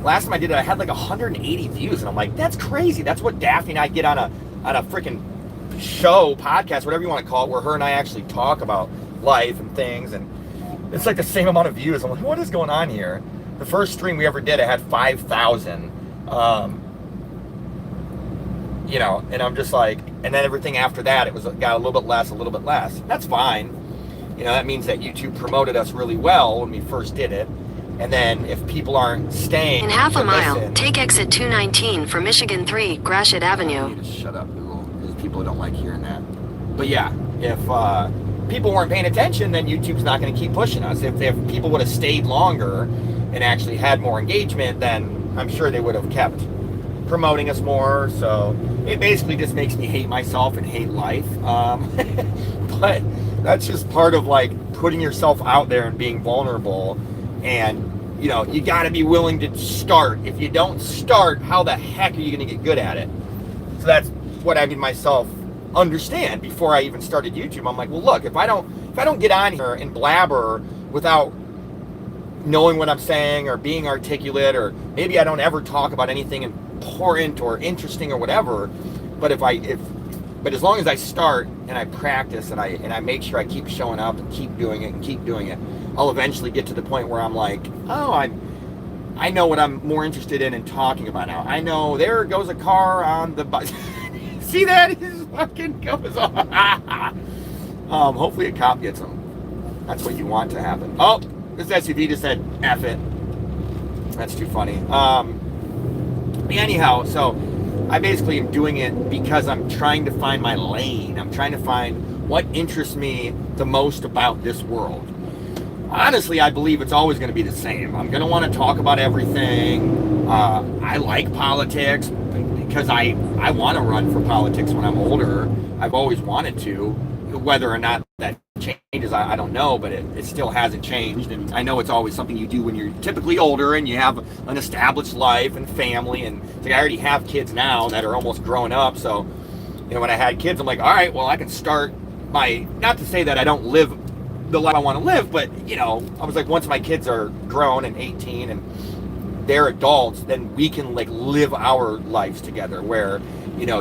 Speaker 2: Last time I did it, I had like 180 views, and I'm like, that's crazy. That's what Daphne and I get on a freaking show, podcast, whatever you want to call it, where her and I actually talk about life and things, and it's like the same amount of views. I'm like, what is going on here? The first stream we ever did, I had 5,000. You know, and I'm just like, and then everything after that, it got a little bit less. That's fine. You know, that means that YouTube promoted us really well when we first did it. And then if people aren't staying...
Speaker 4: In half a mile,
Speaker 2: listen,
Speaker 4: take exit 219 for Michigan 3, Gratiot
Speaker 2: I
Speaker 4: Avenue.
Speaker 2: need to shut up, Google. There's people who don't like hearing that. But yeah, if people weren't paying attention, then YouTube's not going to keep pushing us. If people would have stayed longer and actually had more engagement, then I'm sure they would have kept promoting us more. So it basically just makes me hate myself and hate life. But that's just part of like putting yourself out there and being vulnerable. And you know, you got to be willing to start. If you don't start, how the heck are you going to get good at it? So that's what I made myself understand before I even started YouTube. I'm like, well, look, if I don't get on here and blabber without knowing what I'm saying or being articulate, or maybe I don't ever talk about anything important or interesting or whatever, but but as long as I start and I practice and I make sure I keep showing up and keep doing it, I'll eventually get to the point where I'm like, oh, I know what I'm more interested in talking about now. I know there goes a car on the bus. See that? He just fucking goes off. Hopefully a cop gets him. That's what you want to happen. Oh, this SUV just said F it. That's too funny. Anyhow, so I basically am doing it because I'm trying to find my lane. I'm trying to find what interests me the most about this world. Honestly, I believe it's always going to be the same. I'm going to want to talk about everything. I like politics because I want to run for politics when I'm older. I've always wanted to. Whether or not that changes, I don't know, but it still hasn't changed. And I know it's always something you do when you're typically older and you have an established life and family. And like, I already have kids now that are almost growing up. So, you know, when I had kids, I'm like, all right, well, I can start not to say that I don't live the life I want to live, but you know, I was like, once my kids are grown and 18 and they're adults, then we can like live our lives together where, you know,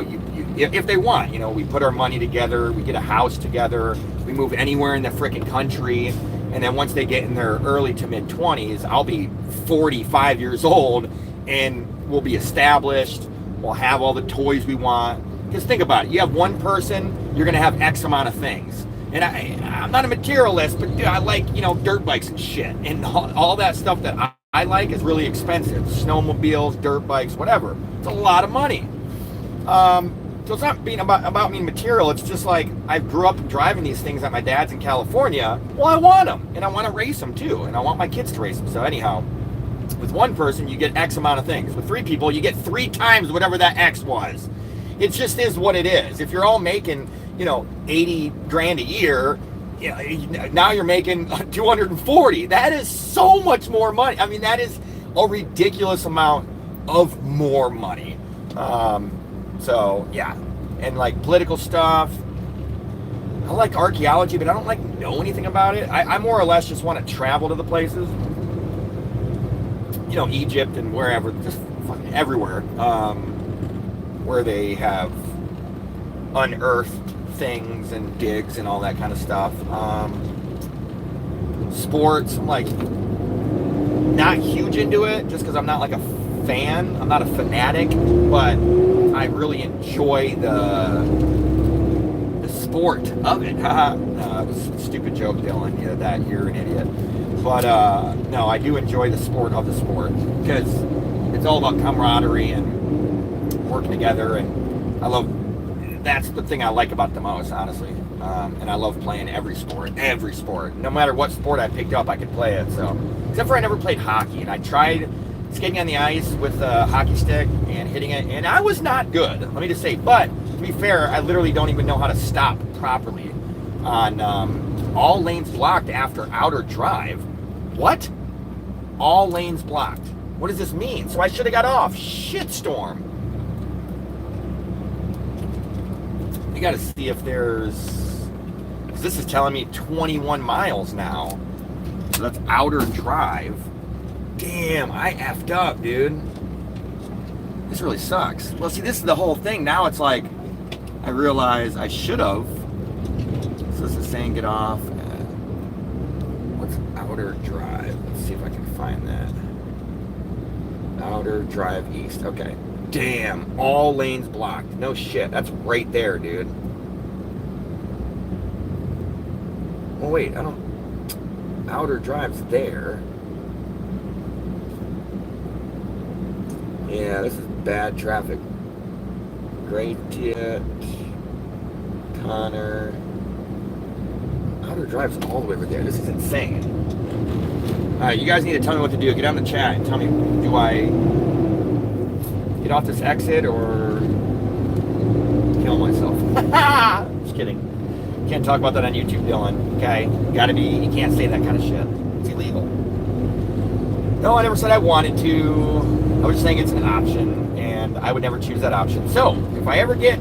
Speaker 2: if they want, you know, we put our money together, we get a house together, we move anywhere in the freaking country, and then once they get in their early to mid 20s, I'll be 45 years old and we'll be established, we'll have all the toys we want. Because think about it, you have one person, you're going to have X amount of things. And I'm not a materialist, but dude, I like, you know, dirt bikes and shit. And all that stuff that I like is really expensive. Snowmobiles, dirt bikes, whatever. It's a lot of money. So it's not being about being material. It's just like I grew up driving these things at my dad's in California. Well, I want them. And I want to race them too. And I want my kids to race them. So anyhow, with one person, you get X amount of things. With 3 people, you get 3 times whatever that X was. It just is what it is. If you're all making, you know, 80 grand a year, you know, now you're making 240. That is so much more money. I mean, that is a ridiculous amount of more money. So yeah, and like political stuff, I like archaeology, but I don't like know anything about it. I more or less just want to travel to the places, you know, Egypt and wherever, just fucking everywhere, where they have unearthed things and digs and all that kind of stuff. Sports, I'm like not huge into it just because I'm not like a fan. I'm not a fanatic, but I really enjoy the sport of it. It was a stupid joke, Dylan. Yeah, that you're an idiot. But no, I do enjoy the sport of the sport because it's all about camaraderie and working together, and I love. That's the thing I like about the most, honestly. And I love playing every sport. No matter what sport I picked up, I could play it. So, except for I never played hockey, and I tried skating on the ice with a hockey stick and hitting it, and I was not good. Let me just say. But to be fair, I literally don't even know how to stop properly on all lanes blocked after outer drive. What? All lanes blocked. What does this mean? So I should have got off. Shitstorm. I gotta see if there's, because this is telling me 21 miles now. So that's outer drive. Damn, I effed up, dude. This really sucks. Well, see, this is the whole thing. Now it's like, I realize I should have. So this is saying get off. What's outer drive? Let's see if I can find that. Outer drive east. Okay. Damn, all lanes blocked. No shit. That's right there, dude. Oh, wait, I don't... Outer drive's there. Yeah, this is bad traffic. Great Tit, Connor. Outer drive's all the way over there. This is insane. Alright, you guys need to tell me what to do. Get on the chat and tell me, do I get off this exit or kill myself? Just kidding. Can't talk about that on YouTube, Dylan. Okay? You can't say that kind of shit. It's illegal. No, I never said I wanted to. I was just saying it's an option, and I would never choose that option. So, if I ever get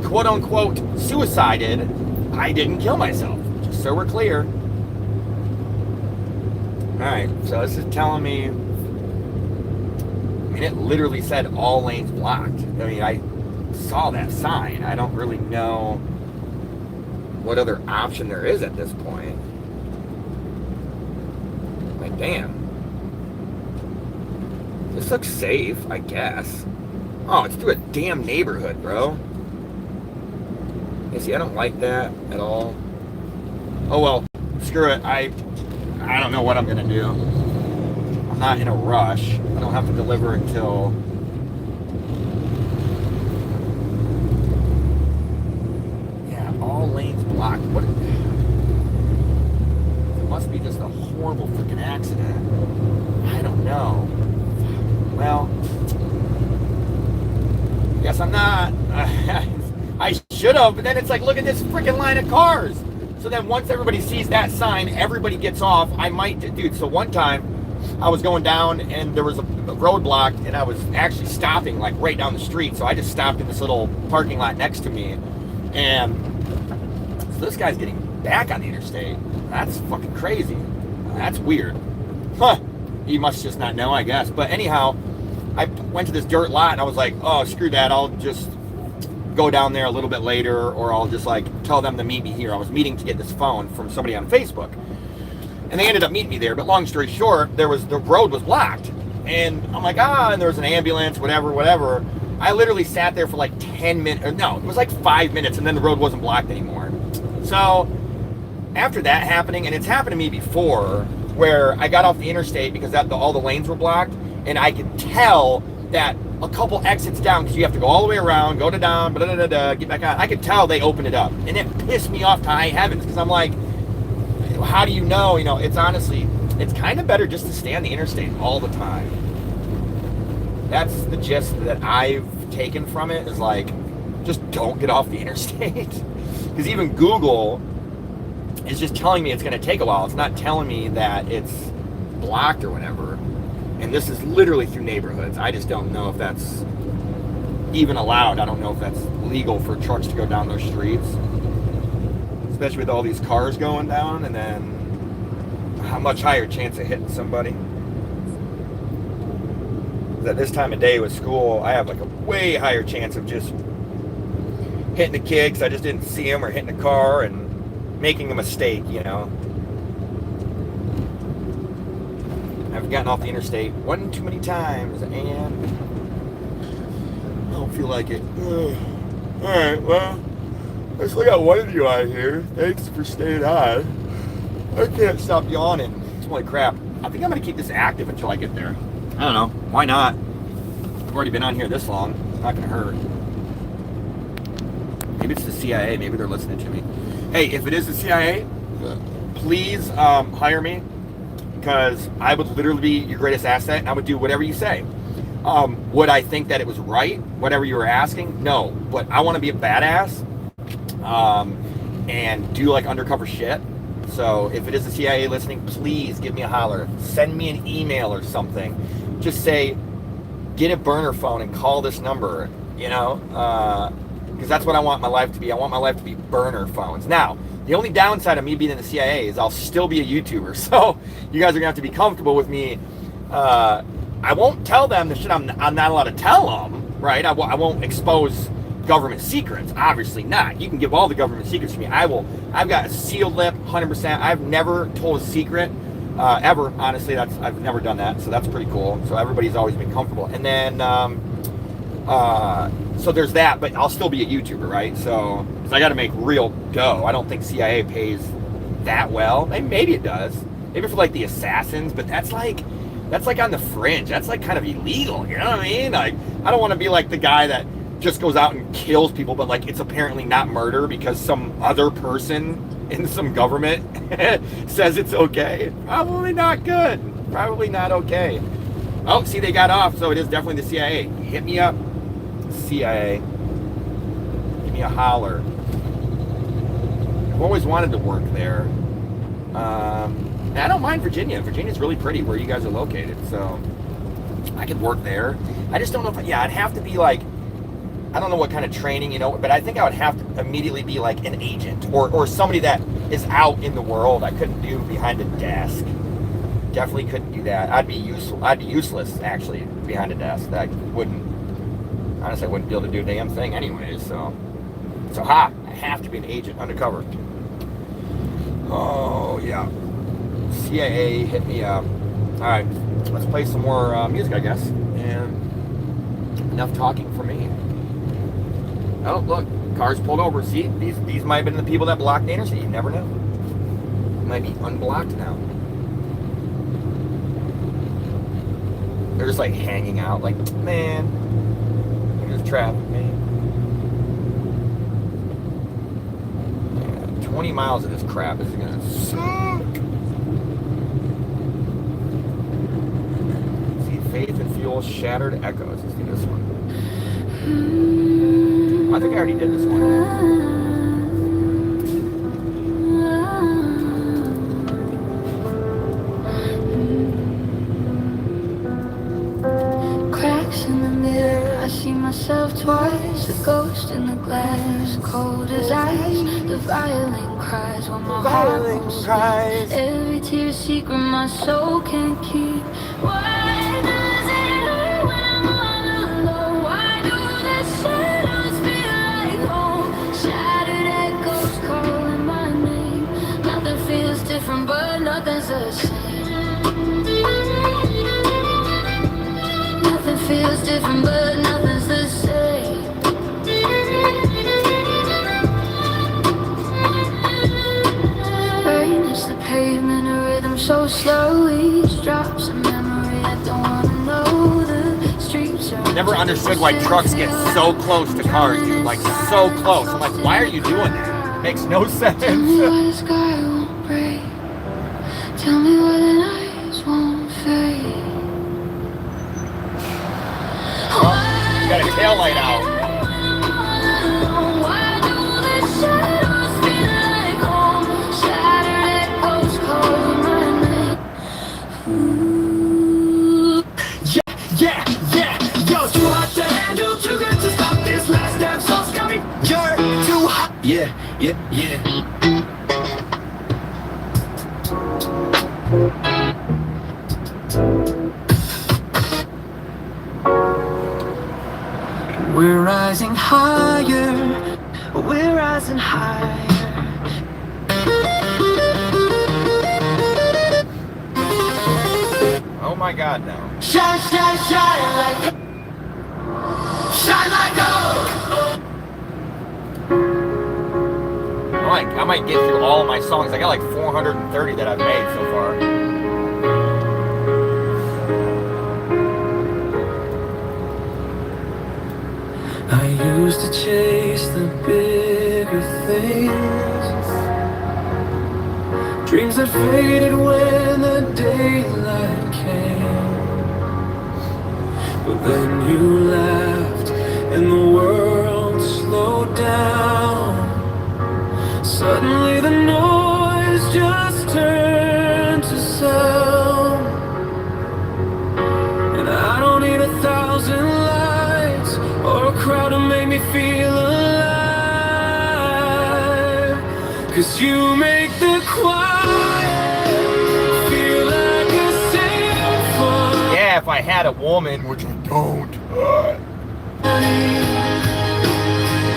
Speaker 2: quote-unquote suicided, I didn't kill myself. Just so we're clear. Alright, so this is telling me... I mean, it literally said all lanes blocked. I mean, I saw that sign. I don't really know what other option there is at this point. Like, damn. This looks safe, I guess. Oh, it's through a damn neighborhood, bro. You see, I don't like that at all. Oh well, screw it. I don't know what I'm gonna do. I'm not in a rush. I don't have to deliver until... Yeah, all lanes blocked. What? It must be just a horrible freaking accident. I don't know. Well, guess I'm not. I should have, but then it's like, look at this freaking line of cars. So then once everybody sees that sign, everybody gets off. I might, dude, so one time I was going down and there was a road blocked and I was actually stopping like right down the street. So I just stopped in this little parking lot next to me. And so this guy's getting back on the interstate. That's fucking crazy. That's weird. Huh. He must just not know, I guess. But anyhow, I went to this dirt lot and I was like, oh, screw that. I'll just go down there a little bit later, or I'll just like tell them to meet me here. I was meeting to get this phone from somebody on Facebook. And they ended up meeting me there. But long story short, the road was blocked. And I'm like, and there was an ambulance, whatever. I literally sat there for like 10 minutes. No, it was like 5 minutes, and then the road wasn't blocked anymore. So after that happening, and it's happened to me before, where I got off the interstate because all the lanes were blocked, and I could tell that a couple exits down, because you have to go all the way around, go to down, get back on. I could tell they opened it up, and it pissed me off to high heavens, because I'm like, how do you know? You know, it's honestly, it's kind of better just to stay on the interstate all the time. That's the gist that I've taken from it, is like, just don't get off the interstate. Because even Google is just telling me it's going to take a while. It's not telling me that it's blocked or whatever. And this is literally through neighborhoods. I just don't know if that's even allowed. I don't know if that's legal for trucks to go down those streets. Especially with all these cars going down, and then how much higher chance of hitting somebody. At this time of day with school, I have like a way higher chance of just hitting the kid because I just didn't see him, or hitting the car and making a mistake, you know. I've gotten off the interstate one too many times, and I don't feel like it. Alright, well, I still got one of you out here. Thanks for staying on. I can't stop yawning. Holy crap. I think I'm going to keep this active until I get there. I don't know. Why not? I've already been on here this long. It's not going to hurt. Maybe it's the CIA. Maybe they're listening to me. Hey, if it is the CIA, please hire me, because I would literally be your greatest asset, and I would do whatever you say. Would I think that it was right, whatever you were asking? No, but I want to be a badass and do like undercover shit. So if it is the CIA listening, please give me a holler. Send me an email or something. Just say, get a burner phone and call this number, you know, because that's what I want my life to be. I want my life to be burner phones. Now, The only downside of me being in the CIA is I'll still be a YouTuber. So you guys are gonna have to be comfortable with me. I won't tell them the shit I'm not allowed to tell them, right? I won't expose government secrets. Obviously not. You can give all the government secrets to me. I've got a sealed lip, 100%. I've never told a secret ever. Honestly, I've never done that. So that's pretty cool. So everybody's always been comfortable. And then so there's that, but I'll still be a YouTuber, right? So, because I got to make real dough. I don't think CIA pays that well. Maybe it does. Maybe for like the assassins, but that's like on the fringe. That's like kind of illegal. You know what I mean? Like, I don't want to be like the guy that just goes out and kills people, but like it's apparently not murder because some other person in some government says it's okay. Probably not good. Probably not okay. Oh, see, they got off, so it is definitely the CIA. Hit me up, CIA. Give me a holler. I've always wanted to work there. And I don't mind Virginia. Virginia's really pretty where you guys are located, so I could work there. I just don't know if, I'd have to be like, I don't know what kind of training, but I think I would have to immediately be like an agent or somebody that is out in the world. I couldn't do behind a desk. Definitely couldn't do that. I'd be useless actually behind a desk. I wouldn't be able to do a damn thing anyways. So I have to be an agent undercover. Oh yeah. CIA, hit me up. All right, let's play some more music, I guess. And enough talking for me. Oh, look, cars pulled over. See, these might have been the people that blocked the interstate. You never know. Might be unblocked now. They're just like hanging out, like, man, there's traffic, man. Yeah, 20 miles of this crap is gonna suck. Faith and Fuel, Shattered Echoes. Let's do this one. I think I already did this one.
Speaker 1: Cracks in the mirror, I see myself twice. The ghost in the glass, cold as ice. The violin cries when my heart won't speak. Every tear secret my soul can't keep. Why does it hurt when I'm all alone? Why do the shadows feel like home? Shattered echoes calling my name. Nothing feels different, but nothing's the same. Nothing feels different, but nothing's the same. Rain hits the pavement, a rhythm so slow. Each drops a memory I don't wanna know. The streets are.
Speaker 2: Never understood why trucks get so close to cars, dude. Like so close. I'm like, why are you doing that? Makes no sense.
Speaker 1: Tell me why the sky won't break. Tell me why the nights won't fade.
Speaker 2: Oh, you got a tail light out.
Speaker 1: Why do the shadows feel like home? Shattered echoes calling my name. Ooh.
Speaker 3: Yeah, yo, too hot to handle, too good to stop this last damn sauce coming. You're too hot. Yeah. We're rising higher, we're rising higher.
Speaker 2: Oh my God, no.
Speaker 3: Shine like gold.
Speaker 2: I might get through all of my songs. I got like 430 that I've made so far.
Speaker 3: I used to chase the bigger things, dreams that faded when the daylight came. But then you laughed and the world slowed down. Suddenly the noise just turned to sound. And I don't need 1,000 lights or a crowd to make me feel alive. 'Cause you make the quiet feel like a symphony.
Speaker 2: Yeah, if I had a woman, which I don't.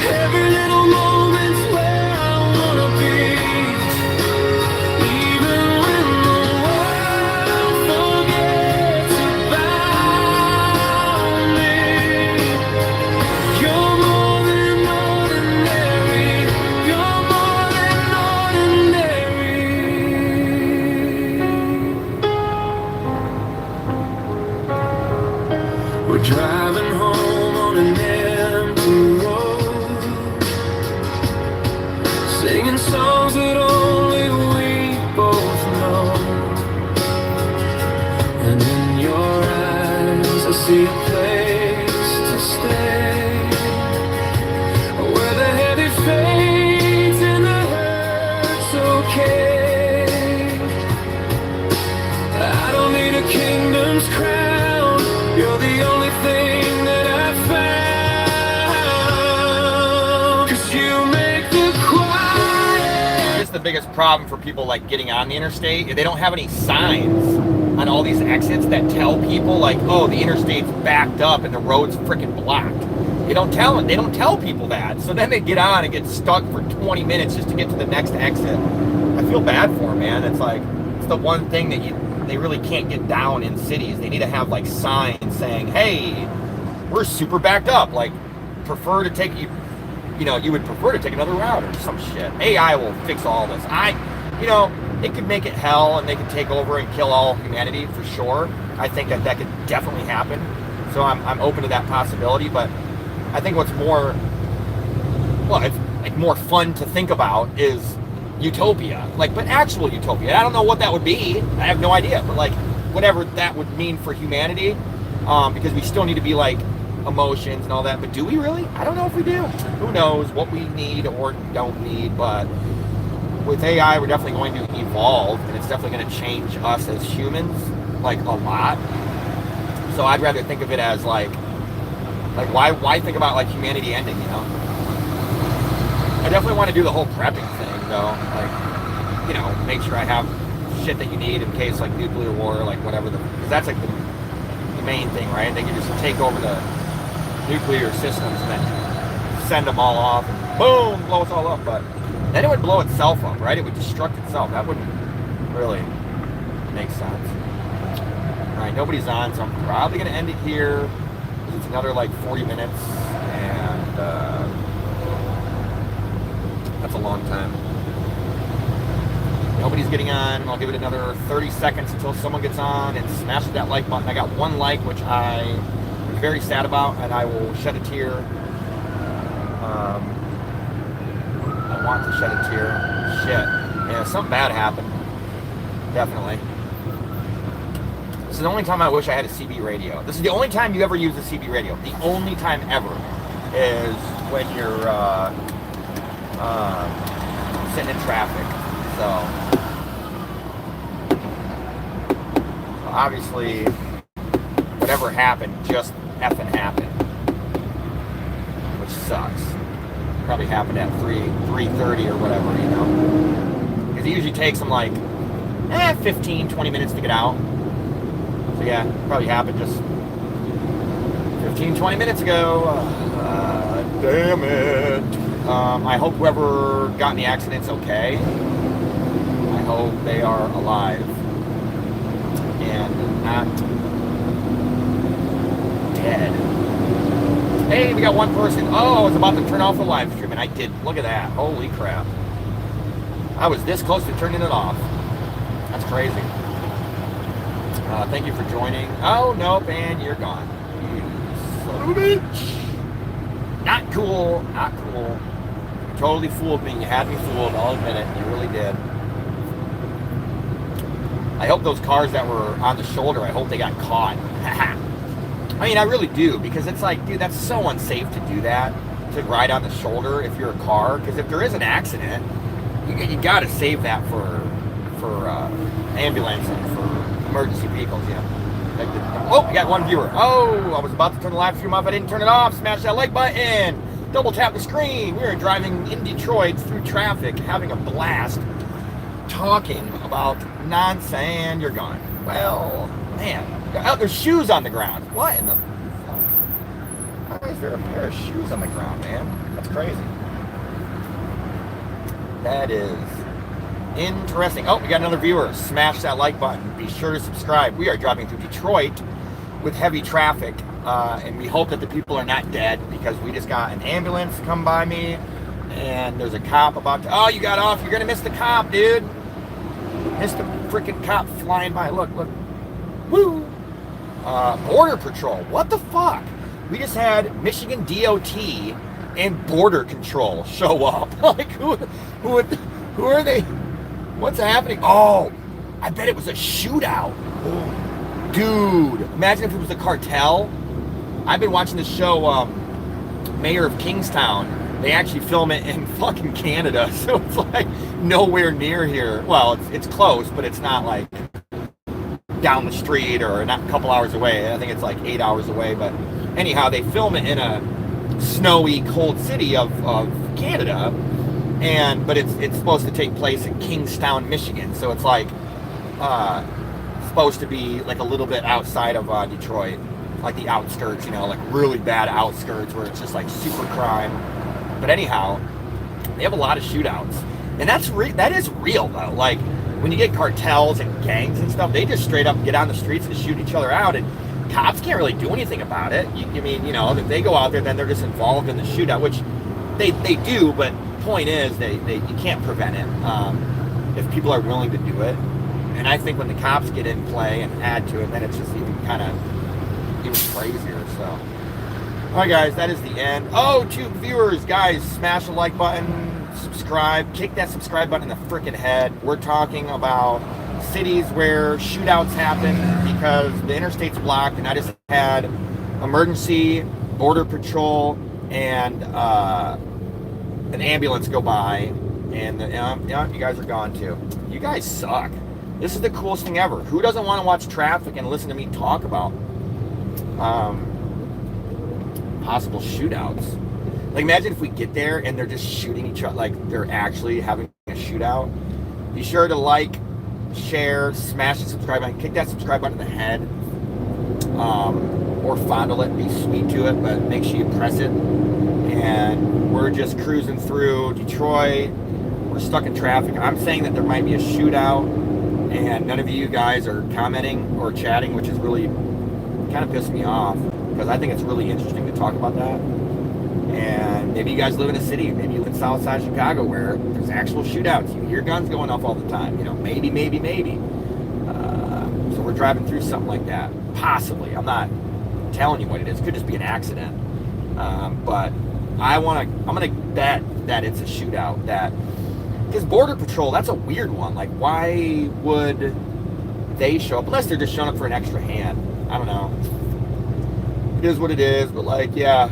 Speaker 3: Every little moment's where I wanna be. Even when the world forgets about me. You're more than ordinary. You're more than ordinary. We're driving home on an empty road, singing songs that only we both know. And in your eyes I see a place to stay, where the heavy fades and the hurt's okay. I don't need a kingdom's crown, you're the only thing that I found. 'Cause you make the quiet.
Speaker 2: It's the biggest problem for people like getting on the interstate. They don't have any signs on all these exits that tell people like, oh, the interstate's backed up and the road's freaking blocked. They don't tell people that. So then they get on and get stuck for 20 minutes just to get to the next exit. I feel bad for them, man. It's like, it's the one thing that they really can't get down in cities. They need to have like signs saying, hey, we're super backed up. Like, prefer to take you would prefer to take another route or some shit. AI will fix all this. It could make it hell and they could take over and kill all humanity for sure. I think that could definitely happen. So I'm open to that possibility. But I think what's more, it's like more fun to think about is utopia, but actual utopia. I don't know what that would be. I have no idea. But like whatever that would mean for humanity, because we still need to be like emotions and all that. But do we really? I don't know if we do. Who knows what we need or don't need. But with AI, we're definitely going to evolve, and it's definitely going to change us as humans like a lot. So I'd rather think of it as like why think about like humanity ending? I definitely want to do the whole prepping thing though. Make sure I have shit that you need in case like nuclear war, like whatever. Because that's like the main thing, right? They can just take over the nuclear systems and then send them all off and boom, blow us all up. But then it would blow itself up, right? It would destruct itself. That wouldn't really make sense. All right, nobody's on, so I'm probably going to end it here. It's another like 40 minutes, and that's a long time. Nobody's getting on. I'll give it another 30 seconds until someone gets on and smashes that like button. I got one like, which I am very sad about, and I will shed a tear. I want to shed a tear. Shit. Yeah, something bad happened. Definitely. This is the only time I wish I had a CB radio. This is the only time you ever use a CB radio. The only time ever is when you're sitting in traffic. So obviously, whatever happened just effing happened, which sucks. Probably happened at 3:30 or whatever, because it usually takes them like 15, 20 minutes to get out. So yeah, probably happened just 15, 20 minutes ago. Damn it. I hope whoever got in the accident's okay. I hope they are alive and not dead. Hey, we got one person. Oh, I was about to turn off the live stream and I did. Look at that. Holy crap. I was this close to turning it off. That's crazy. Thank you for joining. Oh, nope, and you're gone. You son of a bitch. Not cool. Not cool. You totally fooled me. You had me fooled. I'll admit it. You really did. I hope those cars that were on the shoulder, I hope they got caught. I mean, I really do, because it's like, dude, that's so unsafe to do that, to ride on the shoulder if you're a car, because if there is an accident, you got to save that for ambulance and for emergency vehicles, Oh, we got one viewer. Oh, I was about to turn the live stream off. I didn't turn it off. Smash that like button. Double tap the screen. We are driving in Detroit through traffic, having a blast, talking about nonsense. And you're gone. Well, man, oh, there's shoes on the ground. What in the fuck? Why is there a pair of shoes on the ground, man? That's crazy. That is interesting. Oh, we got another viewer. Smash that like button. Be sure to subscribe. We are driving through Detroit with heavy traffic, and we hope that the people are not dead, because we just got an ambulance come by me, and there's a cop about to, oh, you got off. You're gonna miss the cop, dude. Missed the freaking cop flying by. Look, look. Woo. Border Patrol. What the fuck? We just had Michigan DOT and Border Control show up. Like, who are they? What's happening? Oh, I bet it was a shootout. Oh. Dude, imagine if it was a cartel. I've been watching this show, Mayor of Kingstown. They actually film it in fucking Canada, so it's like nowhere near here. Well, it's close, but it's not like down the street or not a couple hours away. I think it's like 8 hours away. But anyhow, they film it in a snowy, cold city of Canada, but it's supposed to take place in Kingstown, Michigan. So it's like supposed to be like a little bit outside of Detroit, like the outskirts, you know, like really bad outskirts where it's just like super crime. But anyhow, they have a lot of shootouts, and that is real though. Like when you get cartels and gangs and stuff, they just straight up get on the streets and shoot each other out, and cops can't really do anything about it. I mean, you know, if they go out there, then they're just involved in the shootout, which they do. But point is, you can't prevent it if people are willing to do it. And I think when the cops get in play and add to it, then it's just even kind of even crazier. So, all right, guys, that is the end. Oh, 2 viewers, guys, smash the like button, subscribe, kick that subscribe button in the freaking head. We're talking about cities where shootouts happen because the interstate's blocked, and I just had emergency, Border Patrol, and an ambulance go by, and you guys are gone too. You guys suck. This is the coolest thing ever. Who doesn't want to watch traffic and listen to me talk about possible shootouts? Like, imagine if we get there and they're just shooting each other, like they're actually having a shootout. Be sure to like, share, smash the subscribe button, kick that subscribe button in the head, or fondle it, be sweet to it, but make sure you press it. And we're just cruising through Detroit. We're stuck in traffic. I'm saying that there might be a shootout, and none of you guys are commenting or chatting, which is really kind of pissing me off, because I think it's really interesting to talk about that. And maybe you guys live in a city, maybe you live in South Side Chicago where there's actual shootouts. You hear guns going off all the time. You know, maybe. So we're driving through something like that. Possibly. I'm not telling you what it is. It could just be an accident. But I'm gonna bet that it's a shootout. Because Border Patrol, that's a weird one. Like, why would they show up? Unless they're just showing up for an extra hand. I don't know. It is what it is. But like, yeah.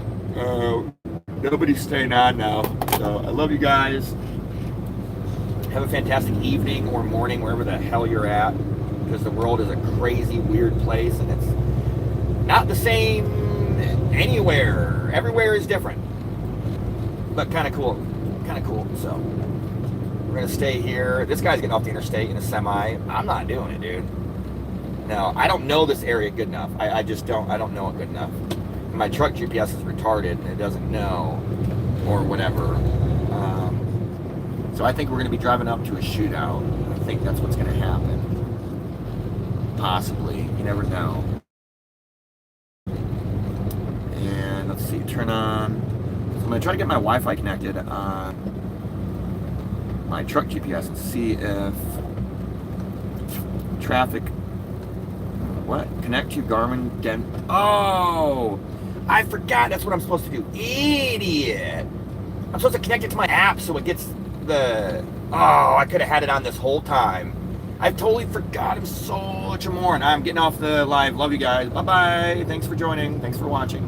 Speaker 2: Nobody's staying on now. So I love you guys. Have a fantastic evening or morning, wherever the hell you're at, because the world is a crazy, weird place, and it's not the same anywhere. Everywhere is different, but kind of cool. So we're gonna stay here. This guy's getting off the interstate in a semi. I'm not doing it, dude. No, I don't know this area good enough. I just don't. I don't know it good enough. My truck GPS is retarded and it doesn't know, or whatever. So I think we're going to be driving up to a shootout. I think that's what's going to happen. Possibly. You never know. And let's see, turn on. So I'm going to try to get my Wi-Fi connected on my truck GPS and see if traffic. What? Connect to Garmin Oh! I forgot that's what I'm supposed to do. Idiot! I'm supposed to connect it to my app so it gets the... Oh, I could have had it on this whole time. I totally forgot. I'm such a moron. I'm getting off the live. Love you guys. Bye-bye. Thanks for joining. Thanks for watching.